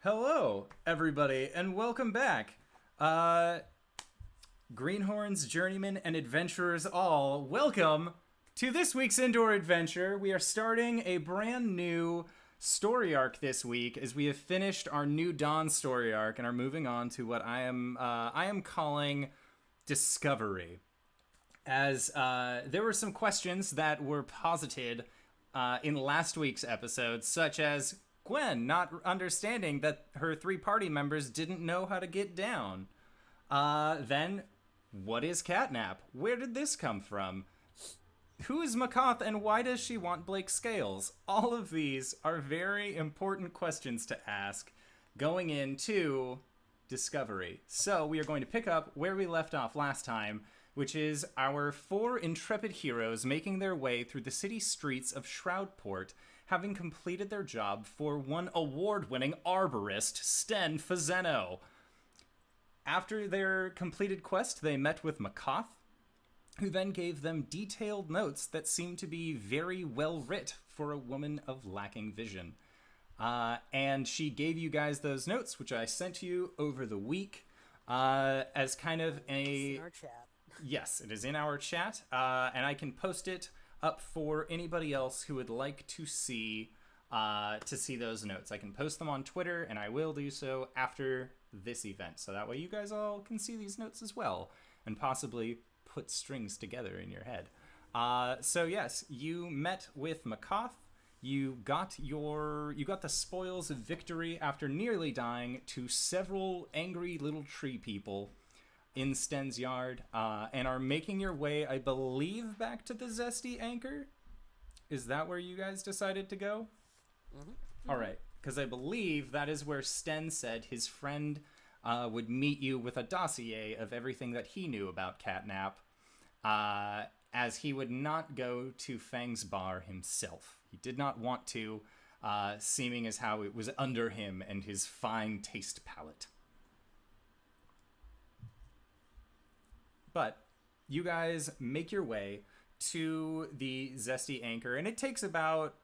Hello, everybody, and welcome back. Greenhorns, journeymen, and adventurers all, welcome to this week's indoor adventure. We are starting a brand new story arc this week as we have finished our New Dawn story arc and are moving on to what I am calling Discovery. As there were some questions that were posited in last week's episode, such as Gwen not understanding that her three party members didn't know how to get down. Then, what is Catnap? Where did this come from? Who is Makoth and why does she want Blake Scales? All of these are very important questions to ask going into Discovery. So we are going to pick up where we left off last time, which is our four intrepid heroes making their way through the city streets of Shroudport, having completed their job for one award-winning arborist, Sten Fazeno. After their completed quest, they met with Makoth, who then gave them detailed notes that seemed to be very well writ for a woman of lacking vision. And she gave you guys those notes, which I sent you over the week as kind of a... in our chat. Yes, it is in our chat, and I can post it up for anybody else who would like to see those notes. I can post them on Twitter, and I will do so after this event, so that way you guys all can see these notes as well, and possibly put strings together in your head. So yes, you met with Makoth. You got the spoils of victory after nearly dying to several angry little tree people in Sten's yard, and are making your way, I believe, back to the Zesty Anchor. Is that where you guys decided to go? Mm-hmm. All right, because I believe that is where Sten said his friend would meet you with a dossier of everything that he knew about Catnap, as he would not go to Fang's bar himself. He did not want to, seeming as how it was under him and his fine taste palate. But you guys make your way to the Zesty Anchor, and it takes about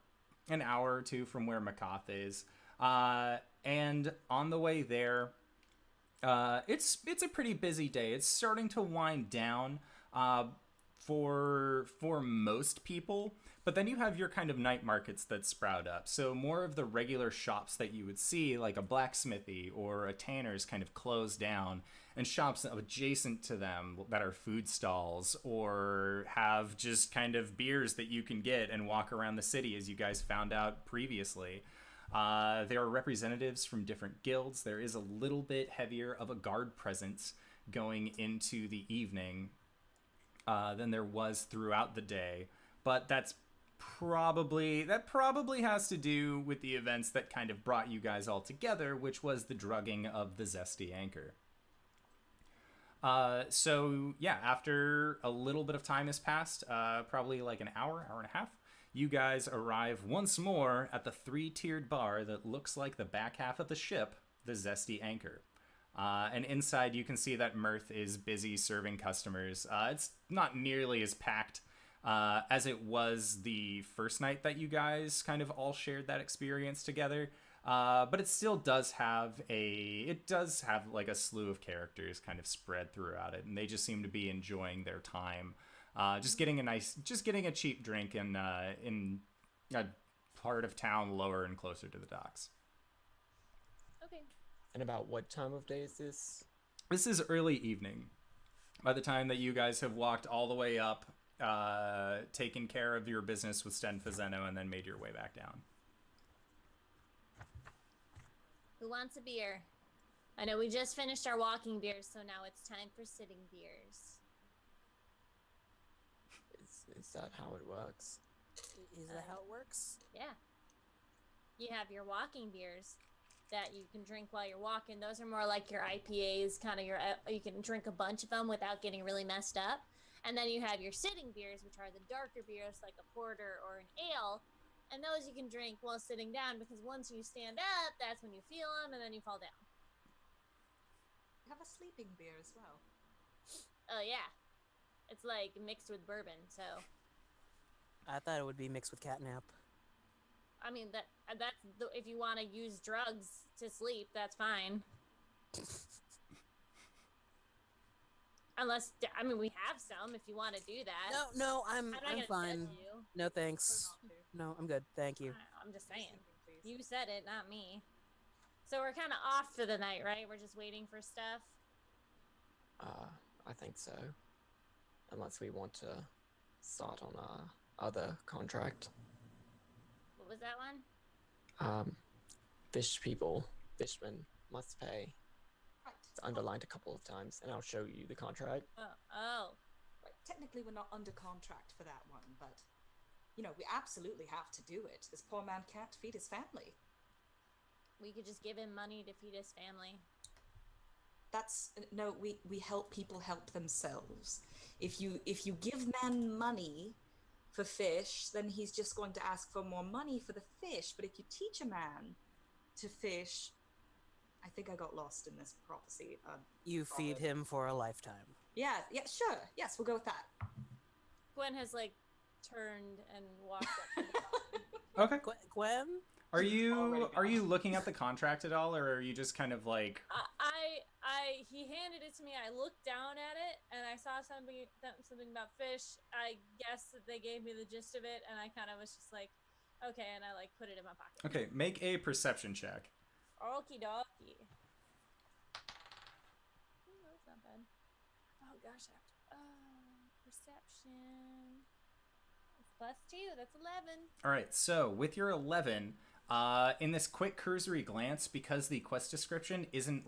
an hour or two from where Makoth is. And on the way there, it's a pretty busy day. It's starting to wind down for most people, but then you have your kind of night markets that sprout up. So more of the regular shops that you would see, like a blacksmithy or a tanner's, kind of close down, and shops adjacent to them that are food stalls or have just kind of beers that you can get and walk around the city, as you guys found out previously. There are representatives from different guilds. There is a little bit heavier of a guard presence going into the evening than there was throughout the day, but that probably has to do with the events that kind of brought you guys all together, which was the drugging of the Zesty Anchor. So yeah, after a little bit of time has passed, probably like an hour and a half, you guys arrive once more at the three-tiered bar that looks like the back half of the ship, the Zesty Anchor. And inside you can see that Mirth is busy serving customers. It's not nearly as packed as it was the first night that you guys kind of all shared that experience together. But it still does have like a slew of characters kind of spread throughout it, and they just seem to be enjoying their time, just getting a cheap drink in a part of town lower and closer to the docks. Okay. And about what time of day is this? This is early evening. By the time that you guys have walked all the way up, taken care of your business with Sten Fazeno, and then made your way back down. Who wants a beer? I know we just finished our walking beers, so now it's time for sitting beers. Is that how it works? Is that how it works? Yeah. You have your walking beers that you can drink while you're walking. Those are more like your IPAs, kind of you can drink a bunch of them without getting really messed up. And then you have your sitting beers, which are the darker beers like a porter or an ale. And those you can drink while sitting down, because once you stand up, that's when you feel them, and then you fall down. We have a sleeping beer as well. Oh, yeah. It's like mixed with bourbon, so... I thought it would be mixed with catnap. I mean, And if you want to use drugs to sleep, that's fine. Unless, I mean, we have some if you want to do that. No, I'm not gonna fine. judge you. No, thanks. Prefer not to. No, I'm good. Thank you. I'm just Free saying. sleeping, please. You said it, not me. So we're kind of off for the night, right? We're just waiting for stuff. I think so. Unless we want to start on our other contract. What was that one? Fishmen must pay. Right. It's underlined a couple of times, and I'll show you the contract. Oh. Right. Technically, we're not under contract for that one, but we absolutely have to do it. This poor man can't feed his family. We could just give him money to feed his family. No. We help people help themselves. If you give man money for fish, then he's just going to ask for more money for the fish. But if you teach a man to fish, I think I got lost in this prophecy. You feed him for a lifetime. Yeah, sure. Yes, we'll go with that. Gwen has turned and walked up. Okay. Gwen? Are you looking at the contract at all, or are you just kind of like? He handed it to me. I looked down at it, and I saw something about fish. I guessed that they gave me the gist of it, and I kind of was just like, okay, and I put it in my pocket. Okay, make a perception check. Okie dokie. Ooh, that's not bad. Oh gosh, perception. That's +2. That's 11. All right, so with your 11, in this quick cursory glance, because the quest description isn't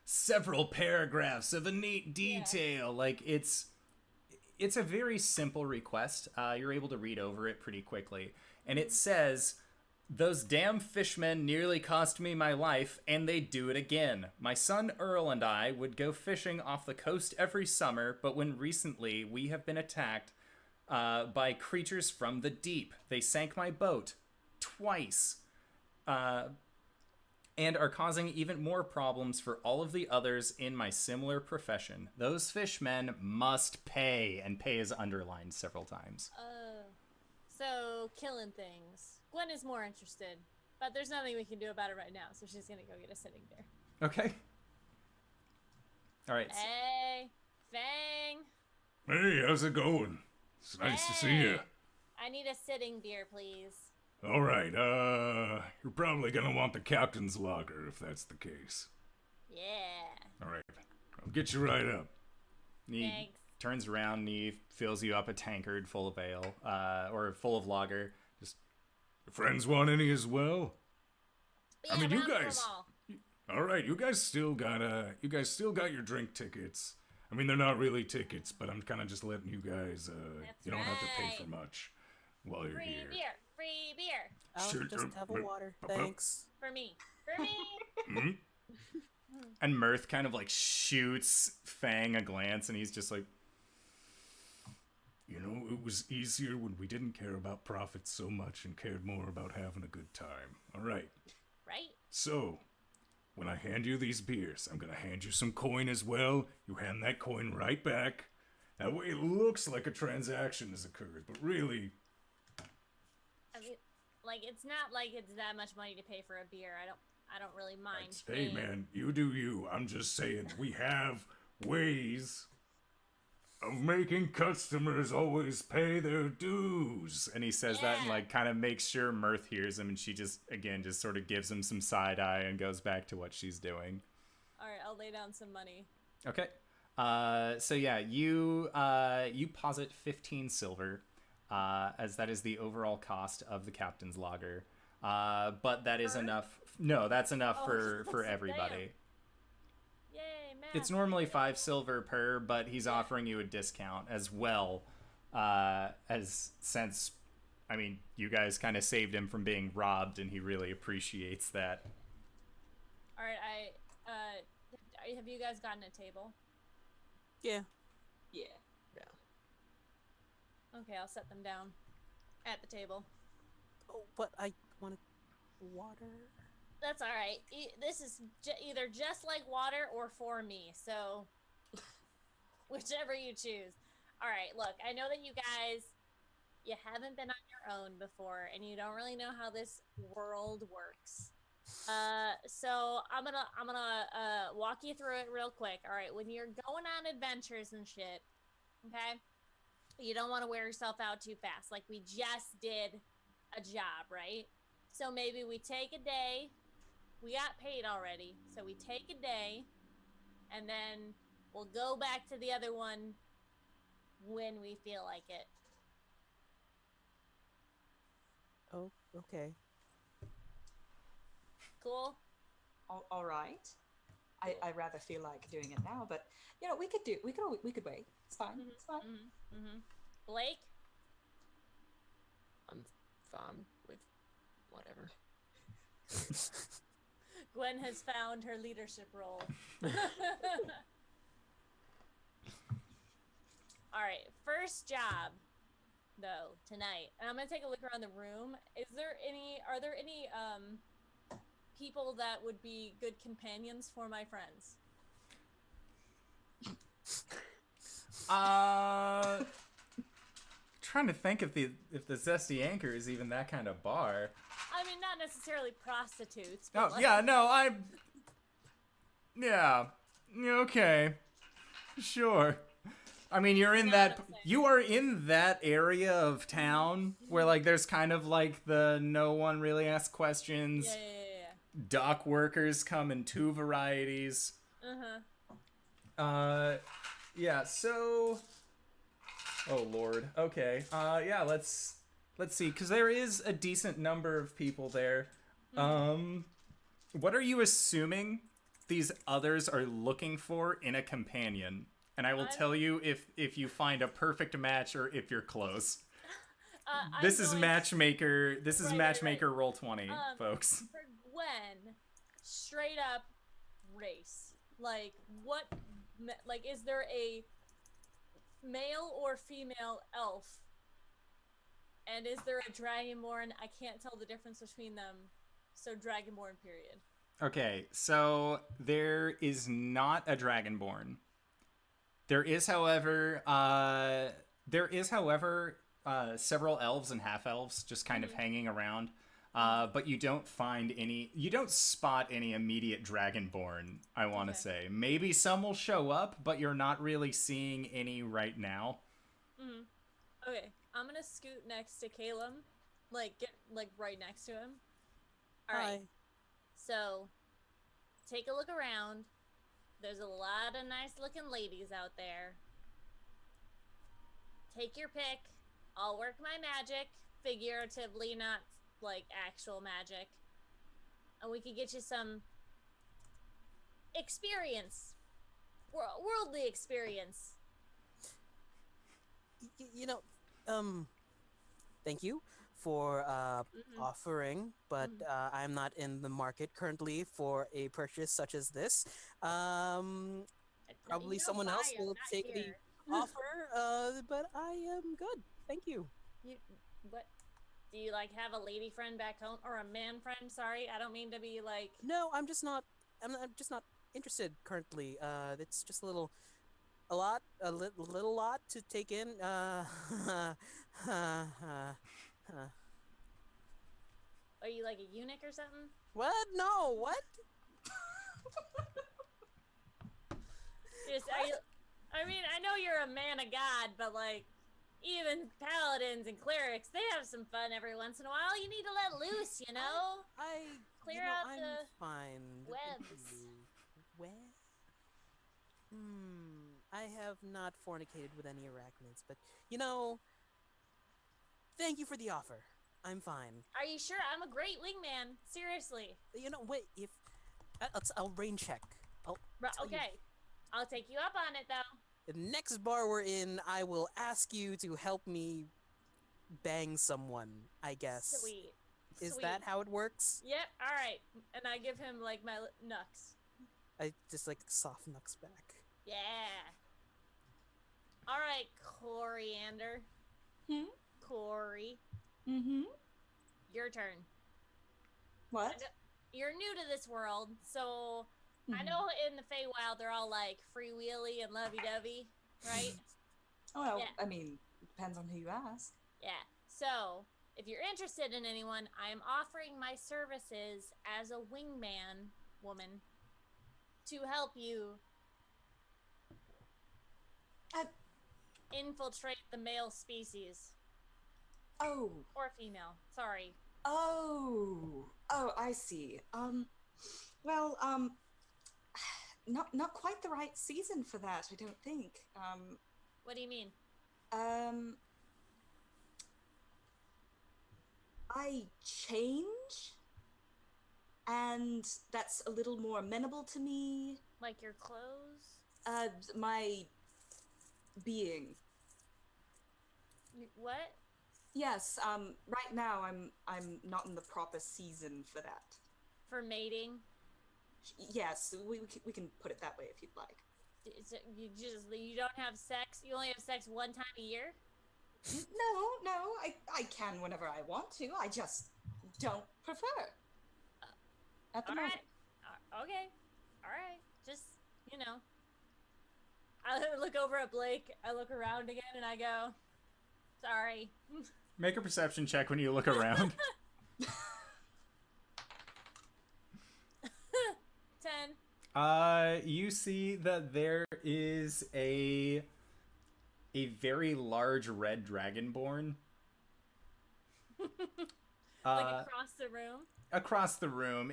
several paragraphs of a neat detail, it's a very simple request. You're able to read over it pretty quickly, and it says, "Those damn fishmen nearly cost me my life, and they do it again. My son Earl and I would go fishing off the coast every summer, but when recently we have been attacked by creatures from the deep. They sank my boat twice, and are causing even more problems for all of the others in my similar profession. Those fishmen must pay," and pay is underlined several times. So killing things. Gwen is more interested, but there's nothing we can do about it right now, so she's gonna go get a sitting beer. Okay. All right. Hey, Fang. Hey, how's it going? It's nice to see you. I need a sitting beer, please. All right, you're probably gonna want the captain's lager if that's the case. Yeah. All right, I'll get you right up. He Thanks. turns around and he fills you up a tankard full of ale, or full of lager. Just, Your friends want any as well? Yeah, I mean, but you I'm for guys. 'em all. All right, you guys still got your drink tickets. I mean, they're not really tickets, but I'm kind of just letting you guys. That's you don't have to pay for right. much while you're Free here. beer. Free beer. I'll Sure, just have a water. Thanks. For me. For me. Hmm? and Mirth kind of shoots Fang a glance, and he's just like, You know, it was easier when we didn't care about profits so much and cared more about having a good time. All right. Right? So, when I hand you these beers, I'm gonna hand you some coin as well. You hand that coin right back. That way it looks like a transaction has occurred, but really, I mean, it's not like it's that much money to pay for a beer. I don't really mind. hey paying. man, you do you. I'm just saying, we have ways of making customers always pay their dues. and he says that and Yeah. kind of makes sure Mirth hears him, and she just sort of gives him some side eye and goes back to what she's doing. All right, I'll lay down some money. Okay. So yeah, you posit 15 silver, as that is the overall cost of the captain's lager. But that is enough. No, that's enough Oh, for damn. everybody. Yay, math. It's normally 5 silver per, but he's offering you a discount as well, since, I mean, you guys kind of saved him from being robbed, and he really appreciates that. All right, have you guys gotten a table? Yeah. Yeah. Okay, I'll set them down at the table. Oh, but I wanted water. That's all right. This is either just like water or for me, so whichever you choose. All right, look, I know that you guys, you haven't been on your own before, and you don't really know how this world works. So I'm gonna walk you through it real quick. All right, when you're going on adventures and shit, okay, you don't want to wear yourself out too fast. Like we just did a job, right? So maybe we take a day. We got paid already, so we take a day, and then we'll go back to the other one when we feel like it. Oh, okay. Cool? All right. I rather feel like doing it now, but we could wait. It's fine. It's fine. Blake? I'm fine with whatever. Gwen has found her leadership role. All right, first job, though, tonight. And I'm gonna take a look around the room. Are there any people that would be good companions for my friends? Trying to think if the Zesty Anchor is even that kind of bar. I mean, not necessarily prostitutes. Oh, But like, yeah, no, yeah, okay, sure. I mean, you're in You know that, what I'm saying. you are in that area of town where, like, there's kind of, like, the no one really asks questions. Yeah. Dock workers come in two varieties. Yeah, so... Oh, Lord. Okay. Yeah, let's see, because there is a decent number of people there. What are you assuming these others are looking for in a companion? And I will tell you if you find a perfect match or if you're close. This is matchmaker. This is matchmaker roll 20, folks. For Gwen, straight up race. Like, what? Like, is there a male or female elf? And is there a dragonborn? I can't tell the difference between them. So dragonborn, period. Okay, so there is not a dragonborn. There is, however, several elves and half-elves just kind of hanging around. But you don't spot any immediate dragonborn, I want to say. Maybe some will show up, but you're not really seeing any right now. Okay, I'm gonna scoot next to Caelum. Get right next to him. Alright. Hi. So, take a look around. There's a lot of nice looking ladies out there. Take your pick. I'll work my magic, figuratively, not like actual magic. And we could get you some experience. Worldly experience. Thank you for offering, but I'm not in the market currently for a purchase such as this. Probably You don't someone buy else 'em, will not take here. the offer, but I am good. Thank you. What? Do you have a lady friend back home or a man friend? Sorry, I don't mean to be like. No, I'm just not interested currently. It's just a little lot to take in. Are you like a eunuch or something? What? No, what? I mean, I know you're a man of God, but even paladins and clerics, they have some fun every once in a while. You need to let loose, Clear out I'm the fine. webs. I have not fornicated with any arachnids, but thank you for the offer. I'm fine. Are you sure? I'm a great wingman. Seriously. Wait, if I'll rain check. Okay. I'll take you up on it, though. The next bar we're in, I will ask you to help me bang someone, I guess. Sweet. Is that how it works? Yep, alright. And I give him, my knucks. I just, soft knucks back. Yeah. Alright, Coriander. Cori. Your turn. What? You're new to this world, so I know in the Feywild they're all freewheely and lovey-dovey, right? Oh, well, Yeah. I mean, it depends on who you ask. Yeah. So, if you're interested in anyone, I am offering my services as a wingman woman to help you infiltrate the male species. Oh. Or female. Sorry. Oh, I see. Well, not quite the right season for that, I don't think. What do you mean? I change, and that's a little more amenable to me. Like your clothes? My being. What? Yes, right now I'm not in the proper season for that. For mating? Yes, we can put it that way if you'd like. So you don't have sex? You only have sex one time a year? No, I can whenever I want to. I just don't prefer. At the moment. Okay. Alright. Just, you know. I look over at Blake, I look around again, and I go, sorry. Make a perception check when you look around. 10. You see that there is a very large red dragonborn. Like across the room? Across the room.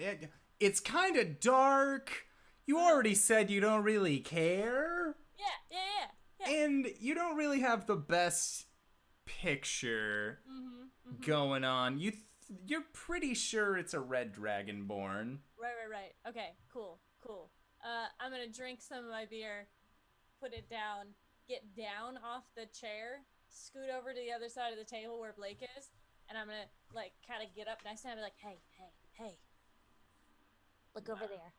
It's kind of dark. You already said you don't really care. Yeah. And you don't really have the best picture going on. You're pretty sure it's a red dragonborn. Right. Okay, cool. I'm gonna drink some of my beer, put it down, get down off the chair, scoot over to the other side of the table where Blake is, and I'm gonna, like, kind of get up next to him and be like, hey. Look over there.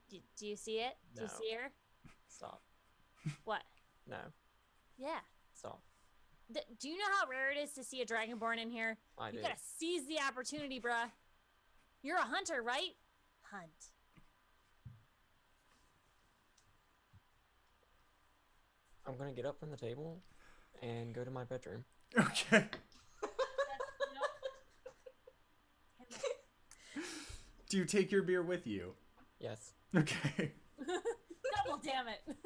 Do you see it? Do you No. see her? Stop. What? No. Yeah. Stop. Do you know how rare it is to see a dragonborn in here? I do. You gotta seize the opportunity, bruh. You're a hunter, right? Hunt. I'm gonna get up from the table and go to my bedroom. Okay. Do you take your beer with you? Yes. Okay. Double damn it.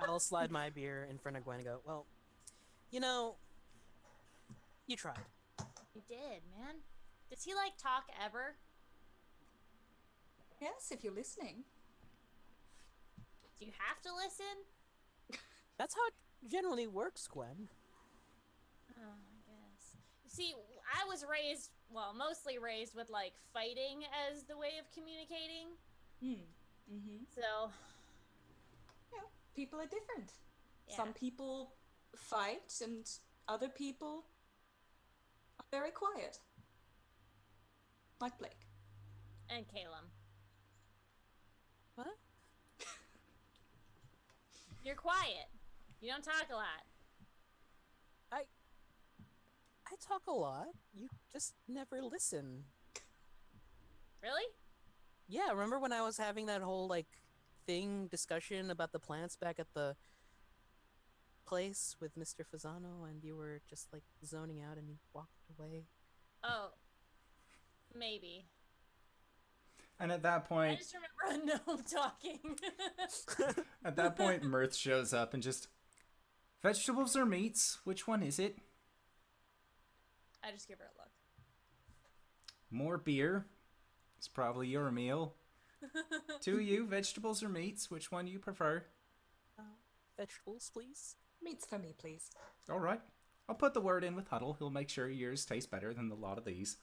I'll slide my beer in front of Gwen and go, well, you know, you tried. You did, man. Does he, like, talk ever? Yes, if you're listening. Do you have to listen? That's how it generally works, Gwen. Oh, I guess. See, I was raised, well, mostly raised with, like, fighting as the way of communicating. So... Yeah, people are different. Yeah. Some people fight and other people are very quiet. Like Blake. And Caelum. What? You're quiet. You don't talk a lot. I talk a lot. You just never listen. Really? Yeah, remember when I was having that whole, like, discussion about the plants back at the place with Mr. Fasano, and you were just, like, zoning out and you walked away? Oh. Maybe. And at that I point, just remember a gnome talking. at that point, Mirth shows up and just, vegetables or meats? Which one is it? I just give her a look. More beer. It's probably your meal. To you, vegetables or meats? Which one do you prefer? Vegetables, please. Meats for me, please. All right. I'll put the word in with Huddle. He'll make sure yours tastes better than a lot of these.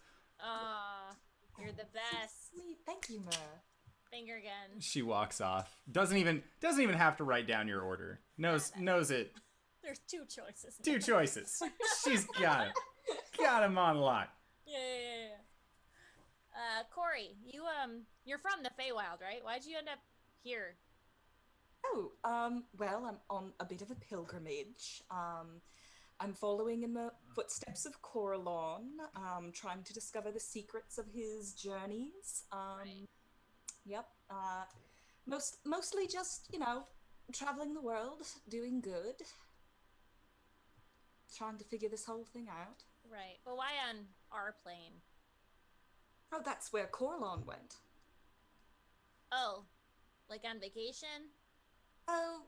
You're the best. Sweet, thank you, Mer. Finger gun. She walks off. Doesn't even have to write down your order. Knows it. There's two choices. Two choices. She's got it. Got him on lock. Yeah. Cori, you're from the Feywild, right? Why'd you end up here? Oh, well, I'm on a bit of a pilgrimage. I'm following in the footsteps of Coralon, trying to discover the secrets of his journeys. Right. Yep. Mostly just, traveling the world, doing good. trying to figure this whole thing out. Right. But why on our plane? Oh, that's where Corlon went. Oh, like on vacation? Oh,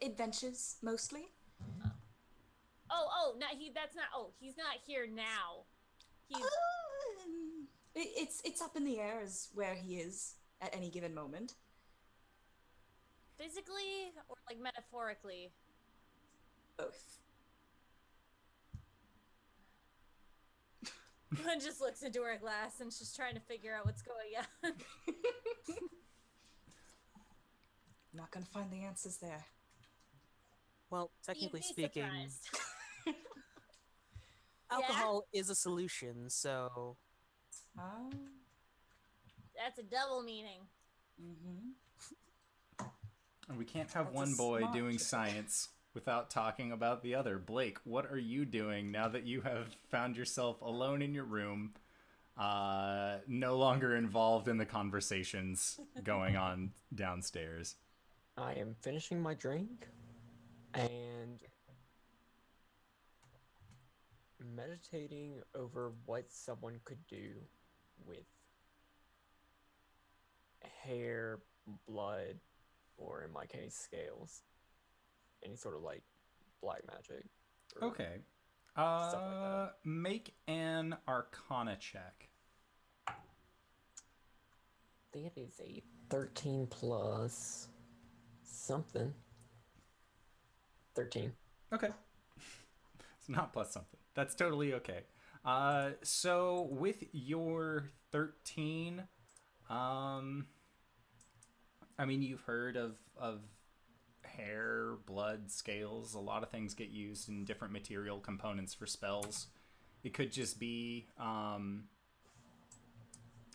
adventures, mostly. No, he's not here now. He's It's up in the air as where he is at any given moment. physically or like metaphorically? Both. Gwen just looks into her glass and she's trying to figure out what's going on. Not gonna find the answers there. Well, technically You'd be speaking, surprised. alcohol is a solution, so Oh. That's a double meaning. Mm-hmm. And we can't have That's one a boy smart doing trick. science without talking about the other. Blake, what are you doing now that you have found yourself alone in your room, no longer involved in the conversations going on downstairs? I am finishing my drink and meditating over what someone could do with hair, blood, or in my case, scales. Any sort of like black magic. or Okay. Stuff like that. Make an Arcana check. That is a 13 plus something. 13. Okay. It's not plus something. That's totally okay. So with your 13, I mean, you've heard of hair, blood, scales. A lot of things get used in different material components for spells. It could just be,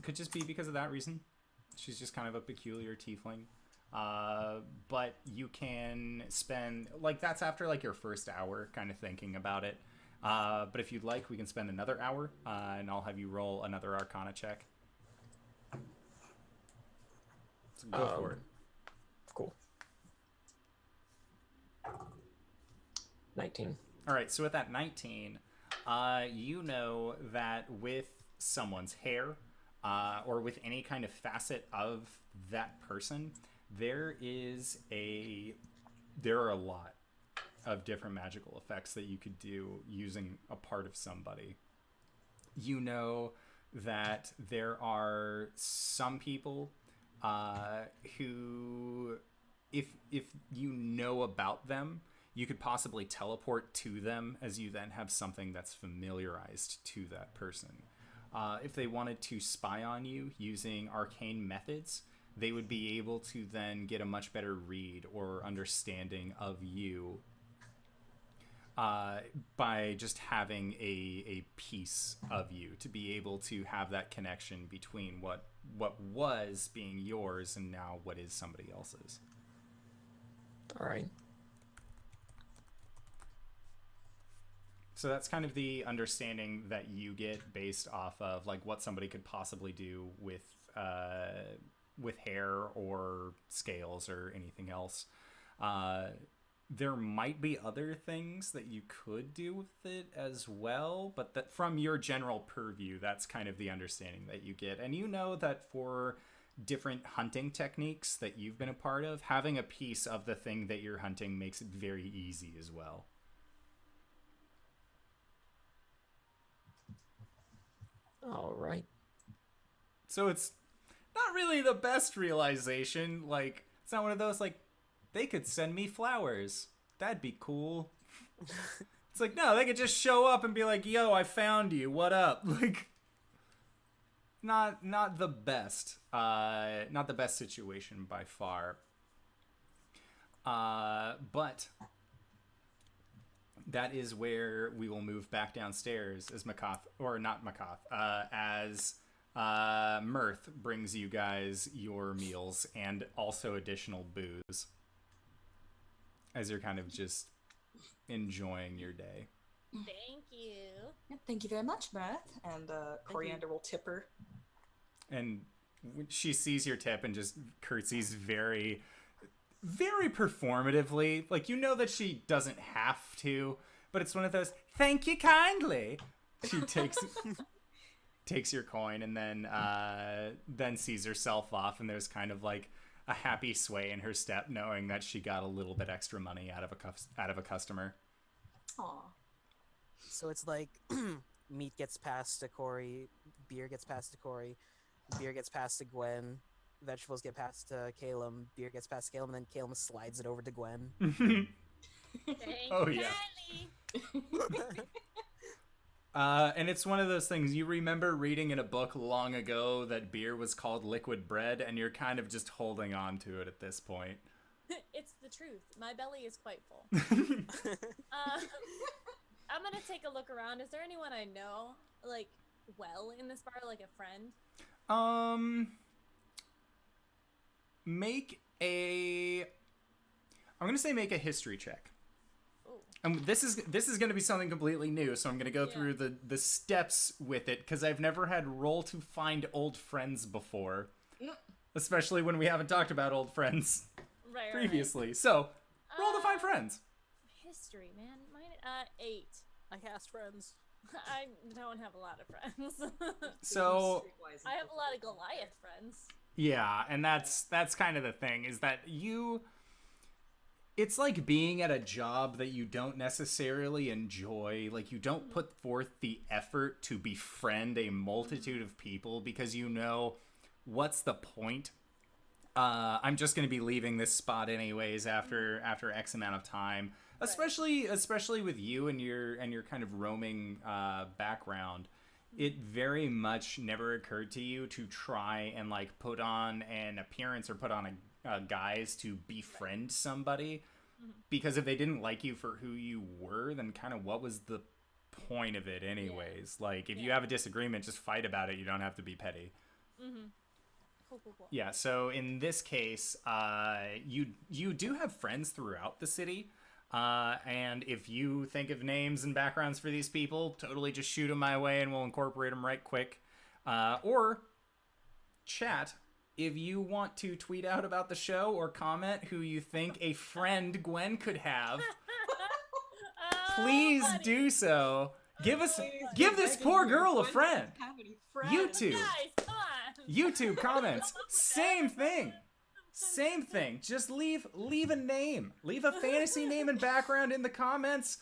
because of that reason. She's just kind of a peculiar tiefling. But you can spend, like, that's after, like, your first hour kind of thinking about it. But if you'd like, we can spend another hour, and I'll have you roll another Arcana check. So go for it. Cool. 19. All right, so with that 19, you know that with someone's hair, or with any kind of facet of that person, there are a lot of different magical effects that you could do using a part of somebody. You know that there are some people who, if you know about them, you could possibly teleport to them, as you then have something that's familiarized to that person. If they wanted to spy on you using arcane methods, they would be able to then get a much better read or understanding of you by just having a piece of you, to be able to have that connection between what was being yours and now what is somebody else's. All right. So that's kind of the understanding that you get based off of like what somebody could possibly do with hair or scales or anything else. There might be other things that you could do with it as well, but that from your general purview, that's kind of the understanding that you get. And you know that for different hunting techniques that you've been a part of, having a piece of the thing that you're hunting makes it very easy as well. All right. So it's not really the best realization. Like, it's not one of those, like, they could send me flowers. That'd be cool. It's like, no, they could just show up and be like, yo, I found you. What up? Like, not the best. Not the best situation by far. But that is where we will move back downstairs as as Mirth brings you guys your meals and also additional booze as you're kind of just enjoying your day. Thank you. Yep, thank you very much, Mirth. And Coriander will tip her. And when she sees your tip and just curtsies very, very performatively. Like, you know that she doesn't have to, but it's one of those, thank you kindly. She takes your coin and then sees herself off, and there's kind of like a happy sway in her step, knowing that she got a little bit extra money out of a customer. Aw. So it's like meat gets passed to Cori, beer gets passed to Cori, beer gets passed to Gwen, vegetables get passed to Caelum, beer gets passed to Caelum, and then Caelum slides it over to Gwen. Oh, yeah. And it's one of those things, you remember reading in a book long ago that beer was called liquid bread, and you're kind of just holding on to it at this point. It's the truth. My belly is quite full. I'm gonna take a look around. Is there anyone I know, like, well in this bar, like a friend? Make a history check. And this is going to be something completely new, so I'm going to go through the steps with it, because I've never had roll to find old friends before. Especially when we haven't talked about old friends previously. Right. So, roll to find friends. History, man. Mine, 8. I cast friends. I don't have a lot of friends. So, I have a lot of Goliath friends. Yeah, and that's kind of the thing, is that it's like being at a job that you don't necessarily enjoy. Like, you don't put forth the effort to befriend a multitude of people because you know, what's the point? I'm just going to be leaving this spot anyways after X amount of time. Especially with you and your kind of roaming background. It very much never occurred to you to try and like put on an appearance or put on a guise to befriend somebody, because if they didn't like you for who you were, then kind of what was the point of it anyways? Like, if you have a disagreement, just fight about it. You don't have to be petty. Cool. Yeah, so in this case, you do have friends throughout the city. And if you think of names and backgrounds for these people, totally just shoot them my way and we'll incorporate them right quick. Or chat, if you want to tweet out about the show or comment who you think a friend Gwen could have, please do so. Give this poor girl a friend. YouTube. Guys, come on. YouTube comments, same thing. Just leave a name. Leave a fantasy name and background in the comments.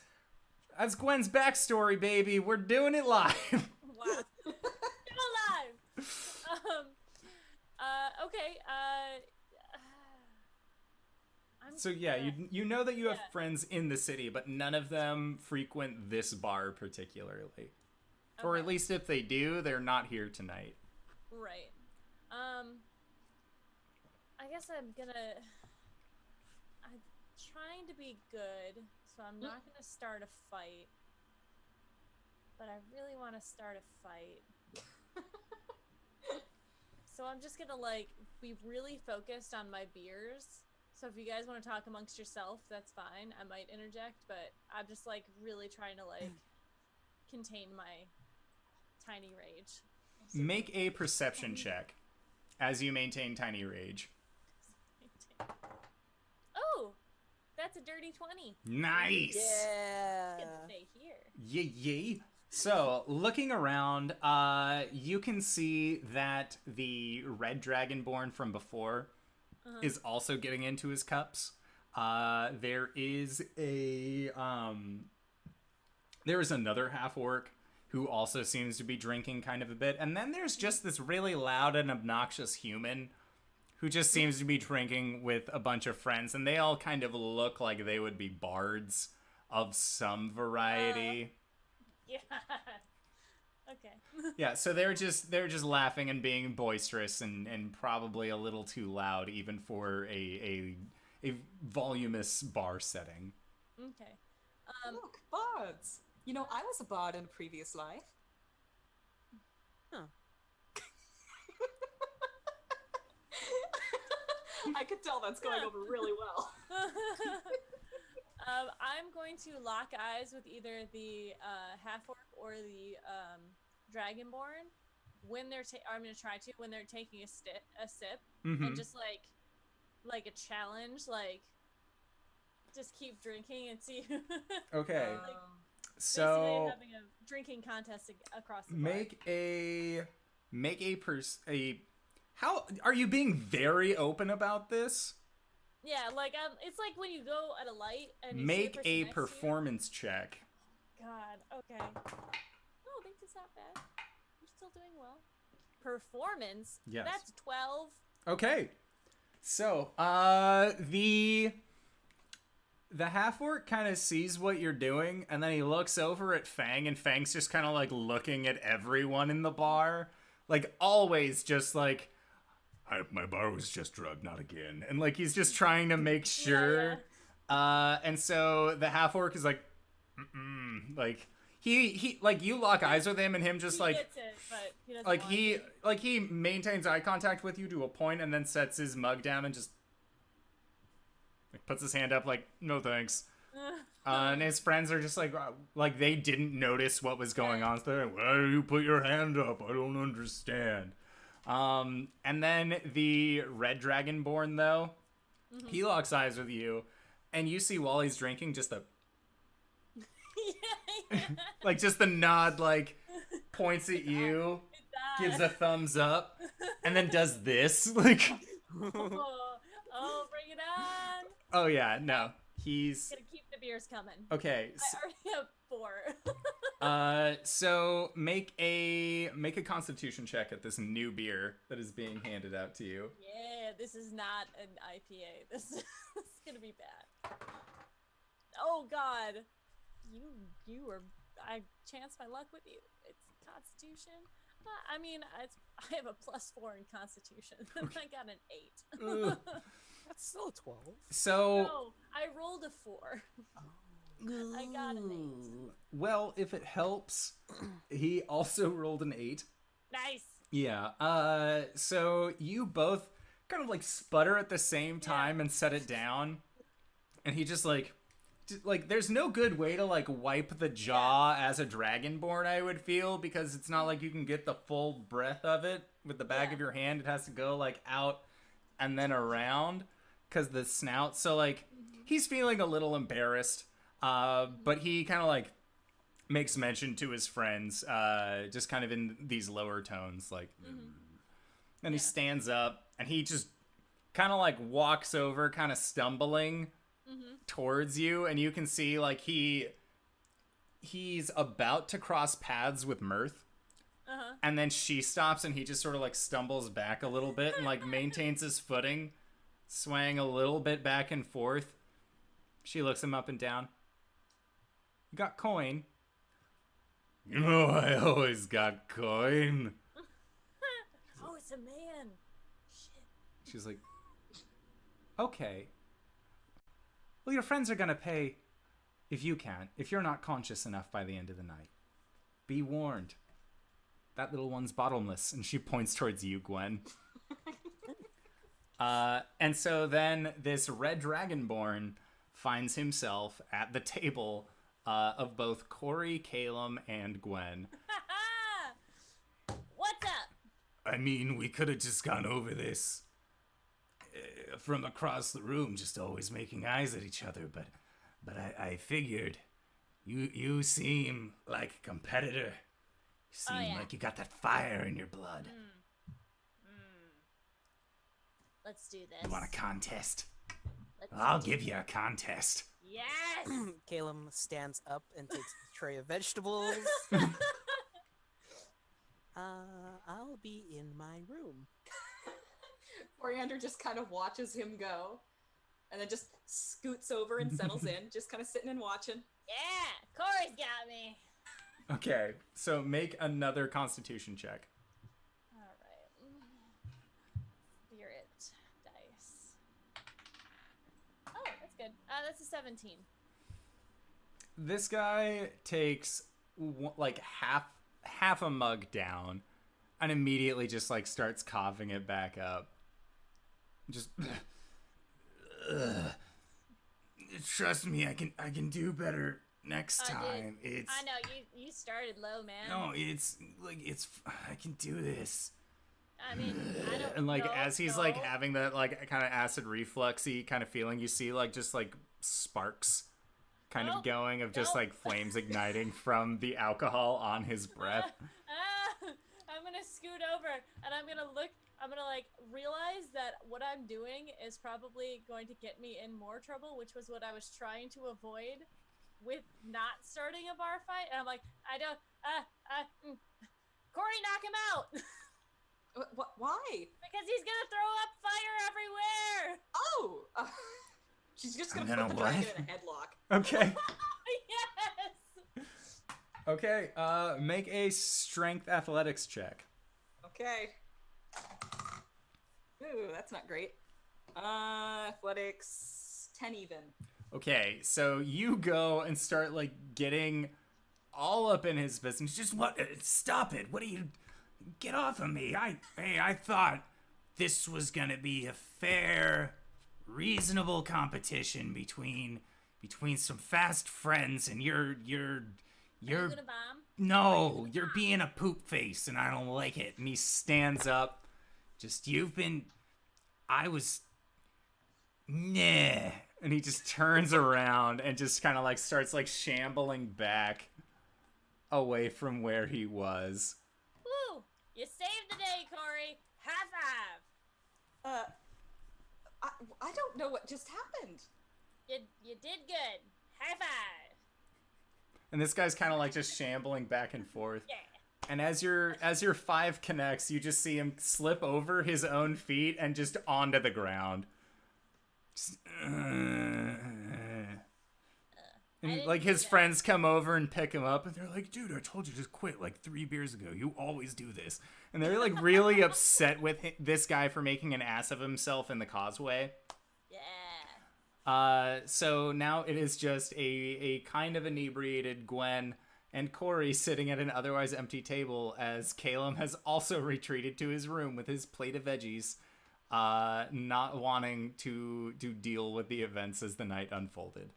That's Gwen's backstory, baby. We're doing it live. Wow. Still alive. Okay. So yeah, you know that you have friends in the city, but none of them frequent this bar particularly. Okay. Or at least if they do, they're not here tonight. Right. I guess I'm trying to be good, so I'm not gonna start a fight. But I really want to start a fight. So I'm just gonna like be really focused on my beers. So if you guys want to talk amongst yourself, that's fine. I might interject, but I'm just like really trying to like contain my tiny rage. Make a perception check as you maintain tiny rage. Oh, that's a dirty 20. Nice. Yeah. I can stay here. Yay. So, looking around, you can see that the red dragonborn from before is also getting into his cups. There is another half-orc who also seems to be drinking kind of a bit. And then there's just this really loud and obnoxious human who just seems to be drinking with a bunch of friends. And they all kind of look like they would be bards of some variety. Yeah. Okay. Yeah, so they're just laughing and being boisterous and probably a little too loud even for a voluminous bar setting. Okay. Look, bards. You know, I was a bard in a previous life. Huh. I could tell that's going over really well. I'm going to lock eyes with either the half-orc or the dragonborn when they're I'm going to try to when they're taking a sip and just like a challenge, like just keep drinking and see. Okay. So having a drinking contest across the bar. How are you being very open about this? Yeah, like it's like when you go at a light and you Make see a person next to you. performance check. God, okay. Oh, I think it's not bad. You're still doing well. Performance? Yes. That's 12. Okay. So, the half-orc kind of sees what you're doing, and then he looks over at Fang, and Fang's just kind of, like, looking at everyone in the bar. Like, always just, like, My bar was just drugged, not again. and, like, he's just trying to make sure. And so the half-orc is like, like, he, like, you lock eyes with him, and him just, He like, gets it, but he doesn't like, want he, to. like, he maintains eye contact with you to a point, and then sets his mug down and just, like, puts his hand up, like, no thanks. And his friends are just like they didn't notice what was going on. So they're like, why do you put your hand up? I don't understand. And then the red dragonborn, though, he locks eyes with you, and you see while he's drinking just the, like, just the nod, like, points at you, gives a thumbs up, and then does this, like, Oh, bring it on! oh yeah, no, he's Gonna keep the beers coming. okay. I already have 4. So make a Constitution check at this new beer that is being handed out to you. Yeah, this is not an IPA. This is gonna be bad. Oh God, you were. I chanced my luck with you. It's Constitution. I mean, I have a +4 in Constitution. I got an 8. That's still a 12. So No, I rolled a 4. I got an 8. well, if it helps, he also rolled an 8. Nice. Yeah. So you both kind of like sputter at the same time and set it down, and he just like there's no good way to like wipe the jaw as a dragonborn, I would feel, because it's not like you can get the full breath of it with the back of your hand. It has to go like out and then around because the snout. So like he's feeling a little embarrassed, but he kind of like makes mention to his friends, just kind of in these lower tones, like, and he stands up and he just kind of like walks over, kind of stumbling towards you, and you can see like he's about to cross paths with Mirth, and then she stops and he just sort of like stumbles back a little bit and like maintains his footing, swaying a little bit back and forth. She looks him up and down. You got coin? You know, I always got coin. Oh, it's a man. Shit. She's like, okay. Well, your friends are gonna pay if you can't, if you're not conscious enough by the end of the night. Be warned. That little one's bottomless. And she points towards you, Gwen. And so then this red dragonborn finds himself at the table of both Cori, Caelum, and Gwen. What's up? I mean, we could have just gone over this from across the room, just always making eyes at each other, but I figured you seem like a competitor. You seem like you got that fire in your blood. Let's do this. You want a contest? Let's I'll do give you a contest. Yes. Caelum stands up and takes a tray of vegetables. I'll be in my room. Coriander just kind of watches him go, and then just scoots over and settles in, just kind of sitting and watching. Yeah, Cori's got me. Okay, so make another Constitution check. All right. Spirit dice. Oh, that's good. That's a 17. This guy takes like half a mug down and immediately just like starts coughing it back up. Just Trust me, I can do better next I time. did. It's I know you started low, man. no, it's I can do this. I mean, I don't. and like know, as he's like having that like kind of acid refluxy kind of feeling, you see like just like sparks kind of going of just like flames igniting from the alcohol on his breath. I'm gonna scoot over and I'm gonna like realize that what I'm doing is probably going to get me in more trouble, which was what I was trying to avoid with not starting a bar fight. And I'm like, Cori, knock him out. Why? Because he's gonna throw up fire everywhere. Oh! She's just gonna put the dragon in a headlock. Okay. Yes. Okay, make a strength athletics check. Okay. Ooh, that's not great. Athletics 10 even. Okay, so you go and start like getting all up in his business. Just what? Stop it! What are you? Get off of me! I thought this was gonna be a fair, reasonable competition between some fast friends, and you're gonna bomb? no, you're being a poop face, and I don't like it. And he stands up. Nah. And he just turns around and just kind of like starts like shambling back away from where he was. Woo! You saved the day, Cori. High five. I don't know what just happened. You did good. High five. And this guy's kind of like just shambling back and forth. Yeah. And as your 5 connects, you just see him slip over his own feet and just onto the ground. Just, and like his friends come over and pick him up, and they're like, "Dude, I told you to quit like 3 beers ago. You always do this." And they're like really upset with this guy for making an ass of himself in the causeway. Yeah. So now it is just a kind of inebriated Gwen and Cori sitting at an otherwise empty table, as Caelum has also retreated to his room with his plate of veggies, not wanting to deal with the events as the night unfolded.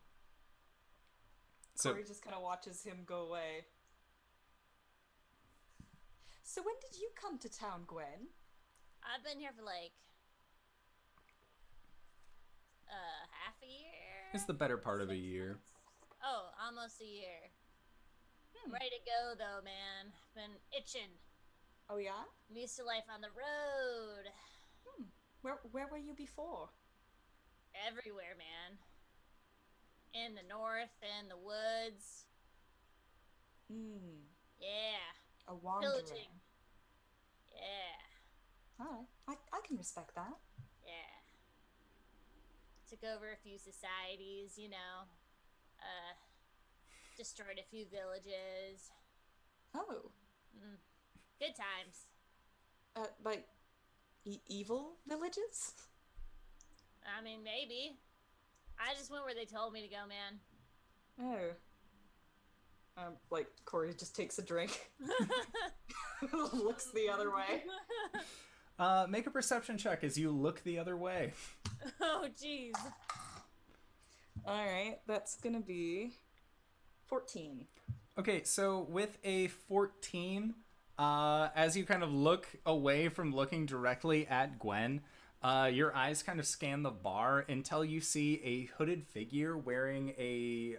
So Cori just kind of watches him go away. So when did you come to town, Gwen? I've been here for like half a year. it's the better part of a year. Oh, almost a year. I'm ready to go though, man. Been itching. Oh yeah? I'm used to life on the road. Where were you before? Everywhere, man. In the north, in the woods. Yeah. A wanderer. Pillaging. Yeah. Alright, I can respect that. Yeah. Took over a few societies, you know. Destroyed a few villages. Oh. Good times. Like, evil villages? I mean, maybe. I just went where they told me to go, man. Oh. Like, Cori just takes a drink. Looks the other way. Make a perception check as you look the other way. Oh, jeez. Alright, that's gonna be 14. Okay, so with a 14, as you kind of look away from looking directly at Gwen, your eyes kind of scan the bar until you see a hooded figure wearing a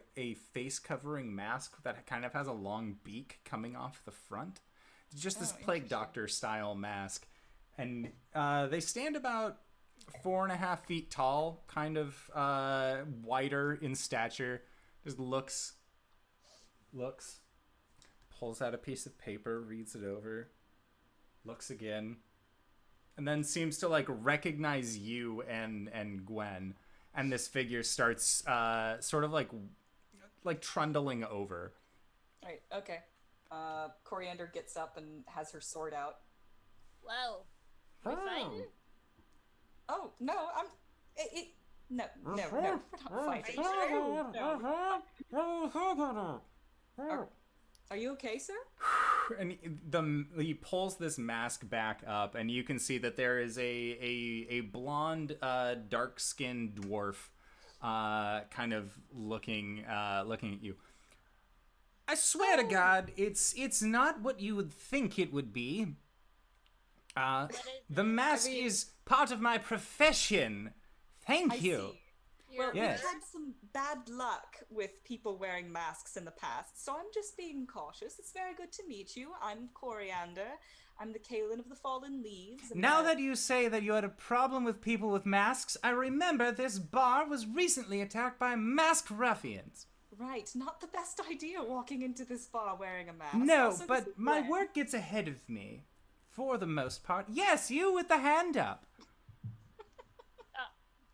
face-covering mask that kind of has a long beak coming off the front. It's just this plague doctor-style mask. And they stand about 4.5 feet tall, kind of wider in stature. Just looks, pulls out a piece of paper, reads it over, looks again, and then seems to like recognize you and Gwen, and this figure starts sort of like trundling over. Right, okay. Coriander gets up and has her sword out. Whoa. We fighting? Oh, no, no, we're not fighting. Are you okay, sir? And he pulls this mask back up, and you can see that there is a blonde, dark-skinned dwarf, kind of looking at you. I swear to God, it's not what you would think it would be. The mask is part of my profession. Thank you. See. You're Well, Yes. we've had some bad luck with people wearing masks in the past, so I'm just being cautious. It's very good to meet you. I'm Coriander. I'm the Caelum of the Fallen Leaves. and Now that you say that you had a problem with people with masks, I remember this bar was recently attacked by masked ruffians. Right, not the best idea walking into this bar wearing a mask. No, Also, this but is my Gwen. work gets ahead of me. For the most part. Yes, you with the hand up.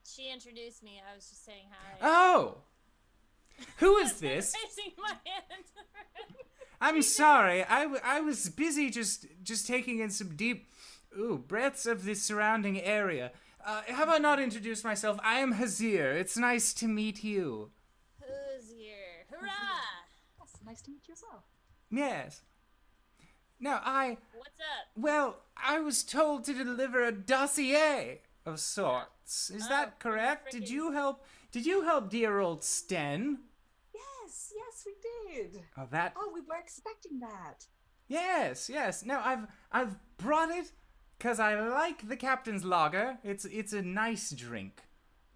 She introduced me. I was just saying hi. Oh! Who is this? Raising my hand. I'm sorry. I was busy just taking in some deep breaths of the surrounding area. Have I not introduced myself? I am Hazir. It's nice to meet you. Who's here? Hurrah! Yes, nice to meet you as well. Yes. Now, What's up? well, I was told to deliver a dossier of sorts. Is that correct? Did you help dear old Sten? Yes, we did. Oh, that Oh, we were expecting that. Yes. No, I've brought it because I like the captain's lager. It's a nice drink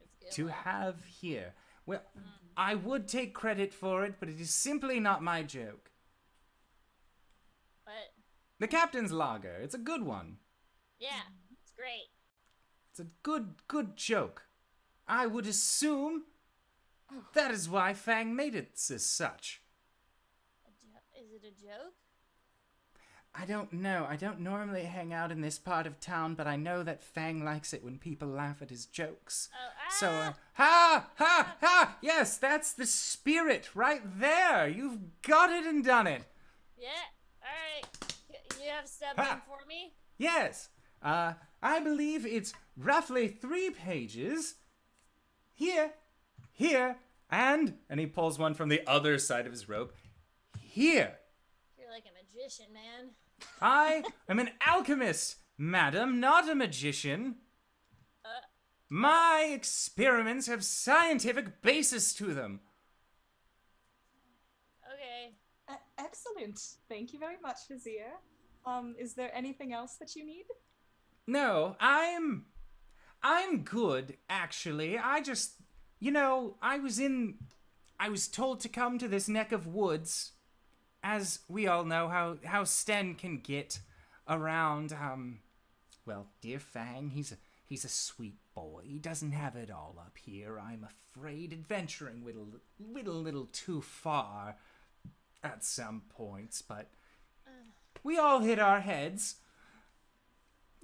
It's good. to have here. Well, I would take credit for it, but it is simply not my joke. But The captain's lager. It's a good one. yeah, it's great. It's a good joke. I would assume that is why Fang made it as such. Is it a joke? I don't know. I don't normally hang out in this part of town, but I know that Fang likes it when people laugh at his jokes. Oh, So, ha! Yes, that's the spirit right there. You've got it and done it. Yeah. All right. You have step Ha! in for me. Yes. I believe it's roughly 3 pages. Here, and he pulls one from the other side of his robe. Here. You're like a magician, man. I am an alchemist, madam, not a magician. My experiments have scientific basis to them. Okay. Excellent. Thank you very much, Vizier. Is there anything else that you need? No, I'm good, actually. I just, I was told to come to this neck of woods. As we all know how Sten can get around, well, dear Fang, he's a sweet boy. He doesn't have it all up here. I'm afraid adventuring went a little too far at some points, but we all hit our heads.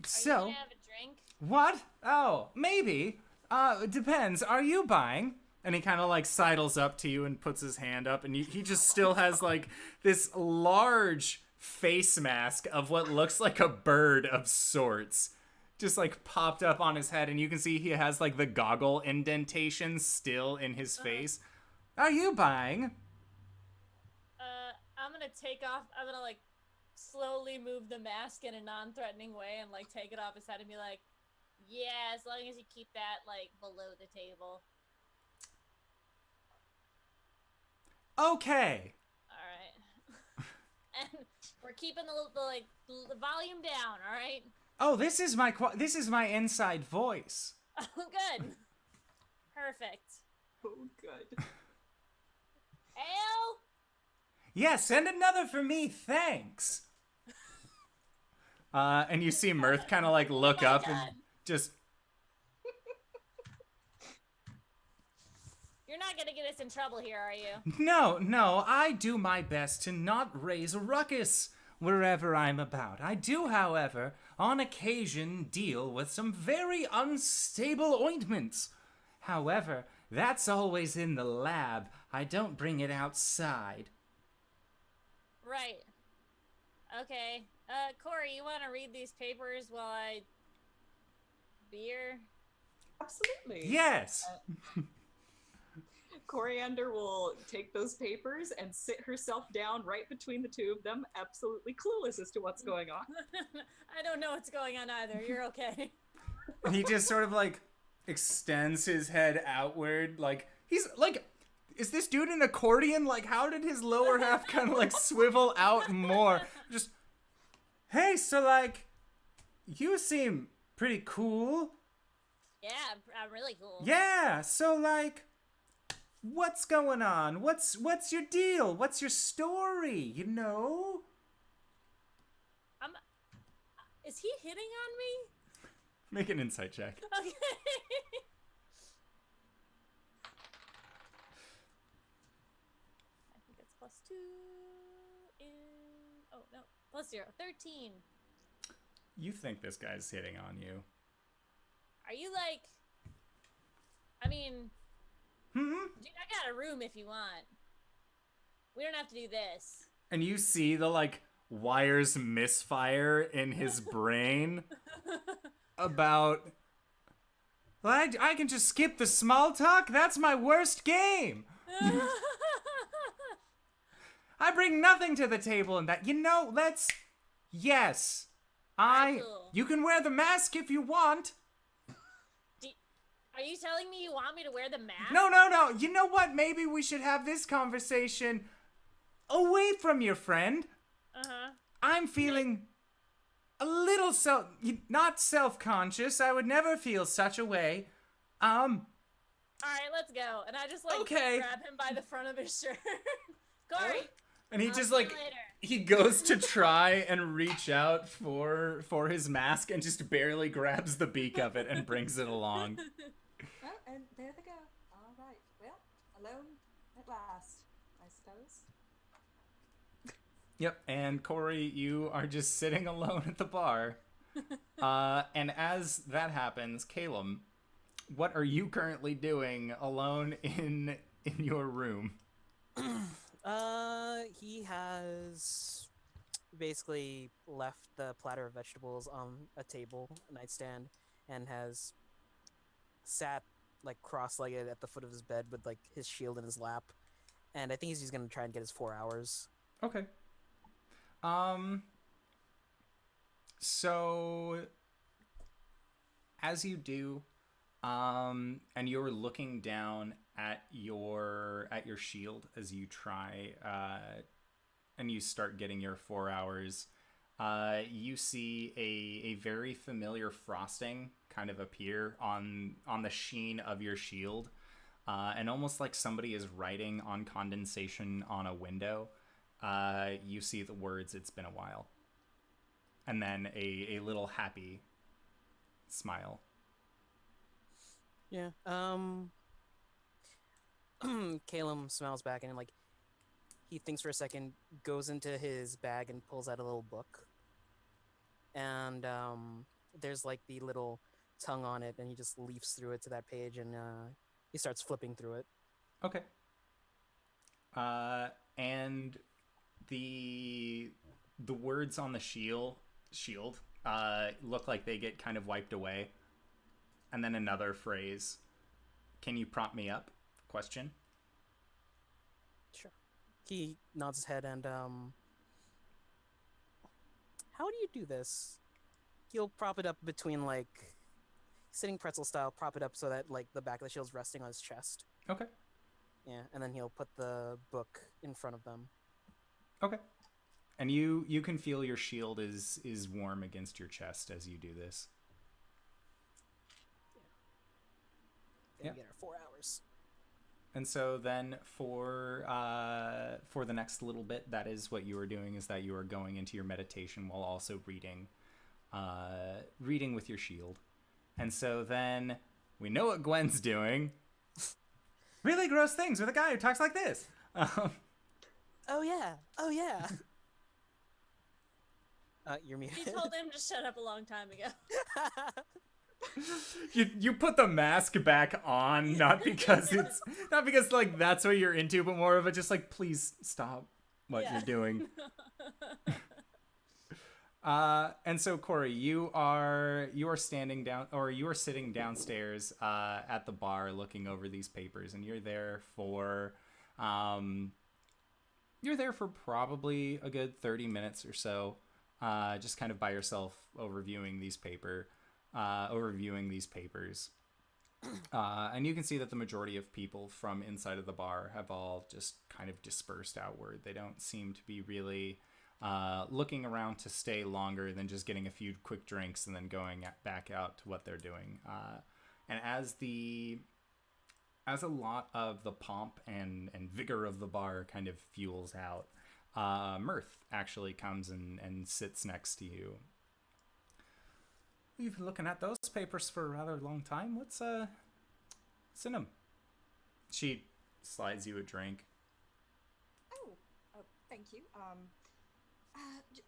Are So, you gonna have a drink? what? Oh, maybe. It depends. Are you buying? And he kind of like sidles up to you and puts his hand up, and he just still has like this large face mask of what looks like a bird of sorts just like popped up on his head, and you can see he has like the goggle indentation still in his face. Are you buying? I'm gonna take off. I'm gonna like slowly move the mask in a non-threatening way and like take it off his head and be like, yeah, as long as you keep that like below the table. Okay. All right. And we're keeping the volume down. All right. Oh, this is my inside voice. Oh, good. Perfect. Oh, good. Ale. Yes, send another for me, thanks. And you see Mirth kind of like look up and just. You're not gonna get us in trouble here, are you? No, I do my best to not raise a ruckus wherever I'm about. I do, however, on occasion deal with some very unstable ointments. However, that's always in the lab. I don't bring it outside. Right. Okay. Cori, you want to read these papers while I beer? Absolutely. Yes. Coriander will take those papers and sit herself down right between the two of them, absolutely clueless as to what's going on. I don't know what's going on either. You're okay. He just sort of like extends his head outward, like he's like, is this dude an accordion? Like, how did his lower half kind of like swivel out more? Just, hey, so like, you seem pretty cool. Yeah, I'm really cool. Yeah, so like, what's going on? What's your deal? What's your story? You know? Is he hitting on me? Make an insight check. Okay. I think it's +2 in... Oh, no. +0. 13. You think this guy's hitting on you? Are you like... I mean... Dude, I got a room if you want. We don't have to do this. And you see the, like, wires misfire in his brain about... Well, I can just skip the small talk? That's my worst game! I bring nothing to the table in that. You know, let's... Yes. Cool. You can wear the mask if you want. Are you telling me you want me to wear the mask? No. You know what? Maybe we should have this conversation away from your friend. Uh-huh. I'm feeling a little not self-conscious. I would never feel such a way. All right, let's go. And I just like Okay. grab him by the front of his shirt. Corey. And he I'll just see you like later. he goes to try and reach out for his mask and just barely grabs the beak of it and brings it along. Oh, and there they go. All right. Well, alone at last, I suppose. Yep, and Cori, you are just sitting alone at the bar. And as that happens, Caelum, what are you currently doing alone in your room? He has basically left the platter of vegetables on a table, a nightstand, and has sat like cross-legged at the foot of his bed with like his shield in his lap. And I think he's just gonna try and get his 4 hours. Okay. So as you do, and you're looking down at your shield as you try, and you start getting your 4 hours, you see a very familiar frosting kind of appear on the sheen of your shield, and almost like somebody is writing on condensation on a window. You see the words, "It's been a while." And then a little happy smile. Yeah. Caelum smiles back and like he thinks for a second, goes into his bag and pulls out a little book. And there's like the little tongue on it, and he just leafs through it to that page, and he starts flipping through it. Okay. And the words on the shield look like they get kind of wiped away. And then another phrase. "Can you prop me up?" Question. Sure. He nods his head and how do you do this? He'll prop it up between like sitting pretzel style, prop it up so that like the back of the shield's resting on his chest. Okay. Yeah, and then he'll put the book in front of them. Okay. And you can feel your shield is warm against your chest as you do this. Then Yeah. we get our 4 hours. And so then for the next little bit, that is what you are doing, is that you are going into your meditation while also reading with your shield. And so then we know what Gwen's doing. Really gross things with a guy who talks like this. Oh yeah. You're muted. He told him to shut up a long time ago. You put the mask back on, not because like that's what you're into, but more of a just like, please stop what you're doing. And so Cori, you are standing down, or you are sitting downstairs at the bar looking over these papers, and you're there for probably a good 30 minutes or so, just kind of by yourself overviewing these papers. And you can see that the majority of people from inside of the bar have all just kind of dispersed outward. They don't seem to be really looking around to stay longer than just getting a few quick drinks and then going back out to what they're doing. And as a lot of the pomp and vigor of the bar kind of fuels out, Mirth actually comes and sits next to you. You've been looking at those papers for a rather long time. What's in them? She slides you a drink. Oh, thank you.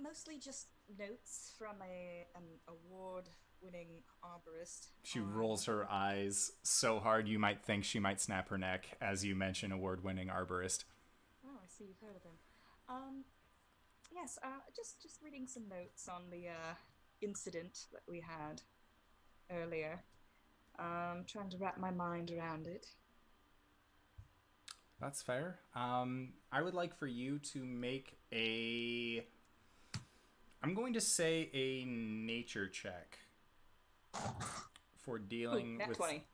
Mostly just notes from an award-winning arborist. She rolls her eyes so hard you might think she might snap her neck as you mention award-winning arborist. Oh, I see you've heard of him. Yes, just reading some notes on the incident that we had earlier. Trying to wrap my mind around it. That's fair. I would like for you to make I'm going to say a nature check for dealing Nat with 20.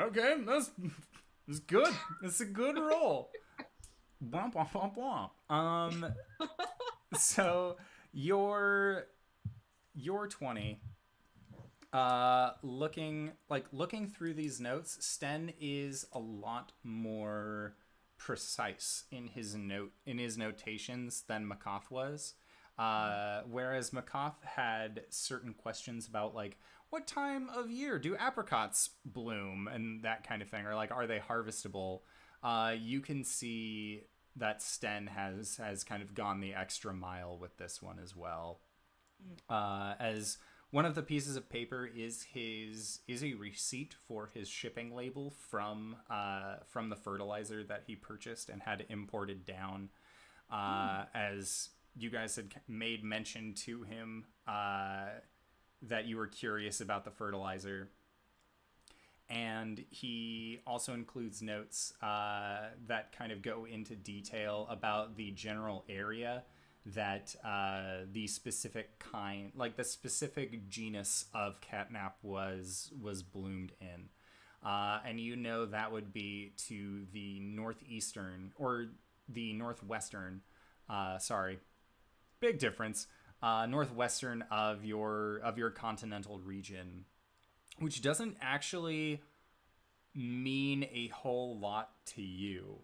Okay, that's good. It's a good roll. Womp womp womp womp. So your 20. Looking through these notes, Sten is a lot more precise in his notations than Makoth was. Whereas Makoth had certain questions about like what time of year do apricots bloom and that kind of thing, or like are they harvestable. You can see that Sten has kind of gone the extra mile with this one as well. As one of the pieces of paper is a receipt for his shipping label from the fertilizer that he purchased and had imported down. As you guys had made mention to him that you were curious about the fertilizer. And he also includes notes that kind of go into detail about the general area that the specific kind, like the specific genus of catnap was bloomed in. And you know that would be to the northeastern, or the northwestern, big difference, northwestern of your continental region, which doesn't actually mean a whole lot to you.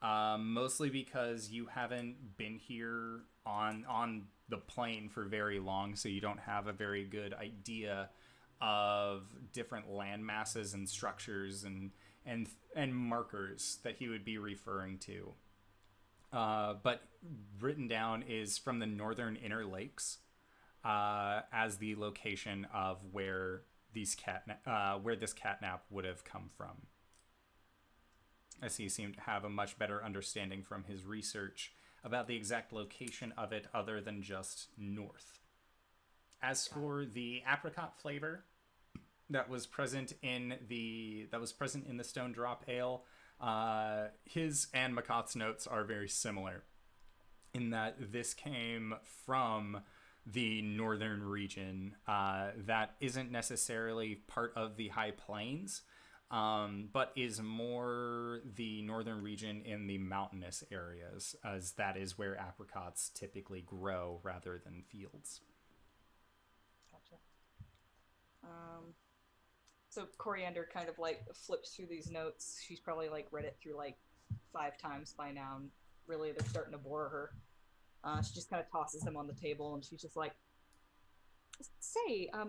Mostly because you haven't been here on the plane for very long, so you don't have a very good idea of different land masses and structures and markers that he would be referring to. But written down is from the northern inner lakes as the location of where this catnap would have come from. As he seemed to have a much better understanding from his research about the exact location of it other than just north. As for the apricot flavor that was present in the Stone Drop Ale, his and Makoth's notes are very similar in that this came from the northern region that isn't necessarily part of the High Plains, but is more the northern region in the mountainous areas, as that is where apricots typically grow rather than fields. Gotcha. So Coriander kind of like flips through these notes. She's probably like read it through like 5 times by now, and really they're starting to bore her. She just kind of tosses them on the table, and she's just like, "Say, I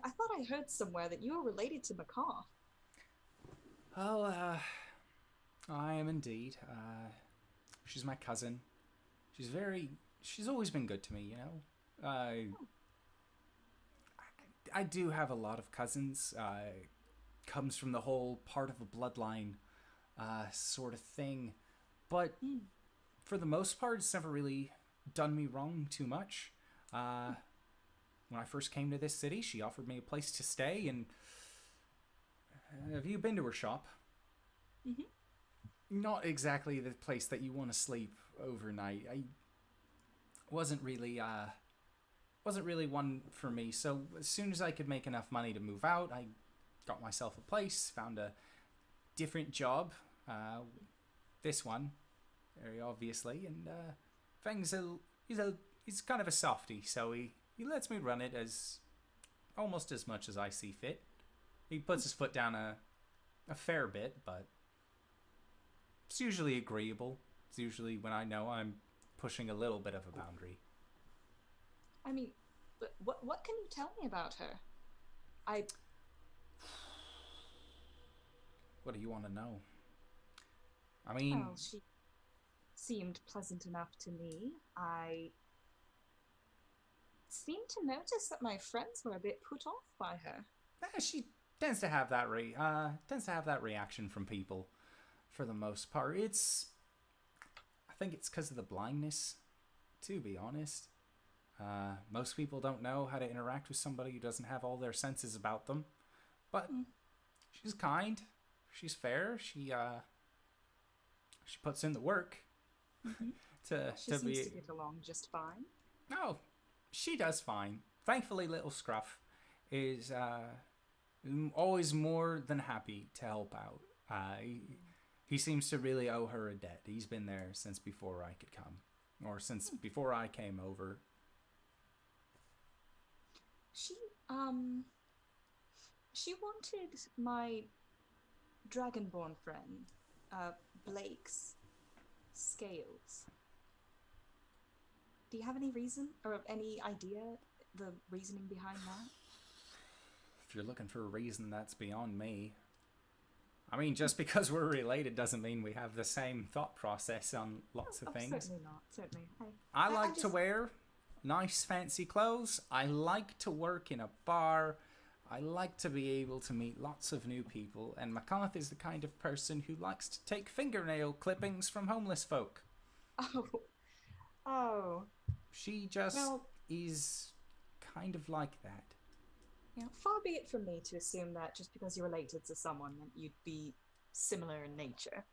thought I heard somewhere that you were related to Makoth." Well, I am indeed. She's my cousin. She's always been good to me, you know. I do have a lot of cousins. Comes from the whole part of a bloodline sort of thing. But for the most part, it's never really done me wrong too much. When I first came to this city, she offered me a place to stay, and have you been to her shop? Mm-hmm. Not exactly the place that you want to sleep overnight. I wasn't really one for me. So as soon as I could make enough money to move out, I got myself a place, found a different job. This one, very obviously, and he's kind of a softie, so he lets me run it almost as much as I see fit. He puts his foot down a fair bit, but it's usually agreeable. It's usually when I know I'm pushing a little bit of a boundary. I mean, but what can you tell me about her? What do you want to know? I mean... Well, she seemed pleasant enough to me. I seemed to notice that my friends were a bit put off by her. She tends to have that reaction from people, for the most part. I think it's because of the blindness, to be honest. Most people don't know how to interact with somebody who doesn't have all their senses about them. But she's kind. She's fair. She puts in the work to She seems be. to get along just fine. No, she does fine. Thankfully, little Scruff is always more than happy to help out. He seems to really owe her a debt. He's been there since before I could come, or since before I came over. She wanted my dragonborn friend, Blake's scales. Do you have any reason or any idea the reasoning behind that? If you're looking for a reason, that's beyond me. I mean, just because we're related doesn't mean we have the same thought process on lots of things. Certainly not. Certainly. I like to wear nice, fancy clothes. I like to work in a bar. I like to be able to meet lots of new people. And McCarth is the kind of person who likes to take fingernail clippings from homeless folk. Oh. She just is kind of like that. Yeah, far be it from me to assume that just because you're related to someone that you'd be similar in nature.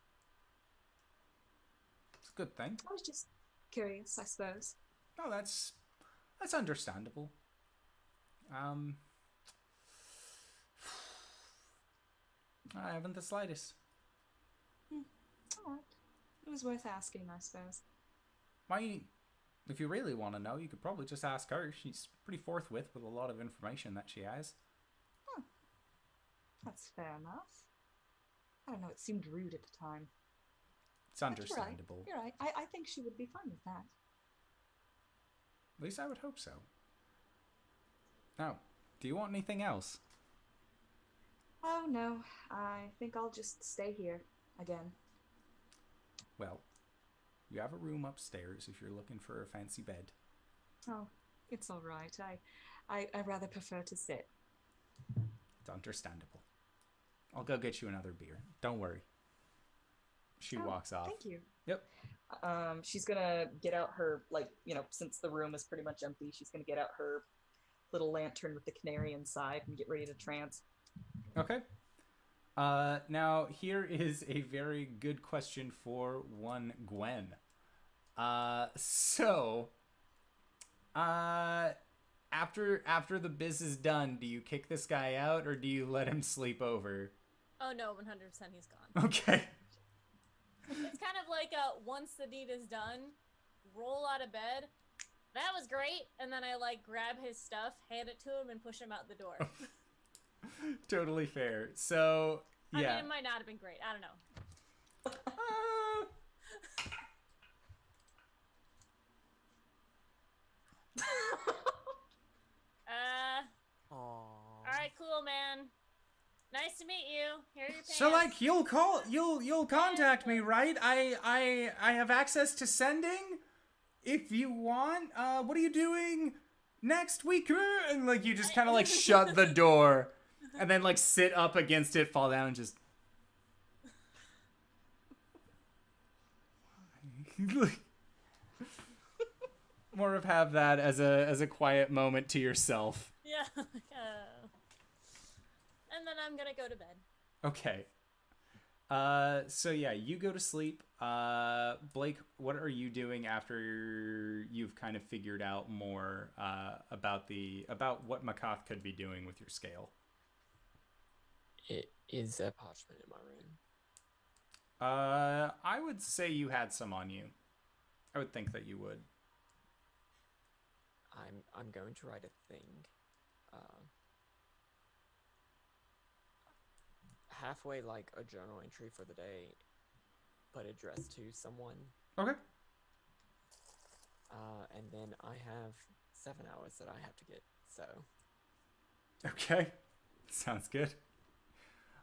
It's a good thing. I was just curious, I suppose. No, that's understandable. I haven't the slightest. Alright. It was worth asking, I suppose. Why, if you really want to know, you could probably just ask her. She's pretty forthwith with a lot of information that she has. Huh. That's fair enough. I don't know, it seemed rude at the time. It's understandable. You're right. I think she would be fine with that. At least I would hope so. Now, do you want anything else? Oh no, I think I'll just stay here again. Well, you have a room upstairs if you're looking for a fancy bed. Oh, it's all right. I rather prefer to sit. It's understandable. I'll go get you another beer. Don't worry. She walks off. Thank you. Yep. She's gonna get out her, since the room is pretty much empty, she's gonna get out her little lantern with the canary inside and get ready to trance. Okay. Now, here is a very good question for one Gwen. After the biz is done, do you kick this guy out or do you let him sleep over? Oh no, 100% he's gone. Okay. It's kind of like once the deed is done, roll out of bed. That was great, and then I grab his stuff, hand it to him, and push him out the door. Totally fair. So yeah. I mean, it might not have been great. I don't know. All right, cool, man. Nice to meet you. Here are your pants. So you'll contact me, right? I have access to sending if you want. What are you doing next week? And you just kind of shut the door and then sit up against it, fall down and just more of have that as a quiet moment to yourself. Yeah. And then I'm gonna go to bed. Okay. So yeah, you go to sleep. Blake, what are you doing after you've kind of figured out more about what Makath could be doing with your scale? It is a parchment in my room. I would say you had some on you. I would think that you would. I'm going to write a thing. halfway like a journal entry for the day, but addressed to someone. Okay. And then I have 7 hours that I have to get. So. Okay. Sounds good.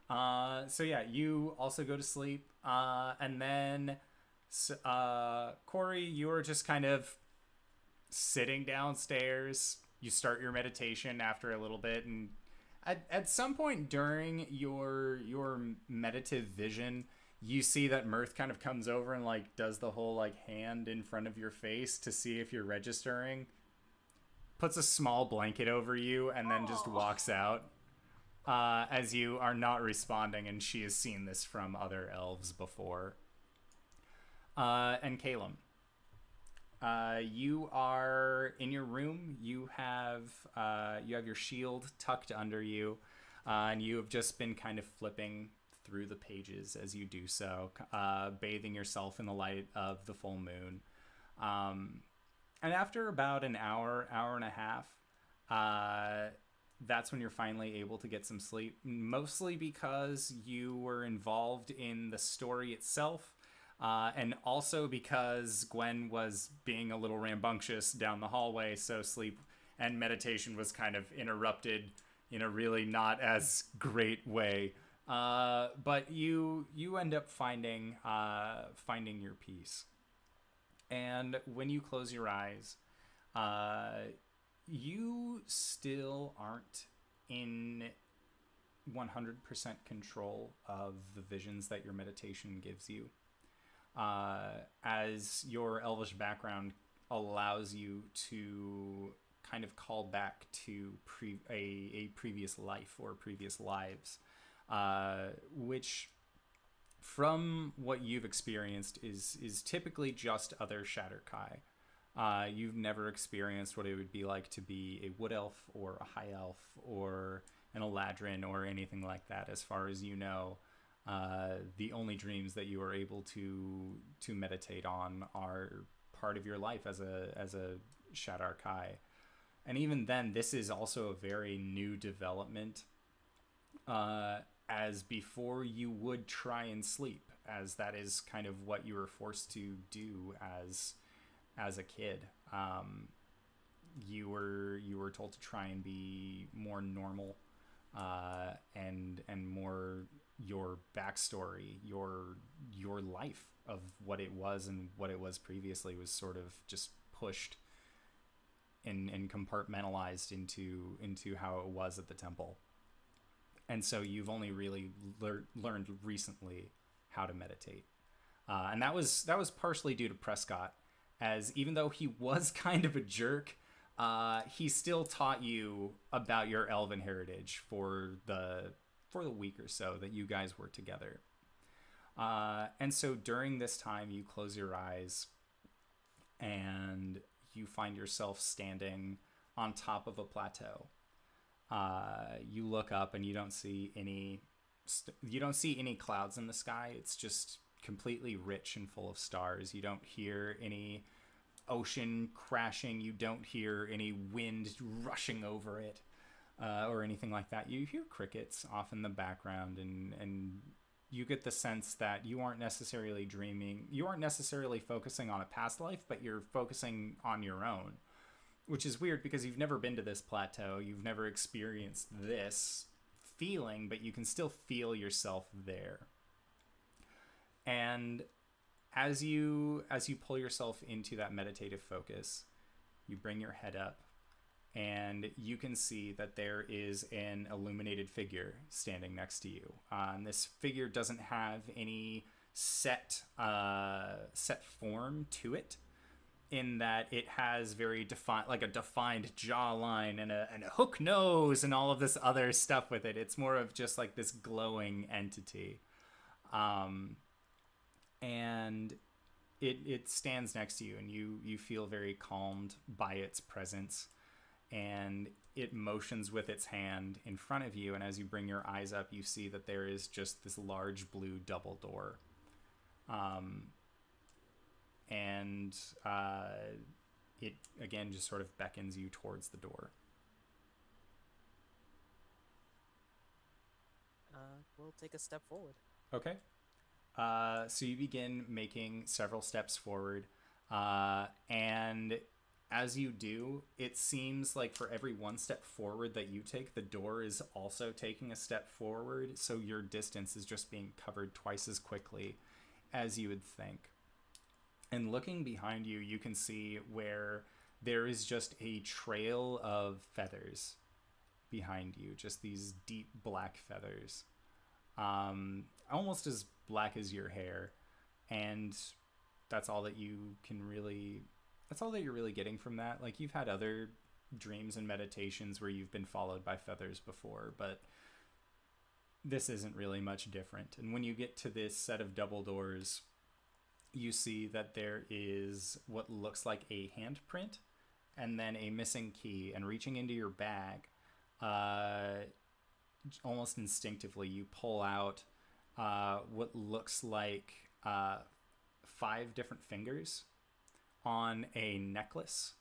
So yeah, you also go to sleep. And then, Cori, you're just kind of sitting downstairs. You start your meditation after a little bit, and at some point during your meditative vision, you see that Mirth kind of comes over and like does the whole like hand in front of your face to see if you're registering, puts a small blanket over you, and then just walks out as you are not responding, and she has seen this from other elves before. And Caelum, you are in your room. You have your shield tucked under you, and you have just been kind of flipping through the pages as you do so, bathing yourself in the light of the full moon. And after about an hour and a half, that's when you're finally able to get some sleep, mostly because you were involved in the story itself. And also because Gwen was being a little rambunctious down the hallway, so sleep and meditation was kind of interrupted in a really not as great way. But you end up finding your peace. And when you close your eyes, you still aren't in 100% control of the visions that your meditation gives you. As your elvish background allows you to kind of call back to a previous life or previous lives, which, from what you've experienced, is typically just other Shatterkai. You've never experienced what it would be like to be a wood elf or a high elf or an Eladrin or anything like that, as far as you know. The only dreams that you are able to meditate on are part of your life as a Shatterkai. And even then, this is also a very new development, as before you would try and sleep, as that is kind of what you were forced to do as a kid. You were told to try and be more normal, and more your backstory, your life of what it was and what it was previously was sort of just pushed and compartmentalized into how it was at the temple. And so you've only really learned recently how to meditate. And that was partially due to Prescott, as even though he was kind of a jerk, he still taught you about your elven heritage for the week or so that you guys were together. And so during this time, you close your eyes and you find yourself standing on top of a plateau. You look up and you don't see any clouds in the sky. It's just completely rich and full of stars. You don't hear any ocean crashing. You don't hear any wind rushing over it, or anything like that. You hear crickets off in the background, and you get the sense that you aren't necessarily dreaming. You aren't necessarily focusing on a past life, but you're focusing on your own, which is weird because you've never been to this plateau. You've never experienced this feeling, but you can still feel yourself there. And as you pull yourself into that meditative focus, you bring your head up and you can see that there is an illuminated figure standing next to you. And this figure doesn't have any set form to it, in that it has very defined jawline and a hook nose and all of this other stuff with it. It's more of just like this glowing entity. And it stands next to you, and you feel very calmed by its presence, and it motions with its hand in front of you, and as you bring your eyes up, you see that there is just this large blue double door. And it again just sort of beckons you towards the door. we'll take a step forward. Okay. So you begin making several steps forward, and as you do, it seems like for every one step forward that you take, the door is also taking a step forward, so your distance is just being covered twice as quickly as you would think. And looking behind you, you can see where there is just a trail of feathers behind you, just these deep black feathers, almost as black as your hair, and that's all that you can really, that's all that you're really getting from that. Like, you've had other dreams and meditations where you've been followed by feathers before, but this isn't really much different. And when you get to this set of double doors, you see that there is what looks like a handprint and then a missing key. And reaching into your bag, almost instinctively, you pull out what looks like 5 different fingers on a necklace,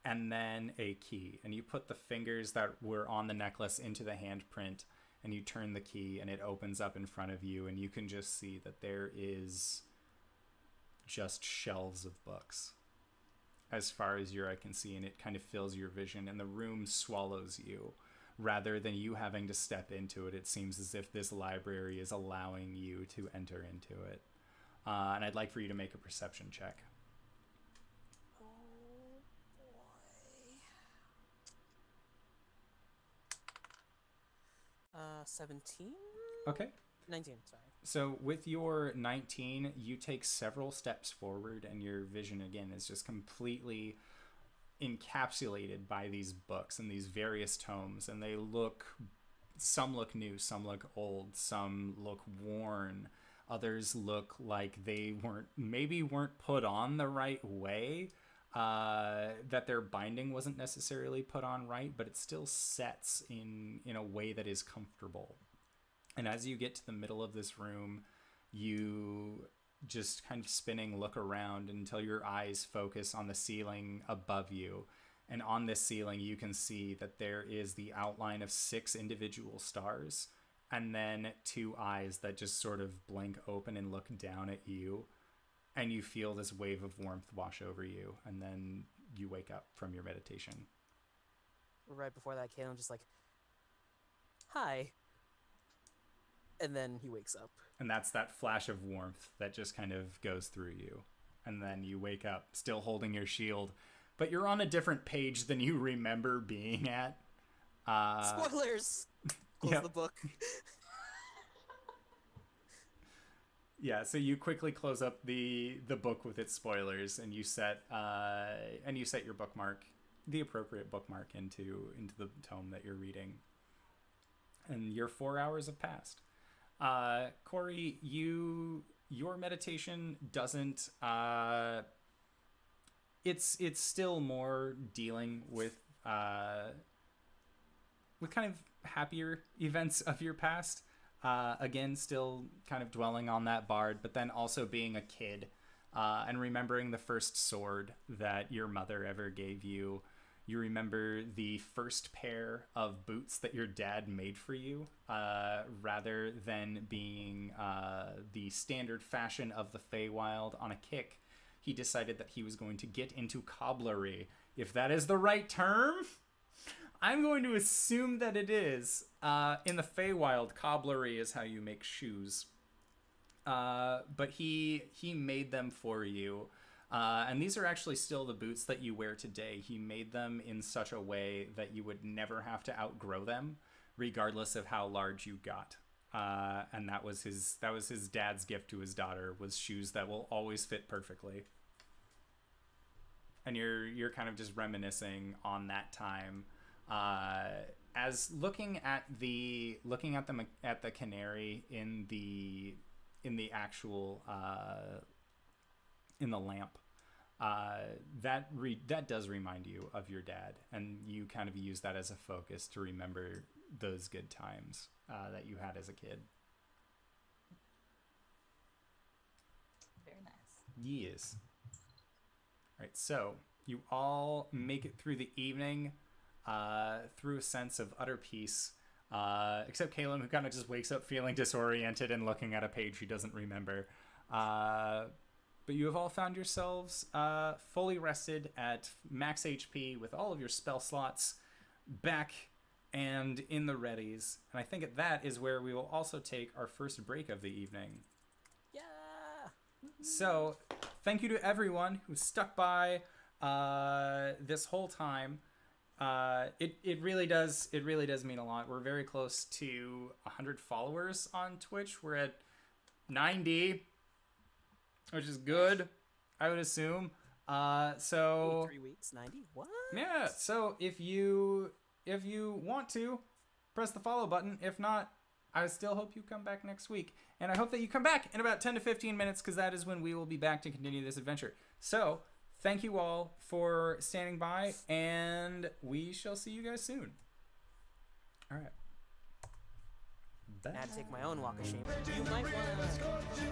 and then a key. And you put the fingers that were on the necklace into the handprint, and you turn the key, and it opens up in front of you, and you can just see that there is just shelves of books as far as your eye can see, and it kind of fills your vision, and the room swallows you. Rather than you having to step into it, it seems as if this library is allowing you to enter into it. And I'd like for you to make a perception check. Oh boy. 17? Okay. 19, sorry. So with your 19, you take several steps forward, and your vision again is just completely encapsulated by these books and these various tomes, and they look, some look new, some look old, some look worn, others look like they weren't put on the right way, that their binding wasn't necessarily put on right, but it still sets in a way that is comfortable. And as you get to the middle of this room, you just kind of spinning look around until your eyes focus on the ceiling above you. And on this ceiling, you can see that there is the outline of 6 individual stars, and then 2 eyes that just sort of blink open and look down at you. And you feel this wave of warmth wash over you, and then you wake up from your meditation. Right before that, Caelum just like, hi. And then he wakes up. And that's that flash of warmth that just kind of goes through you. And then you wake up, still holding your shield, but you're on a different page than you remember being at. Spoilers! Close Yep. the book. Yeah, so you quickly close up the book with its spoilers, and you set your bookmark, the appropriate bookmark, into the tome that you're reading. And your 4 hours have passed. Cori, your meditation doesn't, it's still more dealing with kind of happier events of your past. Again, still kind of dwelling on that bard, but then also being a kid, and remembering the first sword that your mother ever gave you. You remember the first pair of boots that your dad made for you, rather than being the standard fashion of the Feywild on a kick. He decided that he was going to get into cobblery. If that is the right term, I'm going to assume that it is. In the Feywild, cobblery is how you make shoes. But he made them for you. And these are actually still the boots that you wear today. He made them in such a way that you would never have to outgrow them, regardless of how large you got. And that was his dad's gift to his daughter, was shoes that will always fit perfectly. And you're kind of just reminiscing on that time, as looking at the canary in the actual in the lamp, that does remind you of your dad, and you kind of use that as a focus to remember those good times that you had as a kid. Very nice. Yes. All right, so you all make it through the evening, through a sense of utter peace. except Caelum, who kind of just wakes up feeling disoriented and looking at a page he doesn't remember. But you have all found yourselves fully rested at max HP with all of your spell slots back and in the readies. And I think at that is where we will also take our first break of the evening. Yeah. So, thank you to everyone who stuck by this whole time. It really does mean a lot. We're very close to 100 followers on Twitch. We're at 90, which is good, I would assume. So 3 weeks, 90. What? yeah. So if you want to, press the follow button. If not, I still hope you come back next week, and I hope that you come back in about 10 to 15 minutes, because that is when we will be back to continue this adventure. So thank you all for standing by, and we shall see you guys soon. All right. Bye. I had to take my own walk of shame. You might want to.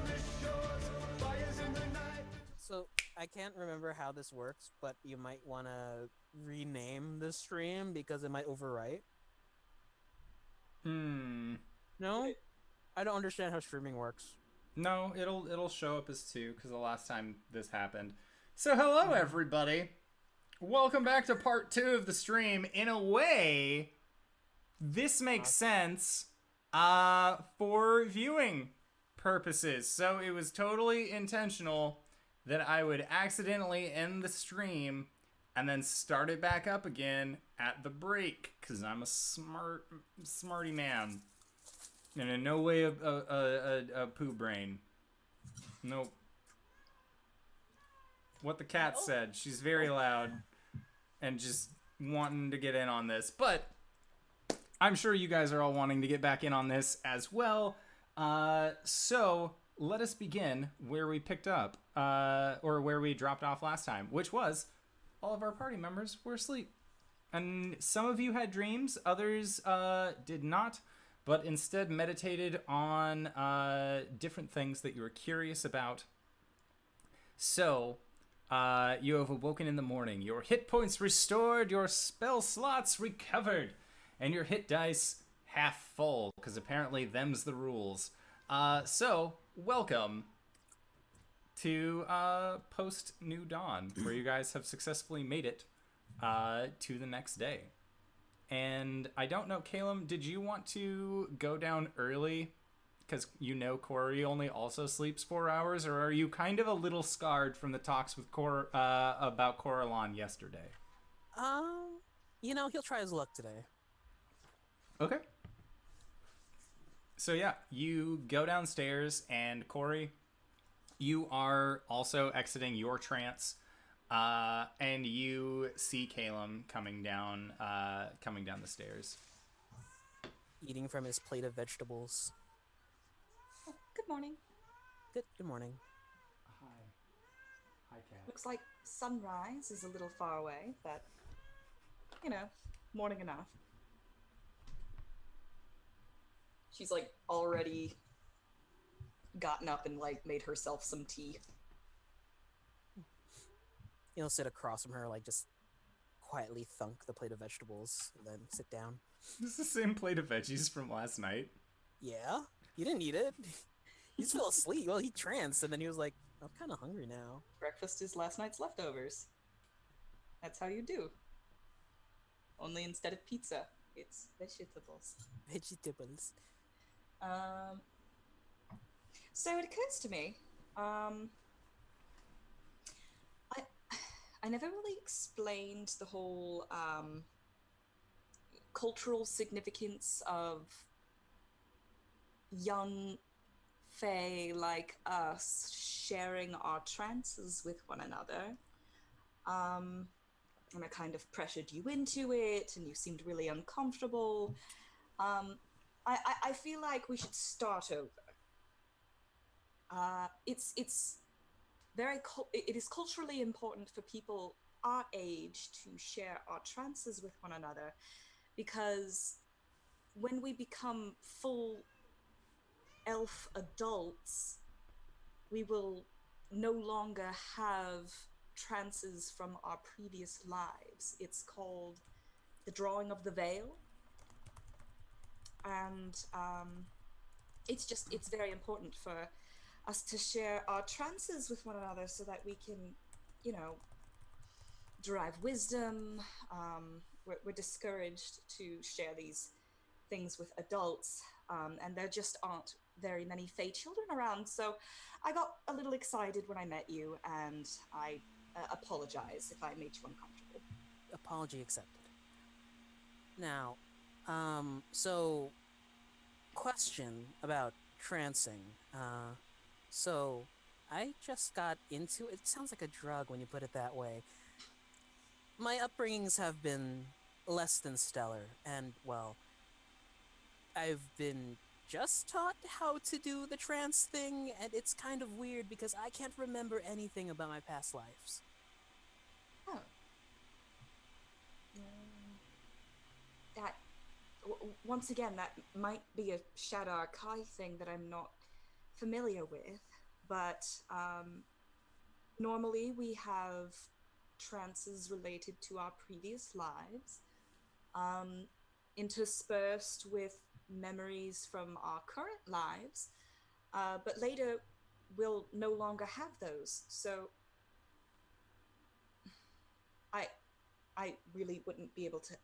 So I can't remember how this works, but you might want to rename the stream because it might overwrite. No, I don't understand how streaming works. No, it'll show up as 2 because the last time this happened. So hello everybody, welcome back to part 2 of the stream. In a way, this makes sense for viewing purposes. So it was totally intentional that I would accidentally end the stream and then start it back up again at the break, because I'm a smarty man. And in no way a poo brain. Nope. What the cat said. She's very loud and just wanting to get in on this. But I'm sure you guys are all wanting to get back in on this as well. So let us begin where we picked up, or where we dropped off last time, which was all of our party members were asleep. And some of you had dreams, others did not, but instead meditated on different things that you were curious about. So, you have awoken in the morning, your hit points restored, your spell slots recovered, and your hit dice half full, because apparently them's the rules. So, welcome to post New Dawn, where you guys have successfully made it to the next day. And I don't know, Caelum, did you want to go down early? Because you know Cori only also sleeps 4 hours, or are you kind of a little scarred from the talks with about Coralon yesterday? You know, he'll try his luck today. Okay. So yeah, you go downstairs, and Cori, you are also exiting your trance, and you see Caelum coming down the stairs. Eating from his plate of vegetables. Oh, good morning. Good morning. Hi, Cat. Looks like sunrise is a little far away, but, you know, morning enough. She's, like, already gotten up and, like, made herself some tea. He'll sit across from her, like, just quietly thunk the plate of vegetables, and then sit down. This is the same plate of veggies from last night. Yeah? You didn't eat it. He just fell asleep. Well, he tranced, and then he was like, I'm kind of hungry now. Breakfast is last night's leftovers. That's how you do. Only instead of pizza, it's vegetables. Vegetables. So it occurs to me, I never really explained the whole cultural significance of young fae like us sharing our trances with one another. And I kind of pressured you into it, and you seemed really uncomfortable. I feel like we should start over. It is culturally important for people our age to share our trances with one another, because when we become full elf adults, we will no longer have trances from our previous lives. It's called the drawing of the veil. and it's very important for us to share our trances with one another so that we can, derive wisdom. We're discouraged to share these things with adults, and there just aren't very many Fae children around. So I got a little excited when I met you, and I apologize if I made you uncomfortable. Apology accepted. Now, so question about trancing. So I just got into it. Sounds like a drug when you put it that way. My upbringings have been less than stellar, and well, I've been just taught how to do the trance thing, and it's kind of weird because I can't remember anything about my past lives. Oh. That, once again, that might be a Shadar Kai thing that I'm not familiar with, but normally we have trances related to our previous lives, interspersed with memories from our current lives, but later we'll no longer have those. So I really wouldn't be able to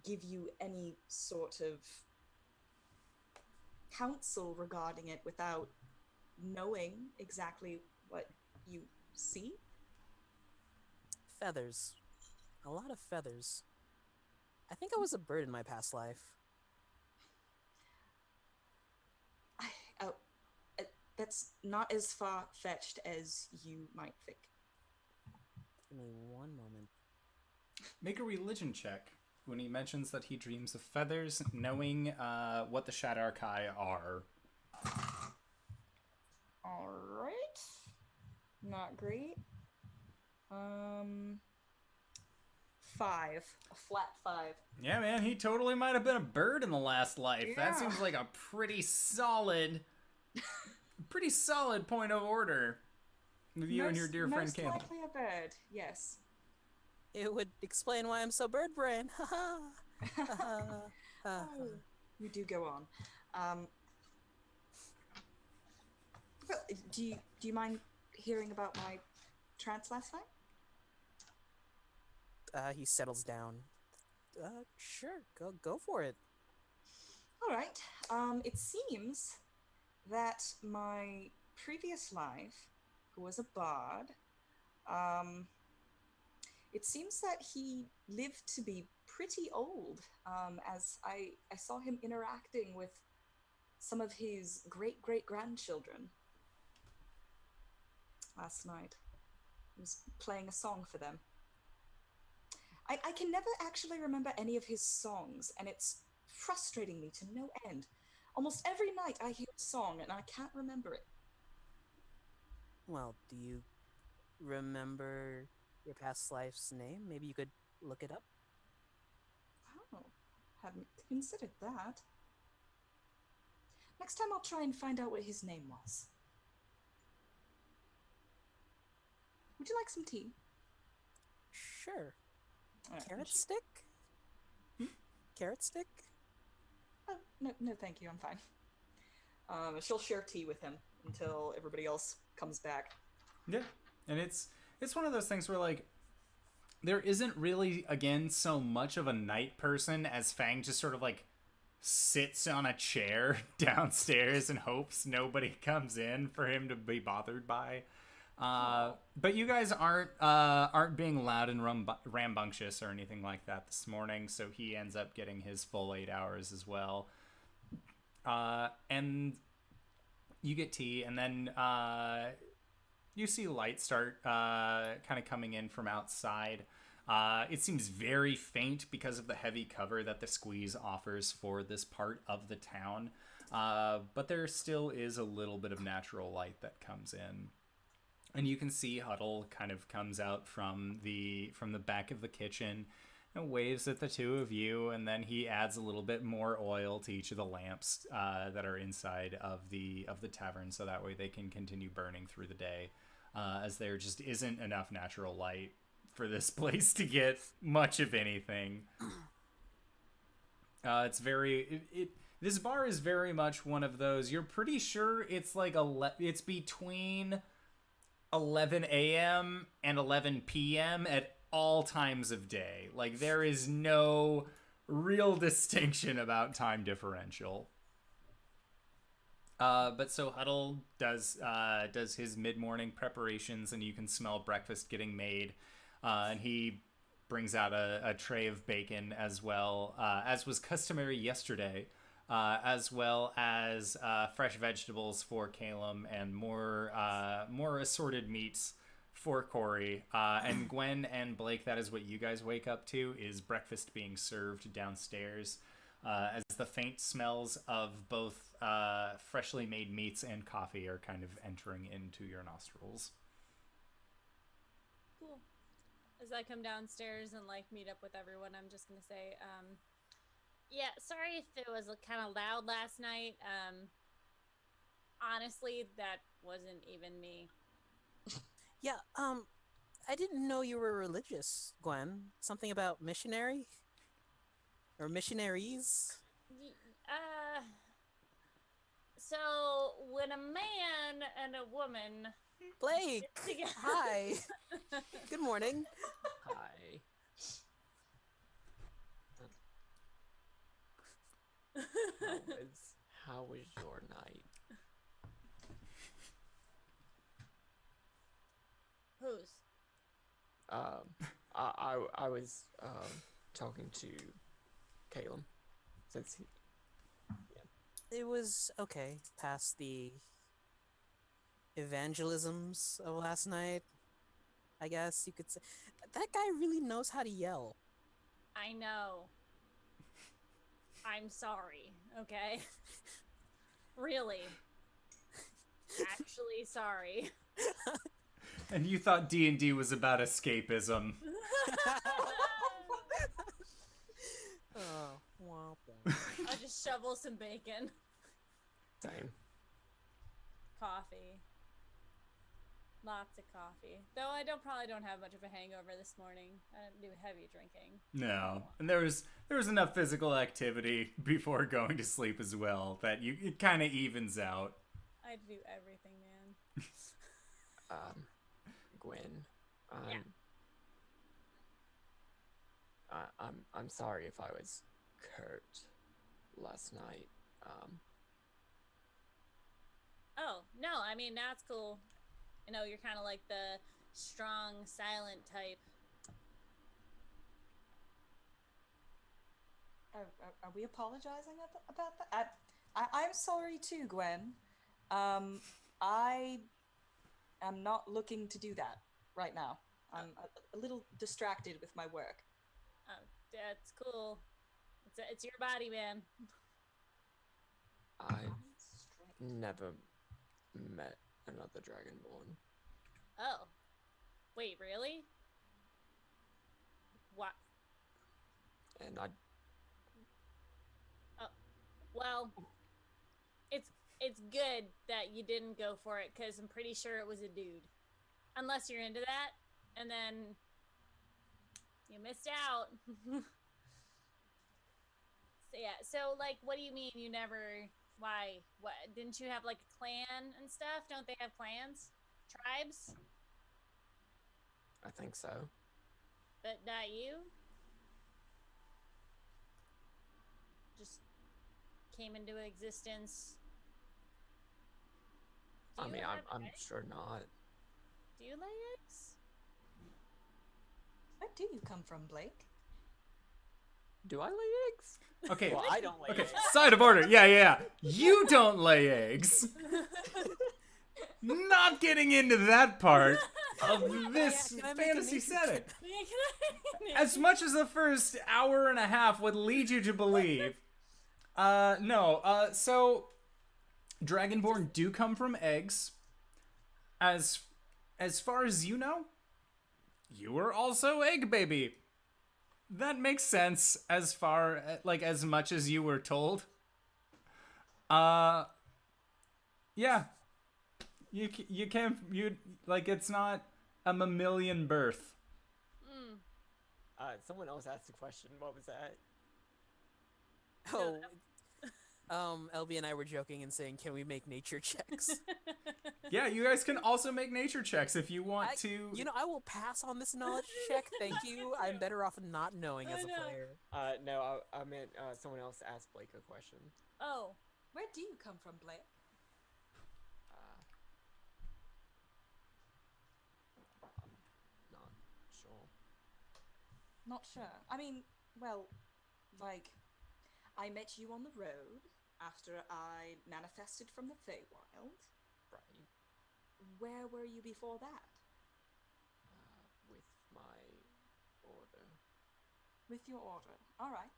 give you any sort of counsel regarding it without knowing exactly what you see. Feathers. A lot of feathers. I think I was a bird in my past life. That's not as far-fetched as you might think. Give me one moment. Make a religion check when he mentions that he dreams of feathers, knowing what the Shadar Kai are. All right. Not great. 5. A flat 5. Yeah, man, he totally might have been a bird in the last life. Yeah. That seems like a pretty solid point of order with you and your dear friend Most Caelum. likely a bird, yes. It would explain why I'm so bird brain. Oh, you do go on. Well, do you mind hearing about my trance last night? He settles down. Sure, go for it. All right. It seems that my previous life, who was a bard, it seems that he lived to be pretty old, as I saw him interacting with some of his great-great-grandchildren last night. He was playing a song for them. I can never actually remember any of his songs, and it's frustrating me to no end. Almost every night I hear a song, and I can't remember it. Well, do you remember your past life's name? Maybe you could look it up? Oh, hadn't considered that. Next time I'll try and find out what his name was. Would you like some tea? Sure. Alright, Carrot stick? Carrot stick? Oh, no, thank you, I'm fine. She'll share tea with him until everybody else comes back. Yeah, and it's one of those things where, like, there isn't really, again, so much of a night person as Fang just sort of, like, sits on a chair downstairs and hopes nobody comes in for him to be bothered by. But you guys aren't being loud and rambunctious or anything like that this morning, so he ends up getting his full 8 hours as well. And you get tea, and then you see light start kind of coming in from outside. It seems very faint because of the heavy cover that the squeeze offers for this part of the town, but there still is a little bit of natural light that comes in. And you can see Huddle kind of comes out from the back of the kitchen and waves at the two of you, and then he adds a little bit more oil to each of the lamps that are inside of the tavern, so that way they can continue burning through the day, as there just isn't enough natural light for this place to get much of anything. It's very this bar is very much one of those. You're pretty sure it's like it's between 11 a.m. and 11 p.m. at all times of day. Like there is no real distinction about time differential. But so Huddle does his mid-morning preparations, and you can smell breakfast getting made. And he brings out a tray of bacon as well, as was customary yesterday, as well as fresh vegetables for Caelum and more assorted meats for Cori. And Gwen and Blake, that is what you guys wake up to, is breakfast being served downstairs. As the faint smells of both freshly made meats and coffee are kind of entering into your nostrils. Cool. As I come downstairs and like meet up with everyone, I'm just gonna say, yeah, sorry if it was kind of loud last night. Honestly, that wasn't even me. Yeah, I didn't know you were religious, Gwen. Something about missionary? Or missionaries? So when a man and a woman Blake! together... Hi! Good morning. Hi. How was your night? Whose? I was talking to Caelum, since he... It was okay, past the evangelisms of last night, I guess you could say. That guy really knows how to yell. I know. I'm sorry, okay? Really. Actually sorry. And you thought D&D was about escapism. Oh, womp womp. I'll just shovel some bacon. Same. Coffee. Lots of coffee. Though I probably don't have much of a hangover this morning. I didn't do heavy drinking. No, and there was enough physical activity before going to sleep as well that it kind of evens out. I do everything, man. Gwen, Yeah. I'm sorry if I was curt last night. Oh, no, I mean, that's cool. You know, you're kind of like the strong, silent type. Are we apologizing about that? I'm sorry too, Gwen. I am not looking to do that right now. I'm a little distracted with my work. Oh, that's cool. It's your body, man. I've never met another Dragonborn. Oh. Wait, really? What? And I... Oh. Well, it's good that you didn't go for it, because I'm pretty sure it was a dude. Unless you're into that, and then you missed out. So yeah, so like, what do you mean you never... Why? What? Didn't you have like a clan and stuff? Don't they have clans? Tribes? I think so. But not you? Just came into existence. Do I you mean, have I'm eggs? sure not. Do you lay eggs? Where do you come from, Blake? Do I lay eggs? Okay. Well, I don't lay Okay, eggs. side of order. Yeah. You don't lay eggs. Not getting into that part of this Can I make a fantasy nature setting. check? As much as the first hour and a half would lead you to believe. No. So Dragonborn do come from eggs. As far as you know, you were also egg baby. That makes sense as far as much as you were told. Yeah. You can't it's not a mammalian birth. Someone else asked a question. What was that? Oh, LB and I were joking and saying, can we make nature checks? Yeah, you guys can also make nature checks if you want to. You know, I will pass on this knowledge check. Thank you. I'm better off not knowing as a player. No, I meant someone else asked Blake a question. Oh, Where do you come from, Blake? Not sure. Not sure. I mean, well, like, I met you on the road after I manifested from the Feywild. Right. Where were you before that? With my order. With your order. All right.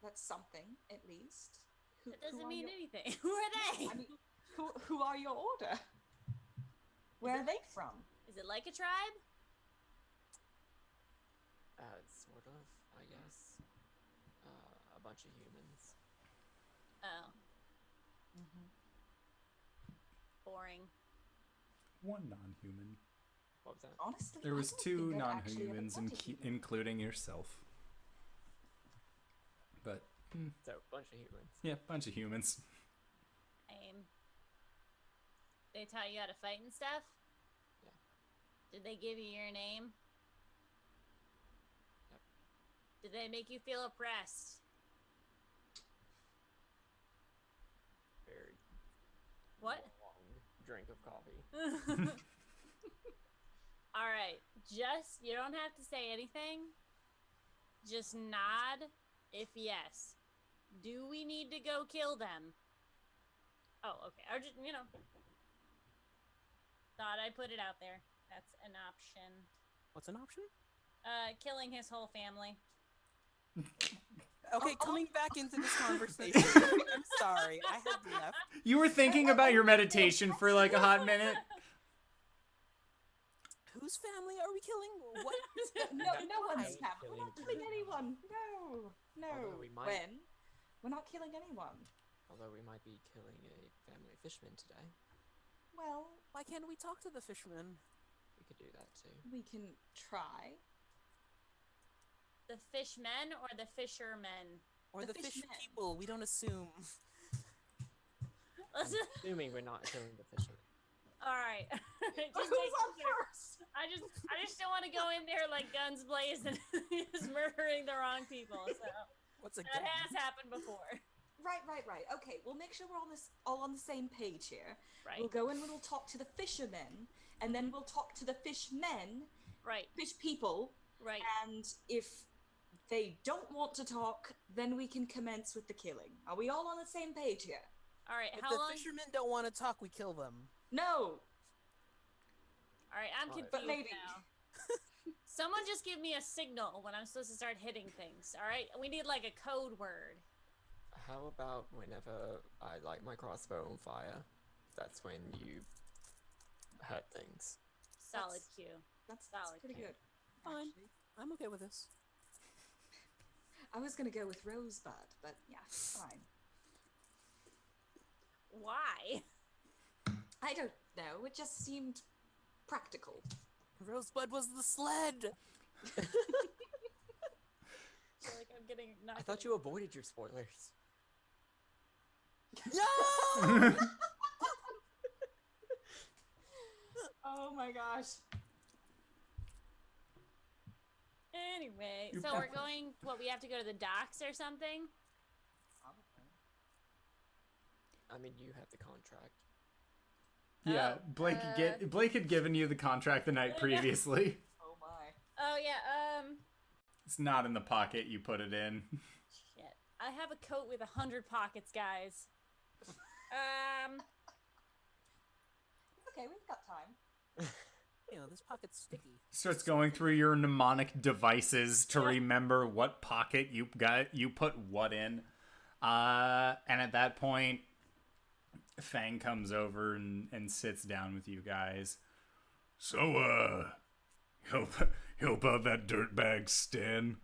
That's something, at least. that doesn't are mean your- anything. Who are they? I mean, who are your order? Where are they from? Is it like a tribe? Sort of, I guess. A bunch of humans. Oh. Boring. One non-human. What was that? Honestly, There I was don't two think I've actually ever non-humans, met a human. including yourself. But So, a bunch of humans. yeah, bunch of humans. They taught you how to fight and stuff? Yeah. Did they give you your name? Yep. Did they make you feel oppressed? Very What? long drink of coffee. All right, you don't have to say anything. Just nod if yes. Do we need to go kill them? Oh, okay. I just, thought I'd put it out there. That's an option. What's an option? Killing his whole family. Okay, coming back into this conversation. I'm sorry, I had left. You were thinking about your meditation for like a hot minute. Whose family are we killing? What? No one's ain't family. We're not killing anyone. No. Although we might- When? We're not killing anyone. Although we might be killing a family of fishmen today. Well, Why can't we talk to the fishermen? We could do that too. we can try. The fishmen or the fishermen? Or The the fish fishmen. people? We don't assume. Let's Assuming we're not killing the fishmen. all right. Just Who's making on sure. first? I just don't want to go in there like guns blazing, just murdering the wrong people. So What's a that gun? has happened before, Right. Okay, we'll make sure we're all on the same page here. right? We'll go and we'll talk to the fishermen, and then we'll talk to the fishmen, Right, fish people, right. and if they don't want to talk, then we can commence with the killing. Are we all on the same page here? All right. If How the long? fishermen don't want to talk, we kill them. No, All right, I'm Alright. confused but maybe. now. Someone just give me a signal when I'm supposed to start hitting things. All right, we need like a code word. How about whenever I light my crossbow on fire? That's when you hurt things. Solid That's- cue. That's Solid pretty cue. good. Fine. actually. I'm okay with this. I was gonna go with Rosebud, but yeah, fine. Why? I don't know. It just seemed practical. Rosebud was the sled. I feel like I'm getting. I thought you avoided your spoilers. No! Oh my gosh. Anyway, You so got we're going. What, we have to go to the docks or something? I mean, you have the contract. Yeah, Blake had given you the contract the night previously. Oh my. Oh yeah. It's not in the pocket you put it in. Shit. I have a coat with 100 pockets, guys. It's okay, we've got time. You know, this pocket's sticky. Starts going through your mnemonic devices to remember what pocket you put what in. And at that point, Fang comes over and sits down with you guys. So, help out that dirtbag Stan.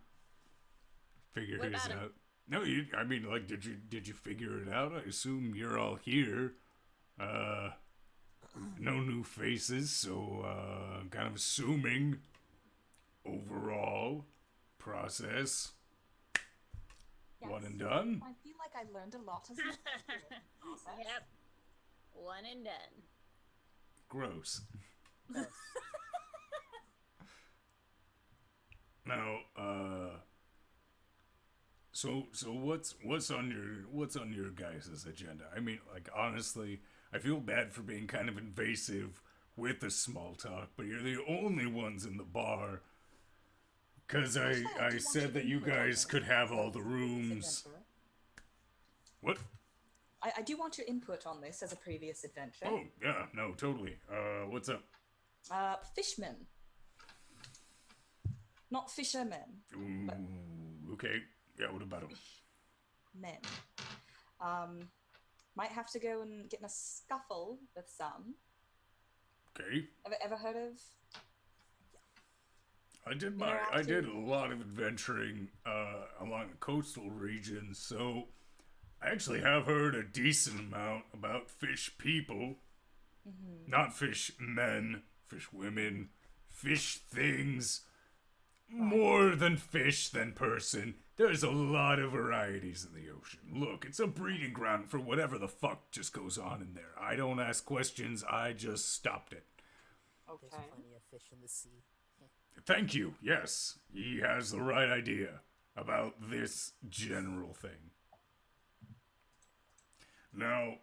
Figure What his about him? out. No, I mean, like, did you figure it out? I assume you're all here. No new faces, so I'm kind of assuming overall process. One and done? I feel like I learned a lot as a process. Yep. One and done. Gross. Gross. Now, so what's on your guys' agenda? I mean, like, honestly, I feel bad for being kind of invasive with the small talk, but you're the only ones in the bar. Because I said that you guys could have all the rooms. What? I do want your input on this as a previous adventure. Oh, yeah, no, totally. What's up? Fishmen. Not fishermen. Ooh, okay. Yeah, what about them? Men. Might have to go and get in a scuffle with some. Okay. Ever heard of? I did a lot of adventuring along the coastal regions, so I actually have heard a decent amount about fish people. Not fish men, fish women, fish things. More than fish than person. There's a lot of varieties in the ocean. Look, it's a breeding ground for whatever the fuck just goes on in there. I don't ask questions, I just stopped it. There's plenty of fish in the sea. Thank you, yes. He has the right idea about this general thing. Now,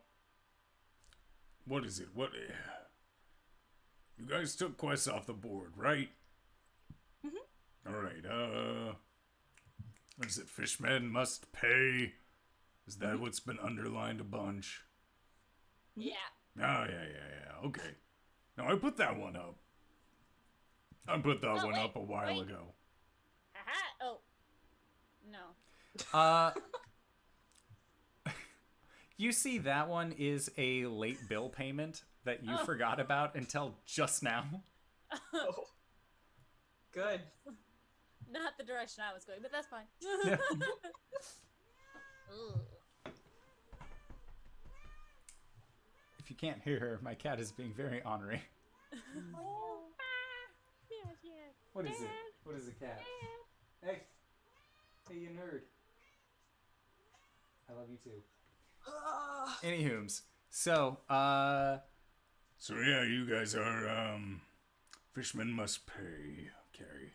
what is it? You guys took quests off the board, right? Alright, what is it? Fishmen must pay? Is that what's been underlined a bunch? Yeah. Oh, yeah, okay. Now, I put that one up. I put that one up a while ago. Aha! Oh. No. You see that one is a late bill payment that you forgot about until just now. Oh. Good. Not the direction I was going, but that's fine. Yeah. Ooh. If you can't hear her, my cat is being very ornery. Yes. What is it? What is a cat? Hey. Hey, you nerd. I love you too. Anywhooms. So, So yeah, you guys are, fishmen must pay, Carrie.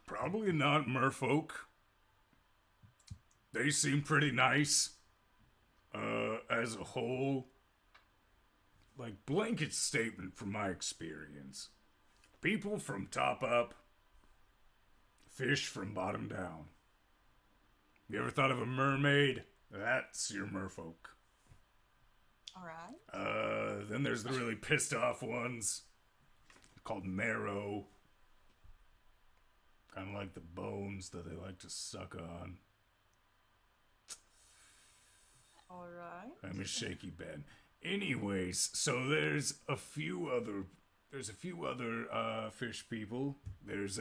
Probably not merfolk. They seem pretty nice. As a whole. Like, blanket statement from my experience. People from top up. Fish from bottom down. You ever thought of a mermaid? That's your merfolk. Alright. Then there's the really pissed off ones. Called marrow. Kind of like the bones that they like to suck on. Alright. I'm a shaky Ben. Anyways, so there's a few other fish people. There's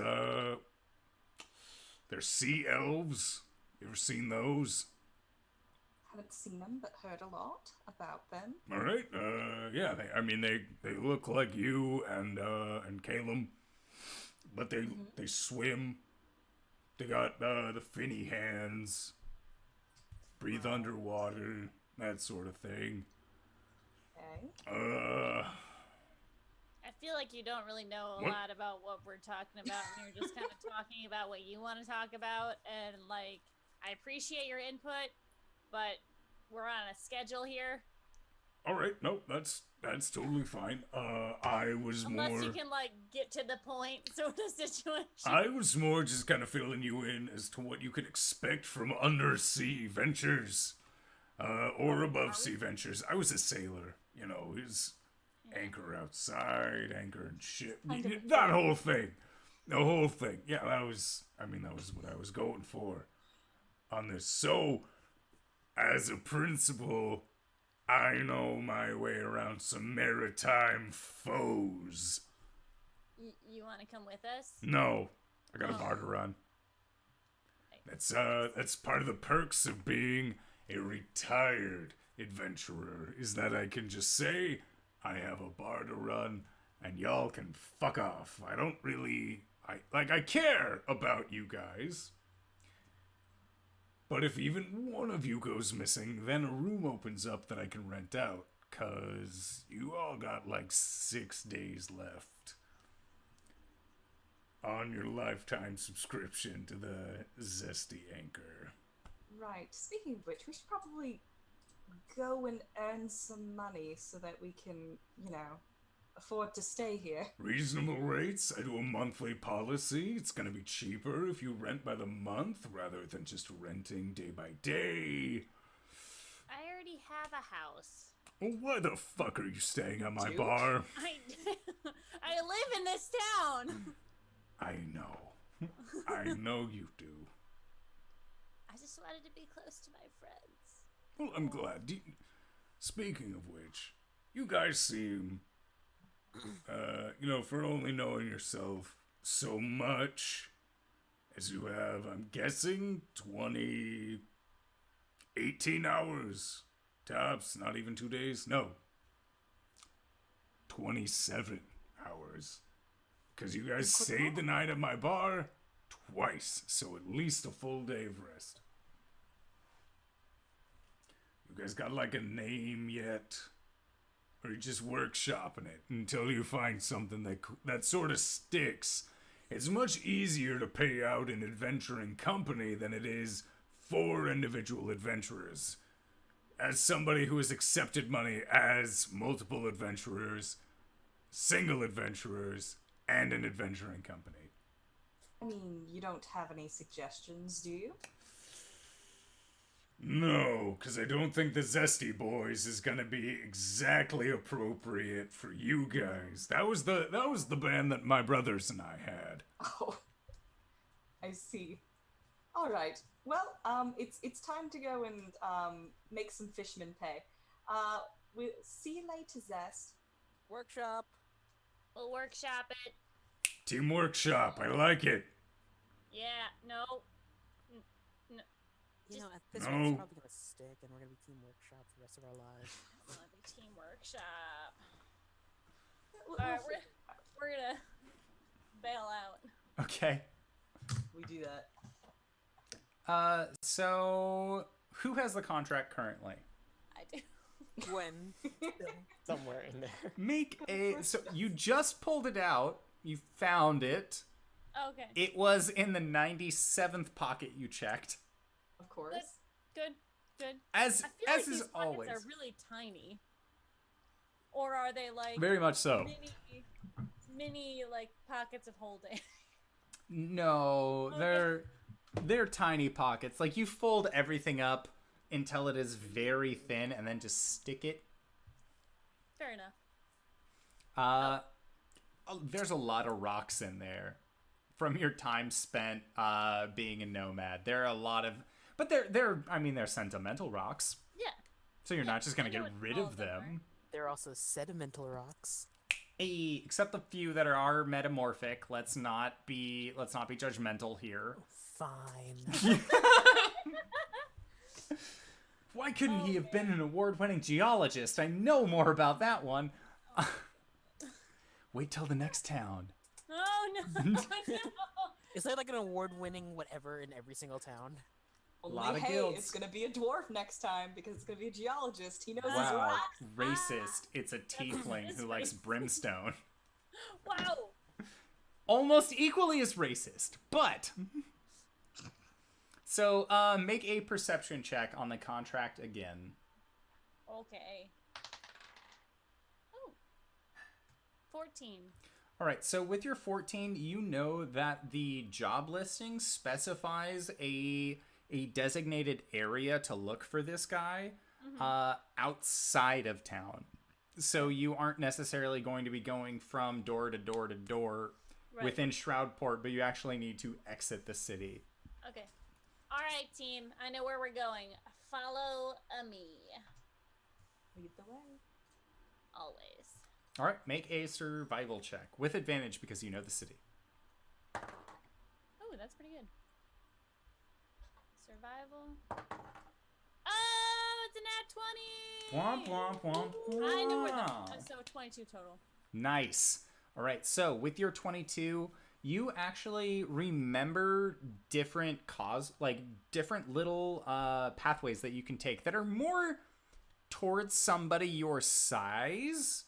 sea elves. You ever seen those? Haven't seen them, but heard a lot about them. All right. Yeah. They look like you and Caelum, but they swim. They got the finny hands. Breathe underwater, that sort of thing. Okay. I feel like you don't really know a What? lot about what we're talking about, and you're just kind of talking about what you want to talk about. And like, I appreciate your input, but we're on a schedule here. All right. No, that's totally fine. I was Unless more. you can like get to the point sort of situation. I was more just kind of filling you in as to what you could expect from undersea ventures, or above sea ventures. I was a sailor, you know. It was anchor outside, anchor and ship. That whole thing, the whole thing. Yeah, that was what I was going for on this. So, as a principal, I know my way around some maritime foes. You want to come with us? No, I got a bar to run. That's part of the perks of being a retired adventurer, is that I can just say I have a bar to run and y'all can fuck off. I don't really I care about you guys. But if even one of you goes missing, then a room opens up that I can rent out. 'Cause you all got like 6 days left on your lifetime subscription to the Zesty Anchor. Right. Speaking of which, we should probably go and earn some money so that we can, afford to stay here. Reasonable rates. I do a monthly policy. It's gonna be cheaper if you rent by the month rather than just renting day by day. I already have a house. Well, why the fuck are you staying at my Dude. bar? I live in this town. I know. I know you do. I just wanted to be close to my friends. Well, I'm glad. Speaking of which, you guys seem, for only knowing yourself so much as you have, I'm guessing 18 hours. Tops, not even 2 days. No. 27 hours. Because you guys stayed the night at my bar twice, so at least a full day of rest. You guys got like a name yet? Or you just workshopping it until you find something that sort of sticks? It's much easier to pay out an adventuring company than it is for individual adventurers. As somebody who has accepted money as multiple adventurers, single adventurers, and an adventuring company. I mean, you don't have any suggestions, do you? No, because I don't think the Zesty Boys is gonna be exactly appropriate for you guys. That was the band that my brothers and I had. Oh, I see. All right. Well, it's time to go and make some fishmen pay. We'll see you later, Zest. Workshop. We'll workshop it. Team Workshop, I like it. Yeah, no. You know, at this No. point, it's probably gonna stick, and we're gonna be Team Workshop for the rest of our lives. I want to be team workshop. Alright, we're gonna bail out. Okay. We do that. So who has the contract currently? I do. Gwen. Somewhere in there. So you just pulled it out. You found it. Okay. It was in the 97th pocket you checked. Of course. Good. As I feel like is these pockets always. are really tiny. Or are they like Very much so. mini like pockets of holding? No, Okay. they're tiny pockets. Like you fold everything up until it is very thin and then just stick it. Fair enough. There's a lot of rocks in there from your time spent being a nomad. There are a lot of, but they're sentimental rocks. Yeah. So you're not just gonna I know get what rid all of of them them. There are also sedimental rocks. Except the few that are metamorphic. Let's not be judgmental here. Fine. Why couldn't he have been an award-winning geologist? I know more about that one. Wait till the next town. Oh no! Is there like an award-winning whatever in every single town? Only, lot of hey, guilds. it's gonna be a dwarf next time because it's gonna be a geologist. He knows his Wow, rocks. racist. It's a tiefling who likes brimstone. Wow. Almost equally as racist, but... So, make a perception check on the contract again. Okay. Oh. 14. All right, so with your 14, you know that the job listing specifies a designated area to look for this guy outside of town. So you aren't necessarily going to be going from door to door to door within Shroudport, but you actually need to exit the city. Okay. All right, team. I know where we're going. Follow me. Lead the way. Always. All right, make a survival check with advantage because you know the city. Oh, that's pretty good. Survival. Oh, it's a nat 20! Womp, womp, womp, I knew it. womp. So 22 total. Nice. All right, so with your 22, you actually remember different different little pathways that you can take that are more towards somebody your size.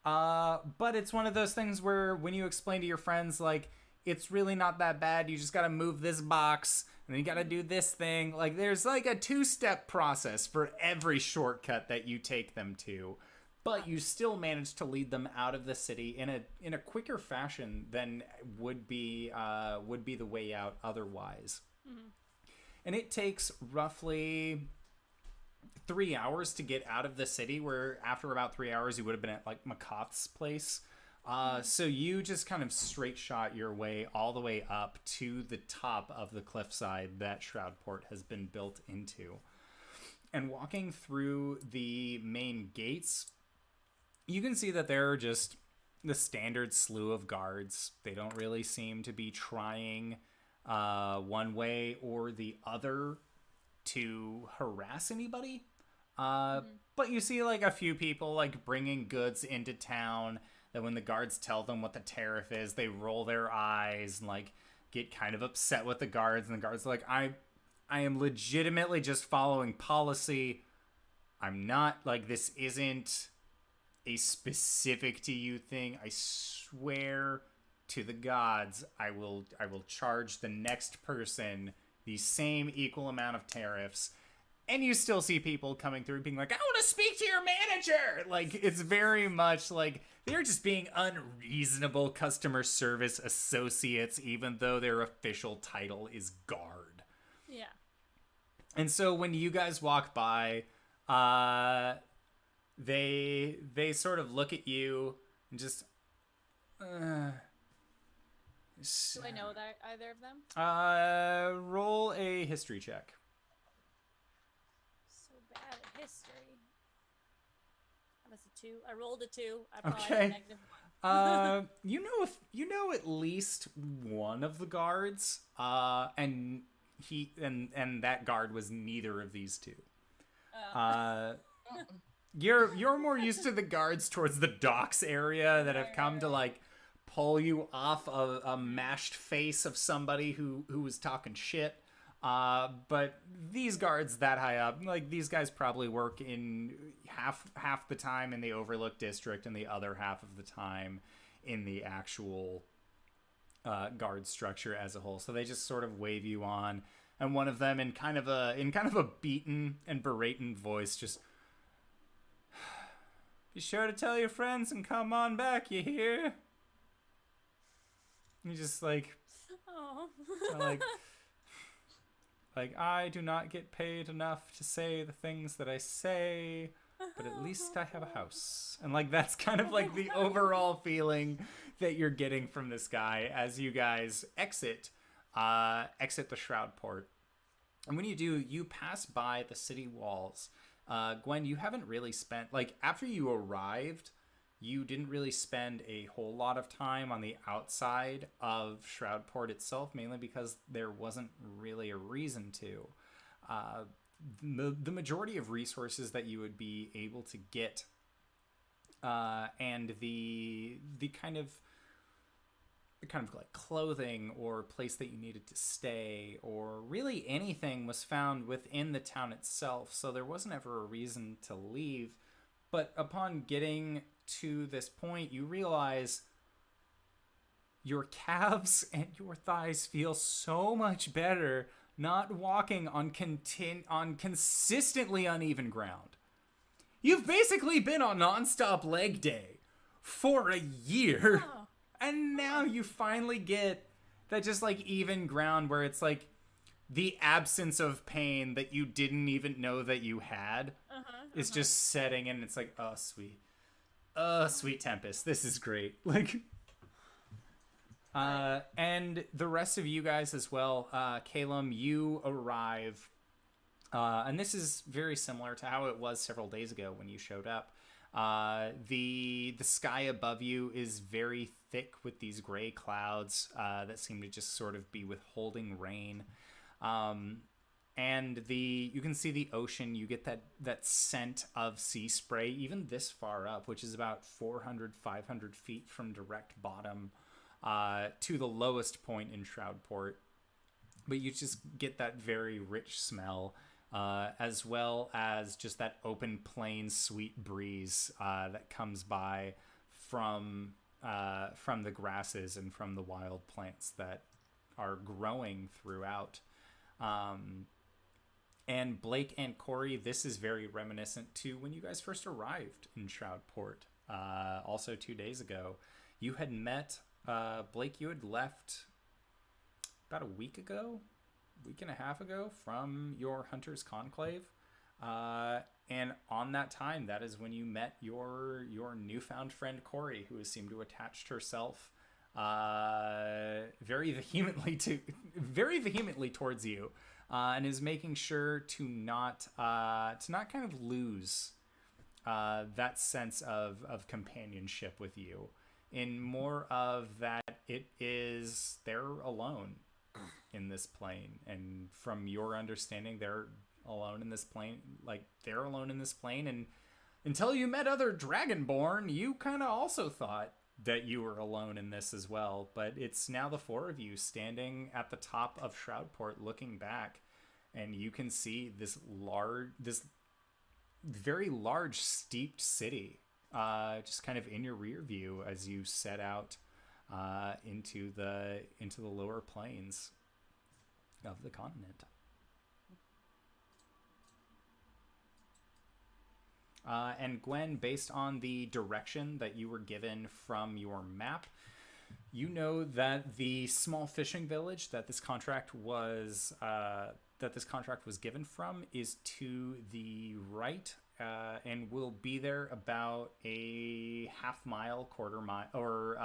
But it's one of those things where when you explain to your friends, like, it's really not that bad. You just got to move this box and then you got to do this thing. Like, there's like a 2-step process for every shortcut that you take them to. But you still manage to lead them out of the city in a quicker fashion than would be the way out otherwise. Mm-hmm. And it takes roughly 3 hours to get out of the city, where after about 3 hours you would have been at like Makoth's place. So you just kind of straight shot your way all the way up to the top of the cliffside that Shroudport has been built into. And walking through the main gates, you can see that there are just the standard slew of guards. They don't really seem to be trying one way or the other to harass anybody. But you see like a few people like bringing goods into town that when the guards tell them what the tariff is, they roll their eyes and like get kind of upset with the guards. And the guards are like, I am legitimately just following policy. I'm not like, this isn't a specific to you thing. I swear to the gods, I will charge the next person the same equal amount of tariffs. And you still see people coming through being like, I want to speak to your manager. Like, it's very much like they're just being unreasonable customer service associates, even though their official title is guard. Yeah. And so when you guys walk by, they sort of look at you and just, Do I know that either of them? roll a history check. So bad at history. That was a 2. I rolled a 2. I probably Okay. had a -1. You know at least one of the guards, and that guard was neither of these two. You're more used to the guards towards the docks area that have come to like pull you off a mashed face of somebody who was talking shit. But these guards that high up, like, these guys probably work in half the time in the Overlook District and the other half of the time in the actual guard structure as a whole. So they just sort of wave you on, and one of them in kind of a beaten and berating voice just, be sure to tell your friends and come on back, you hear? You just like, Oh. like, I do not get paid enough to say the things that I say, but at least I have a house. And like, that's kind of like the overall feeling that you're getting from this guy as you guys exit the Shroudport. And when you do, you pass by the city walls. Gwen, you haven't really spent, like, after you arrived, you didn't really spend a whole lot of time on the outside of Shroudport itself, mainly because there wasn't really a reason to. The majority of resources that you would be able to get, and the kind of like clothing or place that you needed to stay, or really anything, was found within the town itself. So there wasn't ever a reason to leave. But upon getting to this point, you realize your calves and your thighs feel so much better not walking on consistently uneven ground. You've basically been on nonstop leg day for a year. Oh. And now you finally get that just like even ground where it's like the absence of pain that you didn't even know that you had is just setting in. It's like, oh, sweet Tempest. This is great. Like, and the rest of you guys as well. Caelum, you arrive, and this is very similar to how it was several days ago when you showed up. The sky above you is very thick with these gray clouds that seem to just sort of be withholding rain. And you can see the ocean. You get that scent of sea spray even this far up, which is about 400-500 feet from direct bottom. to the lowest point in Shroudport. But you just get that very rich smell, as well as just that open plain sweet breeze that comes by from the grasses and from the wild plants that are growing throughout. And Blake and Cori, this is very reminiscent to when you guys first arrived in Shroudport, also 2 days ago. You had met, Blake, you had left about a week and a half ago from your Hunter's Conclave. And on that time, that is when you met your newfound friend Cori, who has seemed to attach herself very vehemently towards you, and is making sure to not kind of lose that sense of companionship with you. In more of that, they're alone in this plane, and from your understanding, they're alone in this plane. And until you met other Dragonborn, you kind of also thought that you were alone in this as well. But it's now the four of you standing at the top of Shroudport looking back, and you can see this very large steeped city just kind of in your rear view as you set out into the lower plains of the continent. And Gwen, based on the direction that you were given from your map, you know that the small fishing village that this contract was given from is to the right, and will be there about a half mile, quarter mile, or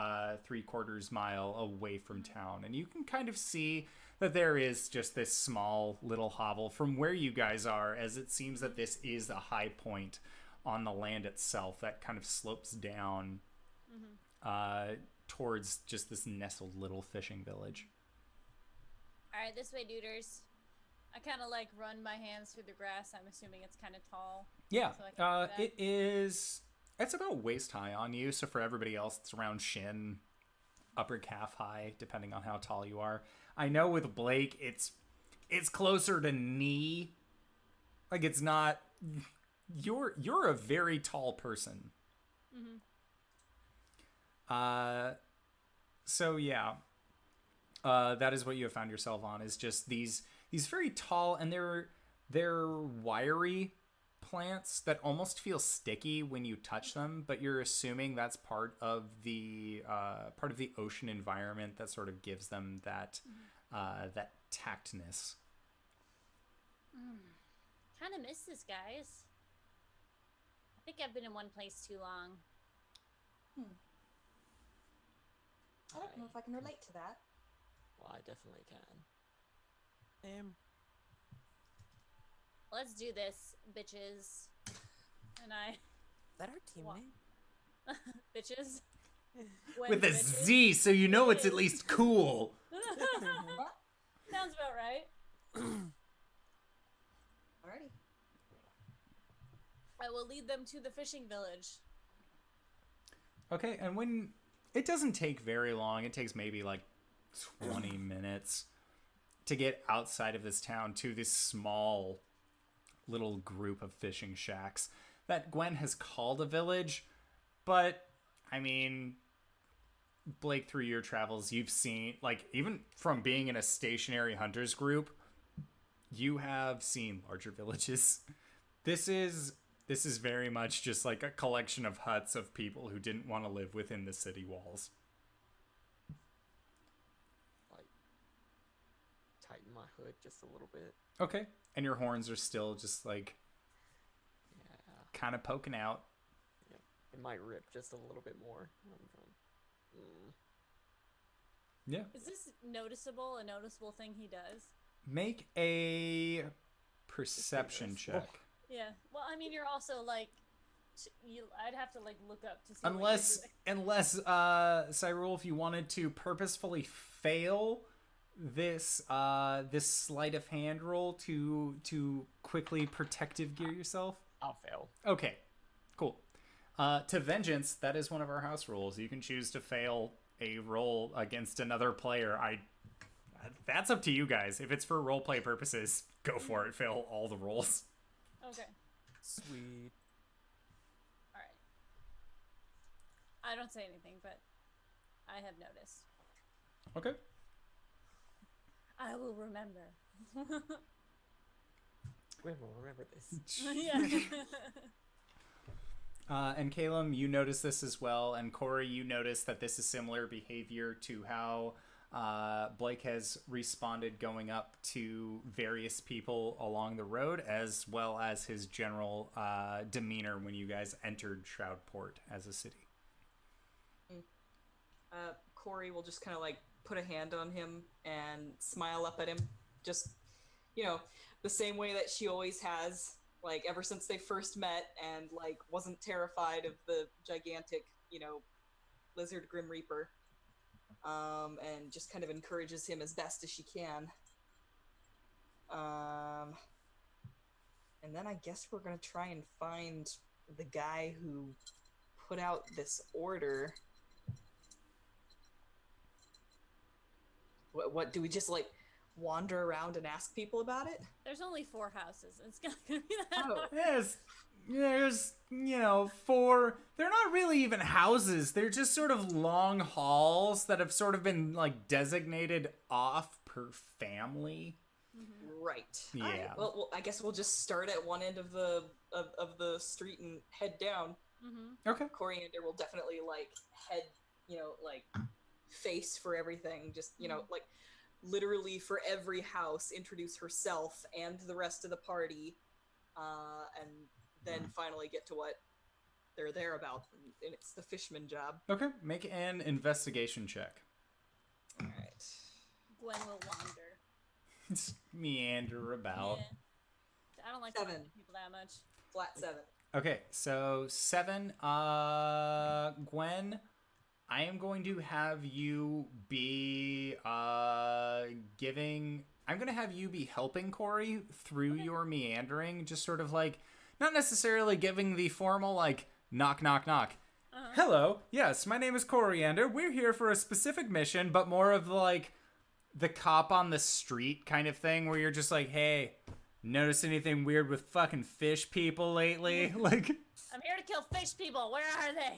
3/4 mile away from town. And you can kind of see that there is just this small little hovel from where you guys are, as it seems that this is a high point on the land itself that kind of slopes down towards just this nestled little fishing village. All right, this way, duders. I kind of like run my hands through the grass. I'm assuming it's kind of tall. Yeah, so I can do that. It's about waist high on you. So for everybody else, it's around shin, upper calf high, depending on how tall you are. I know with Blake, it's closer to knee. Like, it's not. You're a very tall person. Mm-hmm. So yeah, that is what you have found yourself on, is just these very tall, and they're wiry plants that almost feel sticky when you touch them, but you're assuming that's part of the ocean environment that sort of gives them that that tactness. Kind of miss this, guys. I think I've been in one place too long. I don't know if I can relate to that. Well, I definitely can. Let's do this, bitches. And I... That our team name? Bitches. With a bitches. Z, so you know it's at least cool. Sounds about right. Alrighty. I will lead them to the fishing village. Okay, and when it doesn't take very long, it takes maybe like 20 minutes to get outside of this town to this small little group of fishing shacks that Gwen has called a village. But I mean, Blake, through your travels, you've seen, like, even from being in a stationary hunters group, you have seen larger villages. This is very much just like a collection of huts of people who didn't want to live within the city walls. Like, tighten my hood just a little bit. Okay. And your horns are still just like kind of poking out. Yeah. It might rip just a little bit more. Yeah. Is this noticeable? A noticeable thing he does? Make a perception check. Yeah. Well, I mean, you're also like, I'd have to like look up to see. Unless Cyril, if you wanted to purposefully fail this sleight of hand roll to quickly protective gear yourself. I'll fail. Okay, cool. To vengeance, that is one of our house rules. You can choose to fail a roll against another player, that's up to you guys. If it's for roleplay purposes, go for it. Fill all the rolls. Okay. Sweet. All right. I don't say anything, but I have noticed. Okay. I will remember. Gwen will remember this. Yeah. And Caelum, you notice this as well, and Cori, you notice that this is similar behavior to how Blake has responded going up to various people along the road, as well as his general demeanor when you guys entered Shroudport as a city. Cori will just kind of like put a hand on him and smile up at him. Just, the same way that she always has, like, ever since they first met, and, like, wasn't terrified of the gigantic, lizard Grim Reaper. And just kind of encourages him as best as she can. And then I guess we're gonna try and find the guy who put out this order. What do we just, like, wander around and ask people about it? There's only 4 houses. It's not gonna be that Oh. hard. There's 4. They're not really even houses. They're just sort of long halls that have sort of been like designated off per family. Right. Yeah. All right. Well, I guess we'll just start at one end of the street and head down. Okay. Coriander will definitely like head, like face for everything. Just like literally for every house, introduce herself and the rest of the party, and then finally get to what they're there about, and it's the fishman job. Okay. Make an investigation check. All right. Gwen will wander. Just meander about. Yeah. I don't like 7. talking to people that much. Flat 7. Okay, so 7. Gwen, I am going to have you be I'm going to have you be helping Cori through your meandering, just sort of like, not necessarily giving the formal, like, knock, knock, knock. Hello, yes, my name is Coriander. We're here for a specific mission, but more of like the cop on the street kind of thing, where you're just like, hey, notice anything weird with fucking fish people lately? Like, I'm here to kill fish people. Where are they?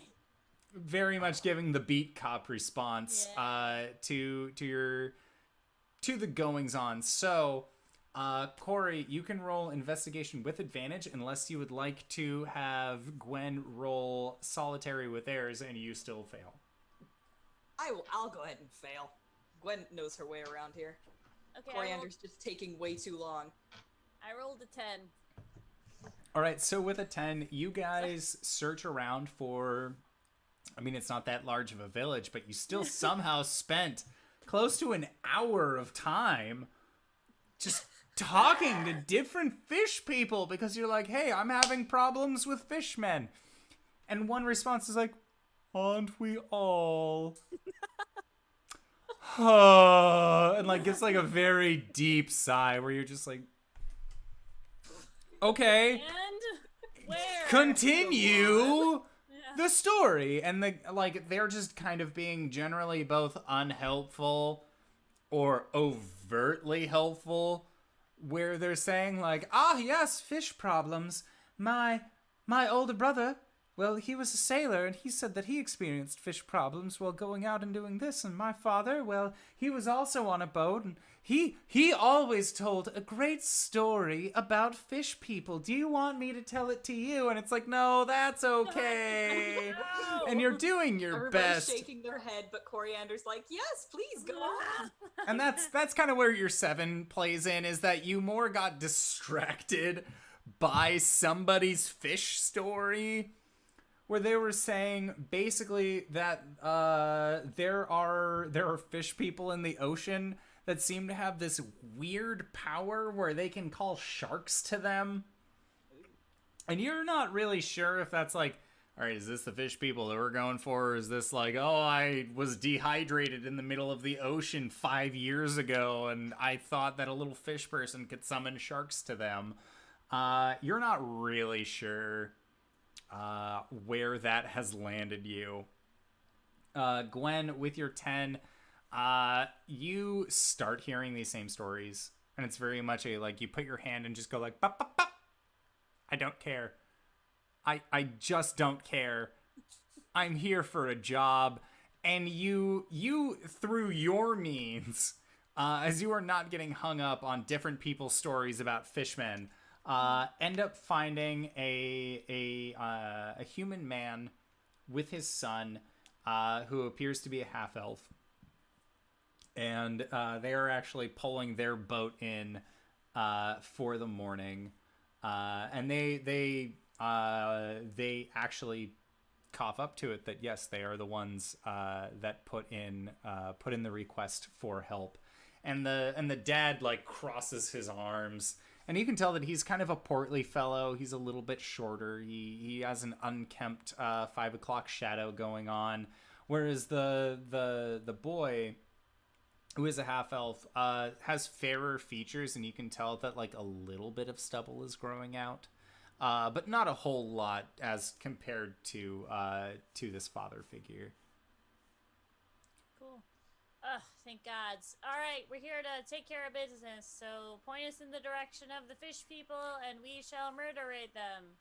very much giving the beat cop response to the goings on. So, Cori, you can roll investigation with advantage unless you would like to have Gwen roll solitary with theirs and you still fail. I'll go ahead and fail. Gwen knows her way around here. Okay, Coriander's just taking way too long. I rolled a 10. All right, so with a 10, you guys search around for, I mean, it's not that large of a village, but you still somehow spent close to an hour of time just talking to different fish people because you're like, hey, I'm having problems with fishmen. And one response is like, aren't we all? And like gives like a very deep sigh where you're just like, okay, And where? continue the story. And they're just kind of being generally both unhelpful or overtly helpful, where they're saying like, yes, fish problems. My older brother, well, he was a sailor, and he said that he experienced fish problems while going out and doing this. And my father, well, he was also on a boat, and he always told a great story about fish people. Do you want me to tell it to you? And it's like, no, that's okay. No. And you're doing your Everybody's best. shaking their head, but Coriander's like, yes, please go on. And that's kind of where your 7 plays in, is that you more got distracted by somebody's fish story, where they were saying basically that there are fish people in the ocean that seem to have this weird power where they can call sharks to them. And you're not really sure if that's like, all right, is this the fish people that we're going for? Or is this like, I was dehydrated in the middle of the ocean 5 years ago and I thought that a little fish person could summon sharks to them. You're not really sure where that has landed you. Gwen, with your 10, you start hearing these same stories, and it's very much a like you put your hand and just go like, bop, bop, bop. I don't care. I just don't care. I'm here for a job. And you through your means, as you are not getting hung up on different people's stories about fishmen, end up finding a human man with his son, who appears to be a half-elf. And they are actually pulling their boat in for the morning. And they actually cough up to it that yes, they are the ones that put in the request for help. And the dad like crosses his arms, and you can tell that he's kind of a portly fellow. He's a little bit shorter. He has an unkempt 5 o'clock shadow going on, whereas the boy, who is a half elf, has fairer features, and you can tell that like a little bit of stubble is growing out. But not a whole lot as compared to this father figure. Cool. Ugh, thank gods. All right, we're here to take care of business. So point us in the direction of the fish people, and we shall murderate them.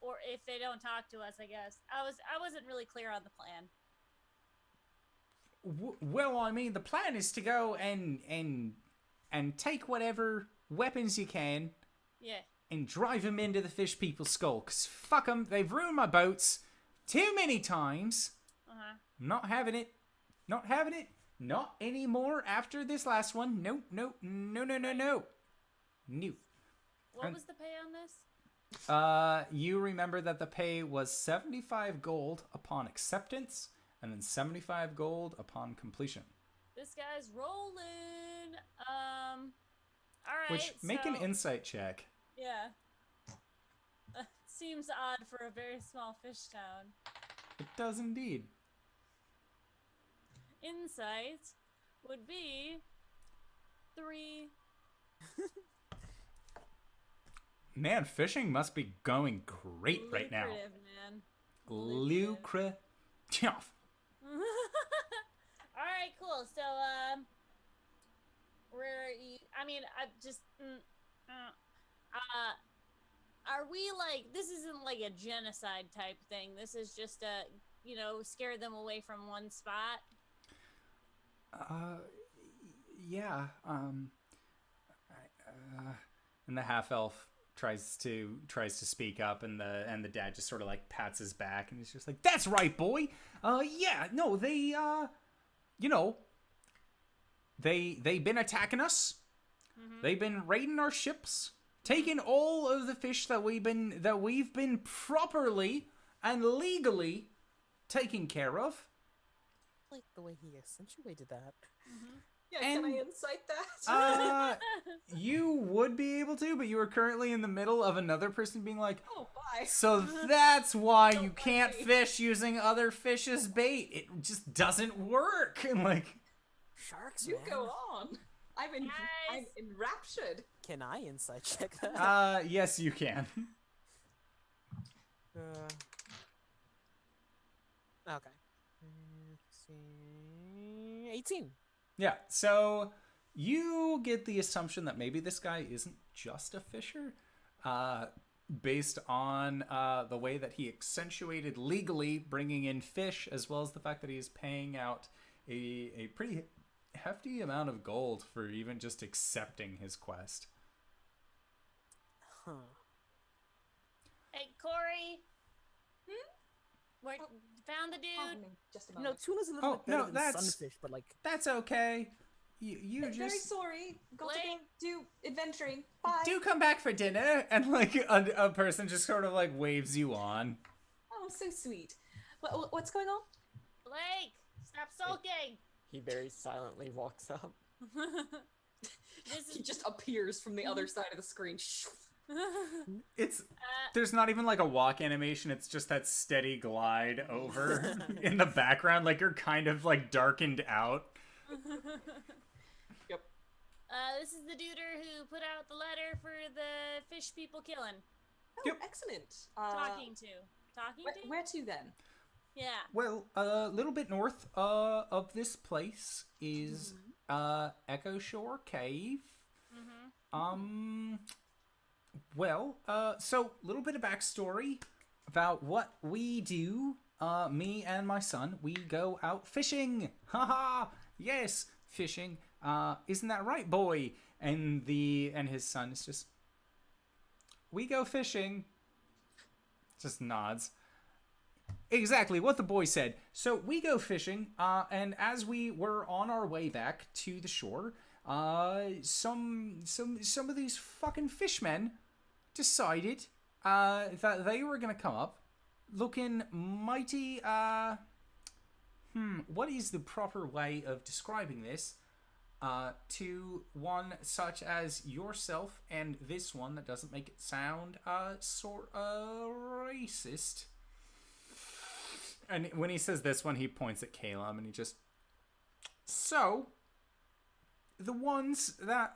Or if they don't talk to us, I guess. I wasn't really clear on the plan. Well, I mean, the plan is to go and take whatever weapons you can. Yeah. And drive them into the fish people's skull. Because fuck them, they've ruined my boats too many times. Uh-huh. Not having it. Not having it. Not anymore after this last one. No. No. What was the pay on this? You remember that the pay was 75 gold upon acceptance, and then 75 gold upon completion. This guy's rolling. All right. Which, make an insight check. Yeah. Seems odd for a very small fish town. It does indeed. Insight would be 3. Man, fishing must be going great right now. Lucrative, man. Lucrative. All right, cool. So, I just. Are we like, this isn't like a genocide type thing. This is just scare them away from one spot. Yeah. And the half elf tries to speak up, and the dad just sort of like pats his back, and he's just like, "That's right, boy. Yeah, no, they they've been attacking us. Mm-hmm. They've been raiding our ships, taking all of the fish that we've been properly and legally taken care of." Like the way he accentuated that. Mm-hmm. Yeah, And, can I incite that? You would be able to, but you are currently in the middle of another person being like, Oh, bye. so that's why Don't you mind can't me. fish using other fish's bait. It just doesn't work. And like, Sharks, You man. go on. I'm Guys. enraptured. Can I insight check that? yes, you can. Okay. Let's see. 18. Yeah, so you get the assumption that maybe this guy isn't just a fisher, based on the way that he accentuated legally bringing in fish, as well as the fact that he is paying out a pretty hefty amount of gold for even just accepting his quest. Huh. Hey, Cori. What? Oh. Found the Pardon dude. me, just a No, moment. tuna's a little Oh, bit better no, than that's- sunfish, but like That's okay. You I'm very just sorry. Got to go Blake. do adventuring. Bye. do come back for dinner, and like a person just sort of like waves you on. Oh, so sweet. What's going on? Blake, stop sulking. He very silently walks up. This He is just appears from the other side of the screen. It's there's not even like a walk animation. It's just that steady glide over in the background, like you're kind of like darkened out. Yep. This is the duder who put out the letter for the fish people killing. Oh, Yep. excellent. Talking to. Where to then? Yeah. Well, a little bit north of this place is Echo Shore Cave. Well, so a little bit of backstory about what we do. Me and my son, we go out fishing. Haha! Yes, fishing. Isn't that right, boy? And his son is just, we go fishing. Just nods. Exactly what the boy said. So we go fishing, and as we were on our way back to the shore, some of these fucking fishmen decided that they were gonna come up looking mighty. What is the proper way of describing this? To one such as yourself and this one that doesn't make it sound sort of racist. And when he says this one, he points at Caelum and he just... So, the ones that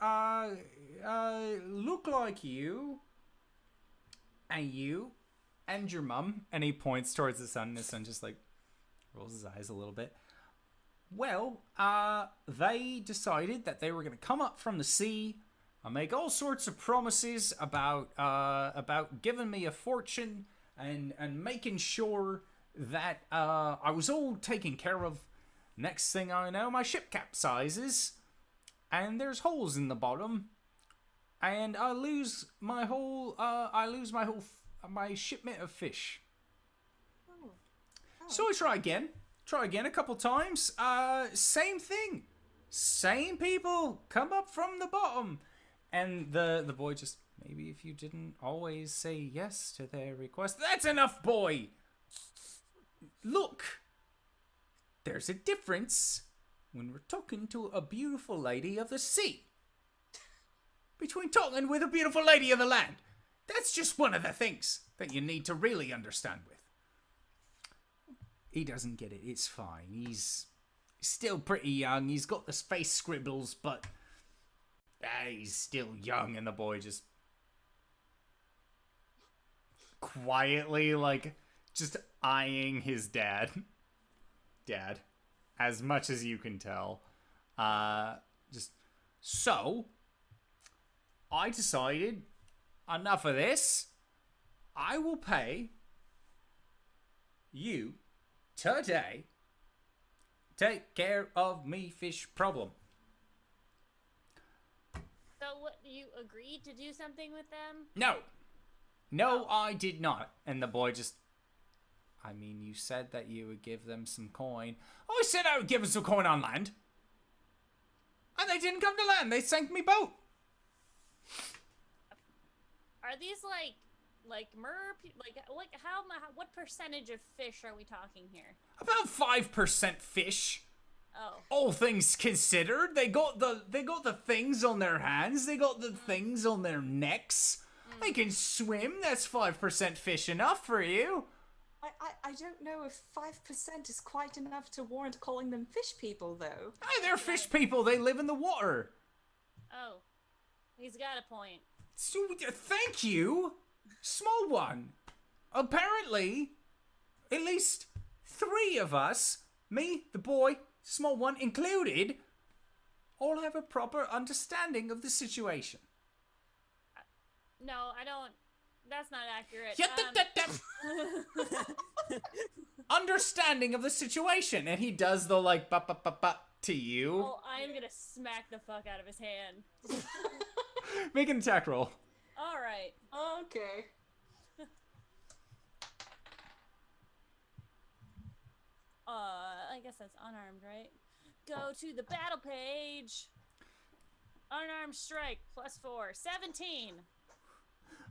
look like you and your mum, and he points towards the son, and his son just like rolls his eyes a little bit. Well, they decided that they were going to come up from the sea and make all sorts of promises about giving me a fortune and making sure that I was all taken care of. Next thing I know, my ship capsizes and there's holes in the bottom, and I lose my shipment of fish. So I try again a couple times. Same thing. Same people come up from the bottom. And the boy just, maybe if you didn't always say yes to their request. That's enough, boy! Look, there's a difference when we're talking to a beautiful lady of the sea between talking with a beautiful lady of the land. That's just one of the things that you need to really understand with. He doesn't get it. It's fine. He's still pretty young. He's got the face scribbles, but he's still young. And the boy just quietly, like, just eyeing his dad, as much as you can tell. So, I decided, enough of this. I will pay you today. Take care of me fish problem. So what, you agreed to do something with them? No, I did not. And the boy just, I mean, you said that you would give them some coin. I said I would give them some coin on land. And they didn't come to land. They sank me boat. Are these like what percentage of fish are we talking here? About 5% fish. Oh. All things considered, they got the things on their hands, they got the things on their necks. They can swim. That's 5% fish enough for you. I don't know if 5% is quite enough to warrant calling them fish people, though. Hey, they're fish people. They live in the water. Oh, he's got a point. So, thank you, small one. Apparently, at least 3 of us, me, the boy, small one included, all have a proper understanding of the situation. No, I don't. That's not accurate. Understanding of the situation, and he does the like ba to you. Oh, I'm gonna smack the fuck out of his hand. Make an attack roll. All right. Okay. I guess that's unarmed, right? Go to the battle page. Unarmed strike +4, 17.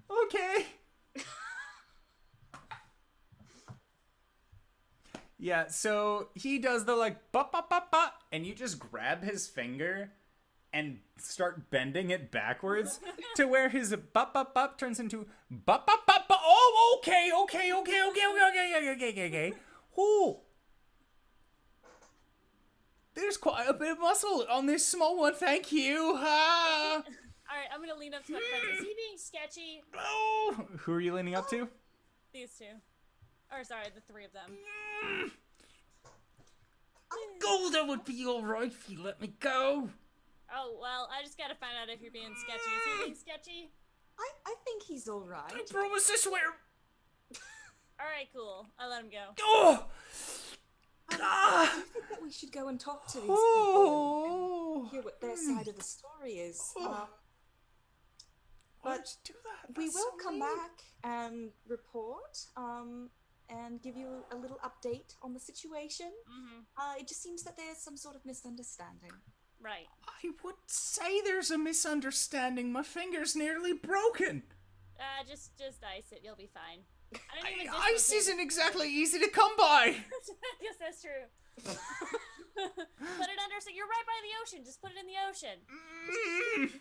Okay. Yeah, so he does the like ba, and you just grab his finger and start bending it backwards to where his ba turns into ba. Oh, okay. Ooh. There's quite a bit of muscle on this small one, thank you. Alright, I'm gonna lean up to my friend. Is he being sketchy? Oh, who are you leaning up to? These two. Or sorry, the three of them. Golda would be alright if you let me go. Oh, well, I just gotta find out if you're being sketchy. Is he being sketchy? I think he's all right. I promise I swear. Alright, cool. I'll let him go. Oh! I think that we should go and talk to these people and hear what their side of the story is. Why But did you do that? we That's will so come mean. back and report and give you a little update on the situation. It just seems that there's some sort of misunderstanding. Right. I would say there's a misunderstanding. My finger's nearly broken. Just ice it. You'll be fine. I don't even Ice dislocate isn't exactly easy to come by. Yes, that's true. Put it under, so you're right by the ocean. Just put it in the ocean.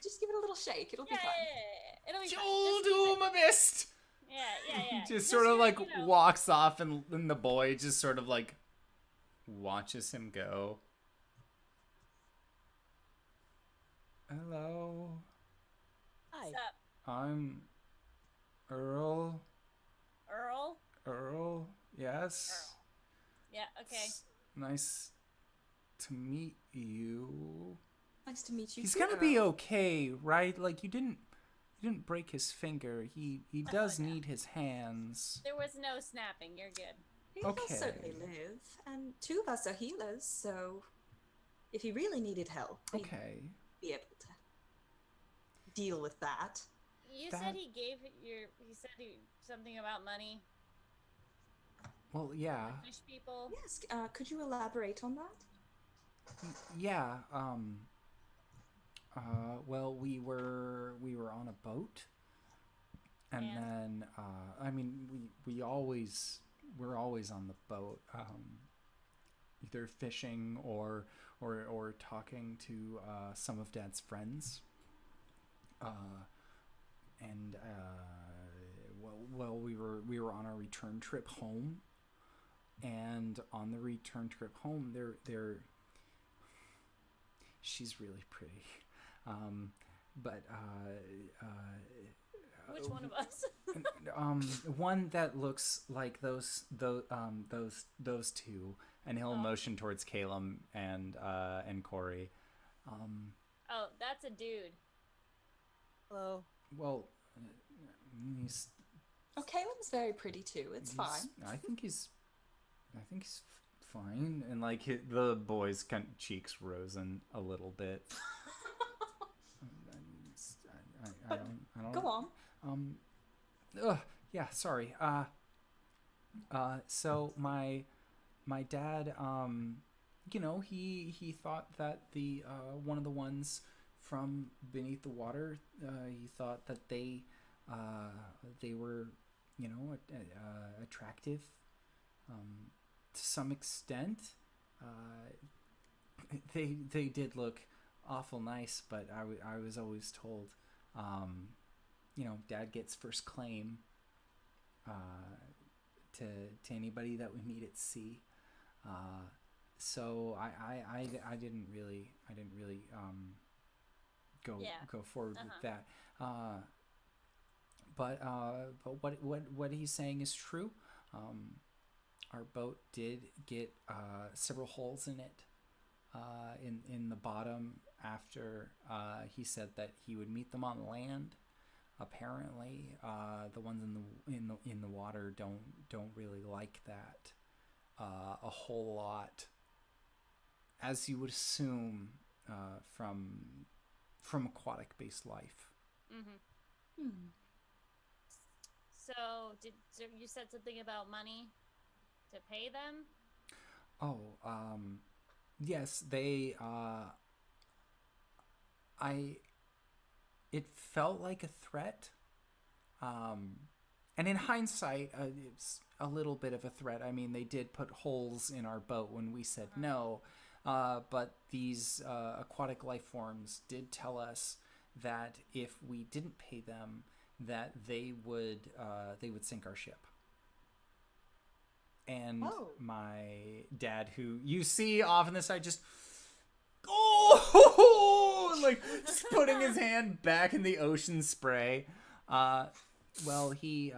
Just give it a little shake. It'll be Yeah, fine. yeah. It'll be fine. Joel, Just keep do it- my best. Yeah. Just Just sort of like you know. walks off, and the boy just sort of like watches him go. Hello, Hi. What's up, I'm Earl. Earl? Yes. Yeah, okay. Nice to meet you. Nice to meet you. He's too, gonna be Earl. okay, right? Like you didn't break his finger. He does need his hands. There was no snapping. You're good. He Okay. will certainly live, and two of us are healers, so if he really needed help, we'd Okay. be able to deal with that. You That- said he said something about money. Well, yeah. Fish people. Yes, could you elaborate on that? Yeah. Well, we were on a boat, and And? then I mean, we're always on the boat, either fishing or talking to some of Dad's friends. And well, we were on our return trip home, and on the return trip home, she's really pretty, but Which one of us? one that looks like those two, and he'll motion towards Caelum and Cori. Oh, that's a dude. Hello. Well, he's Oh, Caelum's very pretty too. It's fine. I think he's fine, and like the boy's cheeks rosen a little bit. I don't. Go on. Yeah. Sorry. So my dad, he thought that the one of the ones from beneath the water, he thought that they were, attractive, to some extent. They did look awful nice, but I was always told, Dad gets first claim to anybody that we meet at sea. So I didn't really go forward with that. But what he's saying is true. Our boat did get several holes in it, in the bottom, after he said that he would meet them on land. Apparently, the ones in the water don't really like that a whole lot, as you would assume from aquatic based life. Mm-hmm. So you said something about money to pay them? Oh, yes, they it felt like a threat. And in hindsight, it's a little bit of a threat. I mean, they did put holes in our boat when we said no. But these aquatic life forms did tell us that if we didn't pay them, that they would sink our ship. And my dad, who you see off on the side, just like just putting his hand back in the ocean spray. Well, he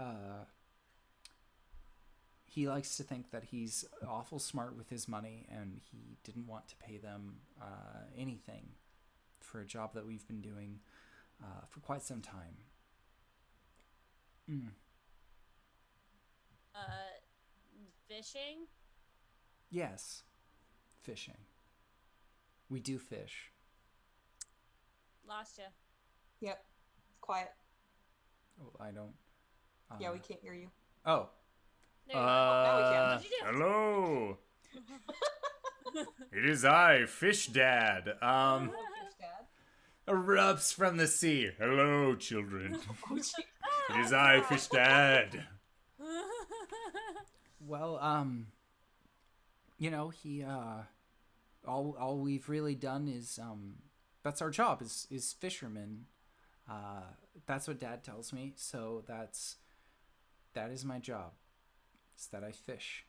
he likes to think that he's awful smart with his money, and he didn't want to pay them anything for a job that we've been doing for quite some time. Fishing? Yes, fishing. We do fish. Lost ya. Yep. Quiet. Oh, I don't. Yeah, we can't hear you. Oh. There you go. Now we can. What'd you do? Hello. It is I, Fish Dad. Fish Dad. Erupts from the sea. Hello, children. Oh, gee. It is I, Fish Dad. Well, he, all we've really done is, that's our job, is fishermen. That's what Dad tells me, so that is my job. It's that I fish.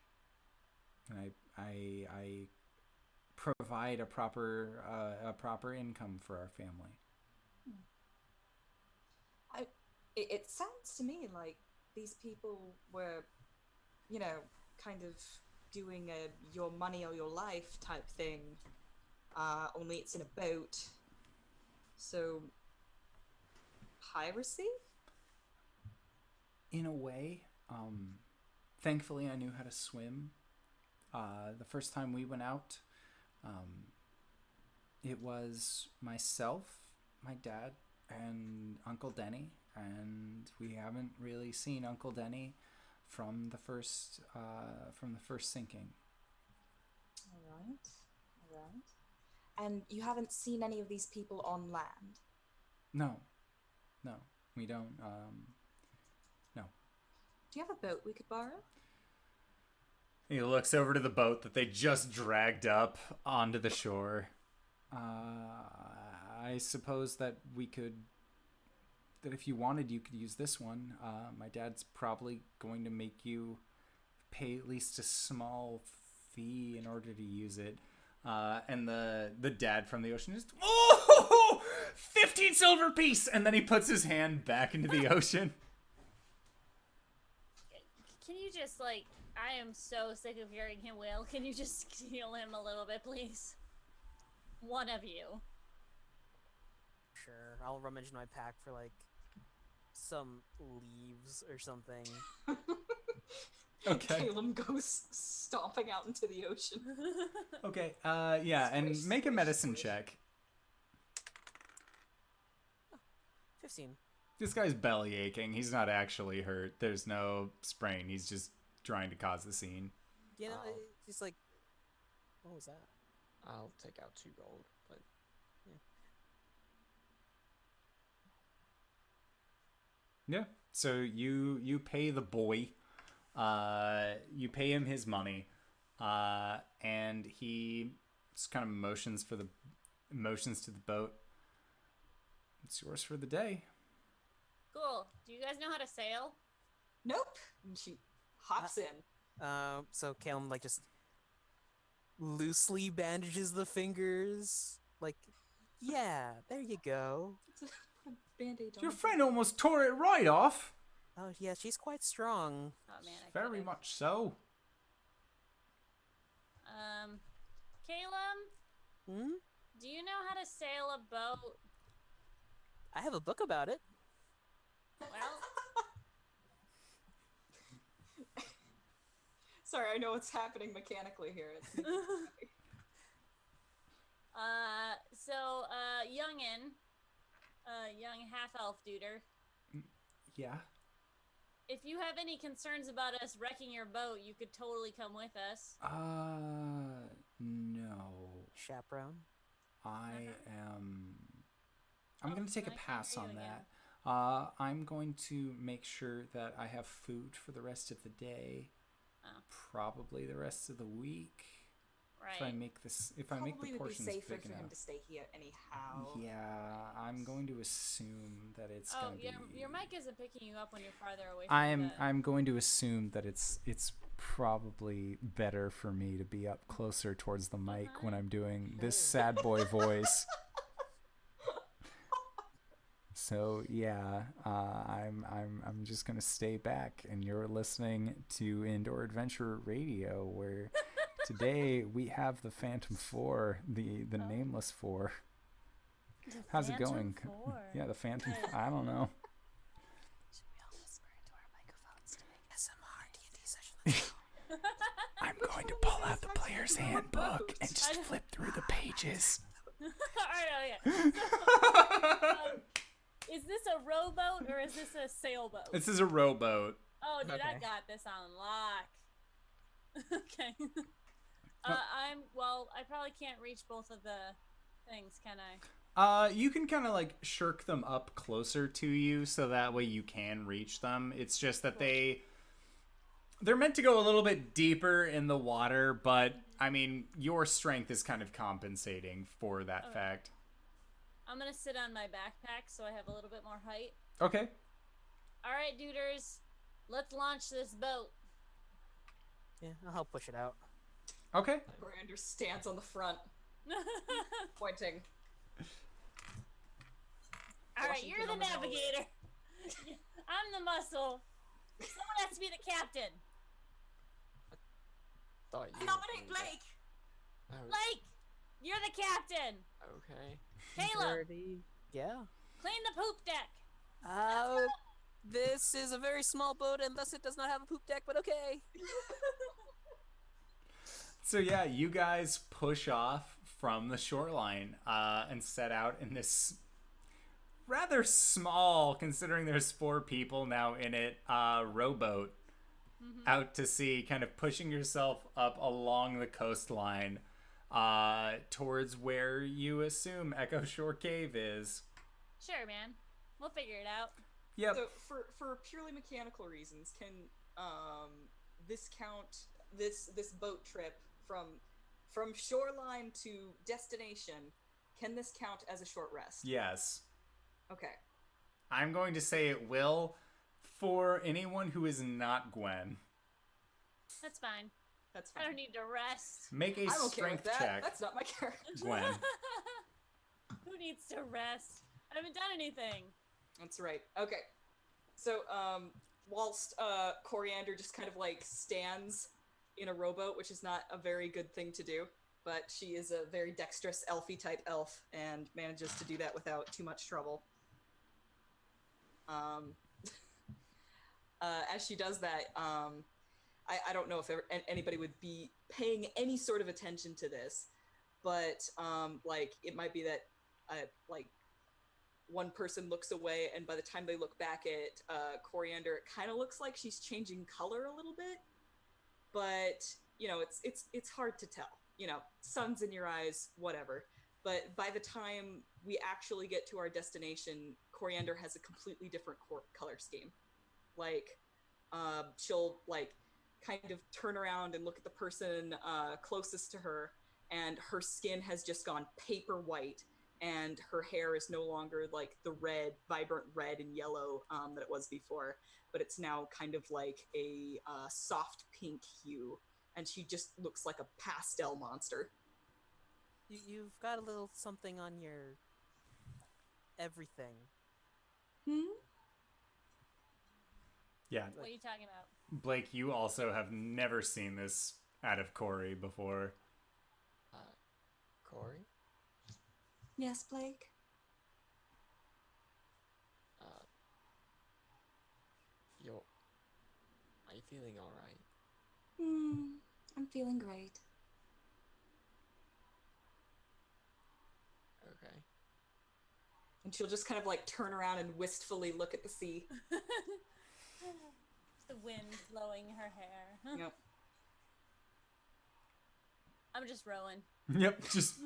And I provide a proper income for our family. It sounds to me like these people were, kind of doing a your money or your life type thing, only it's in a boat. So, piracy? In a way, thankfully I knew how to swim. The first time we went out, it was myself, my dad, and Uncle Denny, and we haven't really seen Uncle Denny from the first sinking. All right. And you haven't seen any of these people on land? No, we don't. No. Do you have a boat we could borrow? He looks over to the boat that they just dragged up onto the shore. I suppose that if you wanted, you could use this one. My dad's probably going to make you pay at least a small fee in order to use it. And the dad from the ocean is, 15 silver piece! And then he puts his hand back into the ocean. Can you just, I am so sick of hearing him wail. Can you just heal him a little bit, please? One of you. Sure, I'll rummage in my pack for some leaves or something. Okay. Caelum goes stomping out into the ocean. Okay, yeah, and make a medicine check. 15. This guy's belly aching. He's not actually hurt. There's no sprain. He's just trying to cause the scene. You know, it's like, what was that? I'll take out 2 gold, but Yeah. So you pay the boy. You pay him his money. And he just kind of motions to the boat. It's yours for the day. Cool. Do you guys know how to sail? Nope. And she hops in. So Caelum just loosely bandages the fingers. Yeah, there you go. Band-aid on Your it. friend almost tore it right off. Oh yeah, she's quite strong. Oh man, I Very could've. much so. Caelum, do you know how to sail a boat? I have a book about it. Well, Sorry, I know what's happening mechanically here. young half-elf duder, Yeah. if you have any concerns about us wrecking your boat, you could totally come with us. No. Chaperone. I'm Oh, going to take a nice to pass hear you on again. that. I'm going to make sure that I have food for the rest of the day. Oh. Probably the rest of the week. If I Right. make the Probably would portions be safer big for him enough. to stay here anyhow. Yeah, I'm going to assume that it's Oh, going to be. your mic isn't picking you up when you're farther away from the... I'm going to assume that it's probably better for me to be up closer towards the mic when I'm doing this sad boy voice. So yeah, I'm just gonna stay back, and you're listening to Indoor Adventure Radio, where today we have the Phantom 4, the nameless 4. The How's it Phantom going? 4. Yeah, the Phantom. I don't know. Should we all whisper into our microphones to make SMR D&D session? I'm going to pull out the player's handbook and just flip through the pages. Alright, okay. Is this a rowboat or is this a sailboat? This is a rowboat. Oh, dude, I Okay. got this on lock. Okay. I probably can't reach both of the things, can I? You can kind of like shirk them up closer to you so that way you can reach them. It's just that they're meant to go a little bit deeper in the water, but I mean, your strength is kind of compensating for that fact. I'm gonna sit on my backpack so I have a little bit more height. Okay. Alright, duders. Let's launch this boat. Yeah, I'll help push it out. Okay. Coriander stands on the front, pointing. Alright, Washington you're the on the nose. navigator. I'm the muscle. Someone has to be the captain. Thought you I were nominate doing that. Blake! Oh, Blake, you're the captain. okay. Caleb, Dirty. Yeah. clean the poop deck. This is a very small boat and thus it does not have a poop deck, but okay. So yeah, you guys push off from the shoreline and set out in this rather small, considering there's 4 people now in it, rowboat out to sea, kind of pushing yourself up along the coastline towards where you assume Echo Shore Cave is. Sure, man. We'll figure it out. Yep. So for purely mechanical reasons, can this count this boat trip from shoreline to destination? Can this count as a short rest? Yes. Okay. I'm going to say it will for anyone who is not Gwen. That's fine. That's I fine. don't need to rest. Make a I don't care with strength that. check, That's not my character. Gwen. Who needs to rest? I haven't done anything. That's right. Okay. So, whilst Coriander just kind of like stands in a rowboat, which is not a very good thing to do, but she is a very dexterous elfie type elf and manages to do that without too much trouble. As she does that, I don't know if anybody would be paying any sort of attention to this, but like it might be that like one person looks away, and by the time they look back at Coriander, it kind of looks like she's changing color a little bit, but you know, it's hard to tell. You know, sun's in your eyes, whatever. But by the time we actually get to our destination, Coriander has a completely different color scheme. Like, she'll like kind of turn around and look at the person closest to her, and her skin has just gone paper white, and her hair is no longer like the red, vibrant red and yellow that it was before, but it's now kind of like a soft pink hue, and she just looks like a pastel monster. You've got a little something on your everything. Yeah. What are you talking about? Blake, you also have never seen this out of Cori before. Cori? Yes, Blake? Are you feeling alright? I'm feeling great. Okay. And she'll just kind of like turn around and wistfully look at the sea. The wind blowing her hair. Yep. I'm just rowing. Yep, just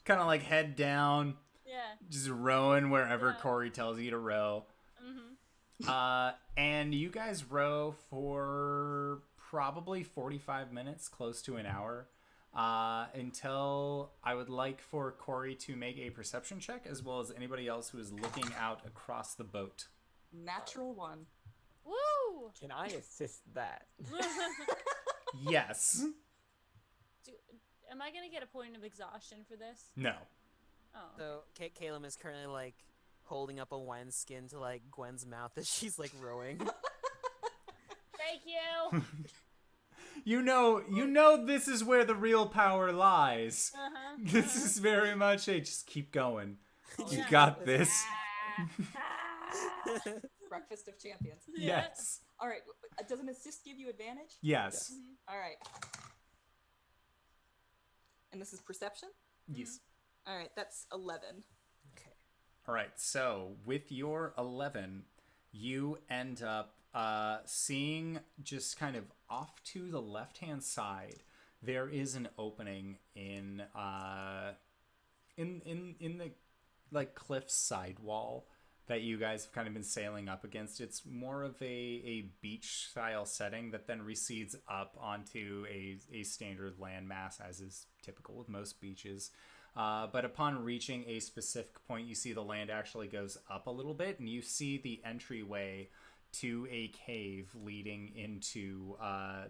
kind of like head down, Yeah. just rowing wherever Yeah. Cori tells you to row. Mm-hmm. And you guys row for probably 45 minutes, close to an hour, until I would like for Cori to make a perception check, as well as anybody else who is looking out across the boat. Natural one. Woo! Can I assist that? Yes. Am I gonna get a point of exhaustion for this? No. Oh. So Caelum is currently like holding up a wineskin to like Gwen's mouth as she's like rowing. Thank you. You know this is where the real power lies. This is very much a just keep going. You yeah. got this. Breakfast of champions. Yes. All right. Does an assist give you advantage? Yes. All right. And this is perception? Yes. All right, that's 11. Okay. All right. So with your 11, you end up seeing just kind of off to the left-hand side. There is an opening in the like cliff sidewall that you guys have kind of been sailing up against. It's more of a beach style setting that then recedes up onto a standard landmass, as is typical with most beaches. But upon reaching a specific point, you see the land actually goes up a little bit, and you see the entryway to a cave leading into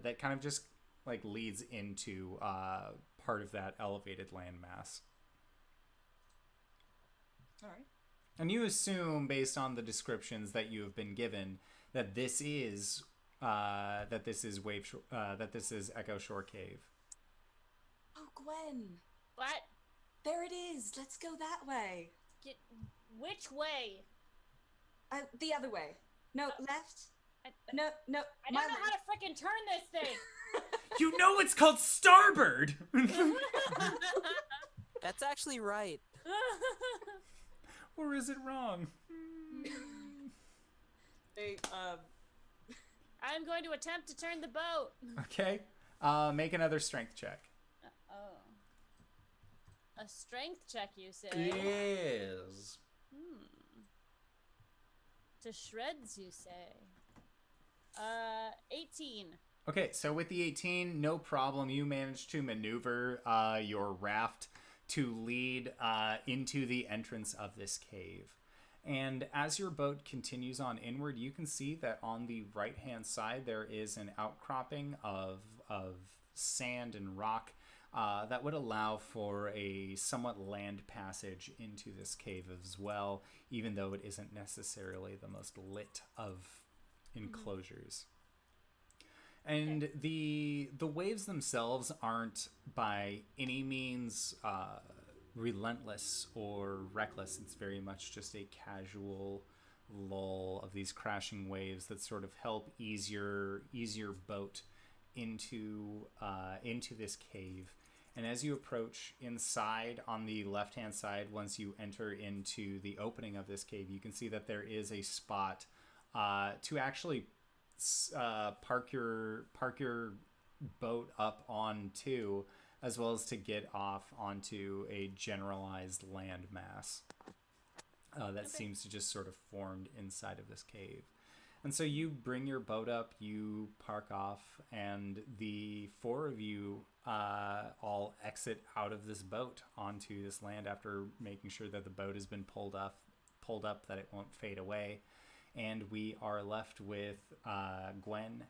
that kind of just like leads into part of that elevated landmass. All right. And you assume, based on the descriptions that you have been given, that this is Echo Shore Cave. Oh, Gwen. What? There it is. Let's go that way. Which way? The other way. No, left. No. I don't know how to freaking turn this thing. You know it's called starboard. That's actually right. Or is it wrong? They, I'm going to attempt to turn the boat. Okay. Make another strength check. Oh. A strength check, you say? Yes. To shreds, you say? 18. Okay, so with the 18, no problem. You managed to maneuver your raft to lead into the entrance of this cave. And as your boat continues on inward, you can see that on the right-hand side there is an outcropping of sand and rock that would allow for a somewhat land passage into this cave as well, even though it isn't necessarily the most lit of enclosures. And the waves themselves aren't by any means relentless or reckless. It's very much just a casual lull of these crashing waves that sort of help ease your boat into this cave. And as you approach inside, on the left-hand side, once you enter into the opening of this cave, you can see that there is a spot to actually park your boat up onto, as well as to get off onto a generalized land mass that seems to just sort of formed inside of this cave. And so you bring your boat up, you park off, and the four of you all exit out of this boat onto this land after making sure that the boat has been pulled up that it won't fade away. And we are left with Gwen,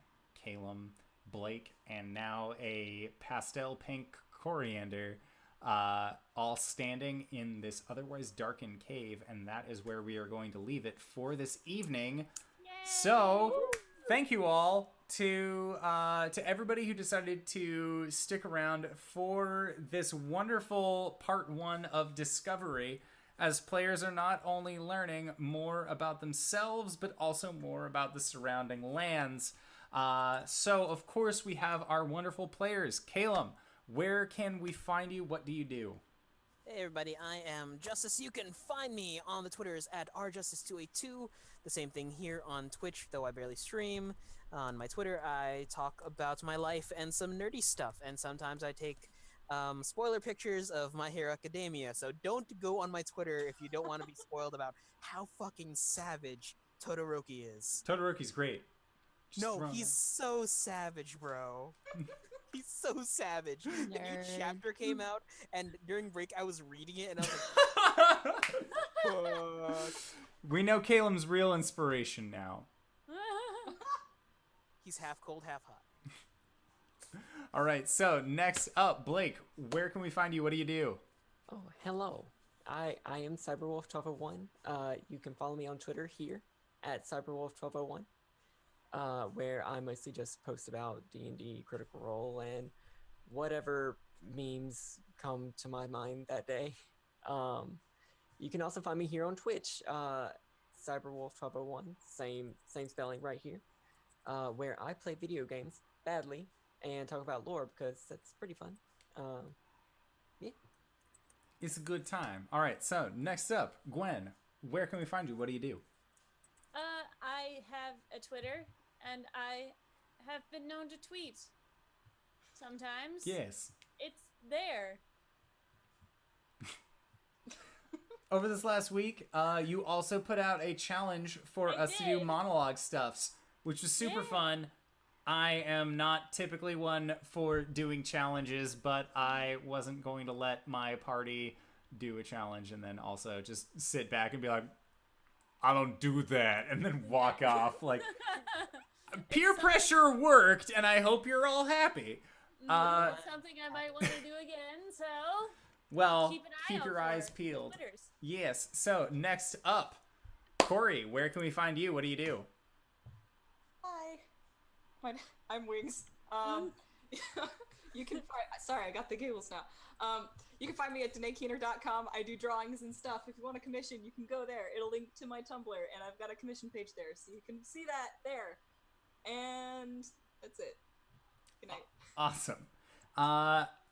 Caelum, Blake, and now a pastel pink Coriander, all standing in this otherwise darkened cave, and that is where we are going to leave it for this evening. Yay! So, thank you all to everybody who decided to stick around for this wonderful part 1 of Discovery, as players are not only learning more about themselves, but also more about the surrounding lands. So, of course, we have our wonderful players. Caelum, where can we find you? What do you do? Hey everybody, I am Justice. You can find me on the Twitters at RJustice282. The same thing here on Twitch, though I barely stream. On my Twitter, I talk about my life and some nerdy stuff, and sometimes I take spoiler pictures of My Hero Academia. So don't go on my Twitter if you don't want to be spoiled about how fucking savage Todoroki is. Todoroki's great. No, he's so savage, bro. He's so savage. The new chapter came out, and during break I was reading it, and I was like, fuck. We know Caelum's real inspiration now. He's half cold, half hot. All right, so next up, Blake, where can we find you? What do you do? Oh, hello. I am Cyberwolf1201. You can follow me on Twitter here at Cyberwolf1201, where I mostly just post about D&D, Critical Role, and whatever memes come to my mind that day. You can also find me here on Twitch, Cyberwolf1201, same spelling right here, where I play video games badly and talk about lore because that's pretty fun. Yeah. It's a good time. All right, so next up, Gwen, where can we find you? What do you do? I have a Twitter, and I have been known to tweet. Sometimes. Yes. It's there. Over this last week, you also put out a challenge for us to do monologue stuffs, which was super fun. I am not typically one for doing challenges, but I wasn't going to let my party do a challenge and then also just sit back and be like, I don't do that, and then walk off. Like, peer pressure worked, and I hope you're all happy. That's something I might want to do again, so... Well, keep your eyes peeled. Yes, so next up, Cori, where can we find you? What do you do? Hi. I'm Wings. You can find, sorry, I got the giggles now. You can find me at DanaeKeener.com. I do drawings and stuff. If you want a commission, you can go there. It'll link to my Tumblr, and I've got a commission page there, so you can see that there. And that's it. Good night. Awesome.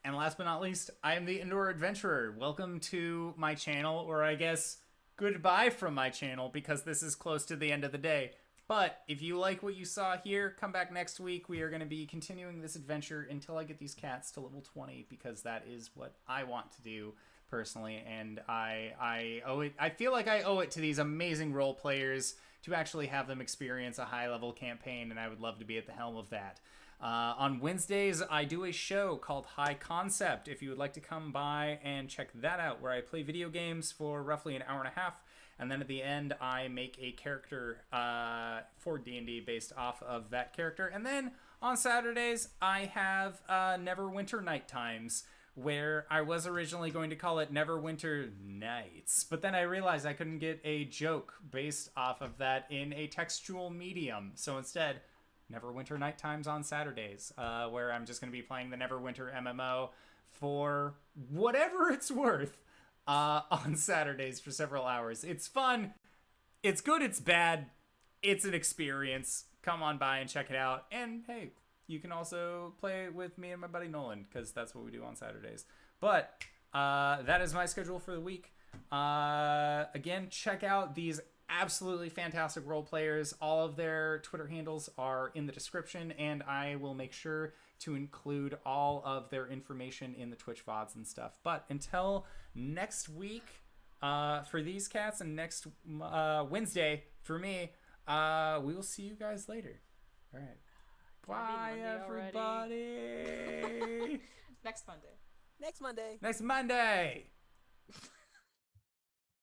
And last but not least, I am the Indoor Adventurer. Welcome to my channel, or I guess goodbye from my channel, because this is close to the end of the day. But if you like what you saw here, come back next week. We are going to be continuing this adventure until I get these cats to level 20, because that is what I want to do personally. And I owe it. I feel like I owe it to these amazing role players to actually have them experience a high level campaign, and I would love to be at the helm of that. On Wednesdays, I do a show called High Concept. If you would like to come by and check that out, where I play video games for roughly an hour and a half. And then at the end, I make a character for D&D based off of that character. And then on Saturdays, I have Neverwinter Night Times, where I was originally going to call it Neverwinter Nights. But then I realized I couldn't get a joke based off of that in a textual medium. So instead, Neverwinter Night Times on Saturdays, where I'm just going to be playing the Neverwinter MMO for whatever it's worth. On Saturdays for several hours. It's fun. It's good. It's bad. It's an experience. Come on by and check it out. And hey, you can also play with me and my buddy Nolan, because that's what we do on Saturdays. But that is my schedule for the week. Again, check out these absolutely fantastic role players. All of their Twitter handles are in the description, and I will make sure to include all of their information in the Twitch VODs and stuff. But until next week for these cats, and next Wednesday for me, we will see you guys later. All right. Bye, everybody. Next Monday. Next Monday. Next Monday.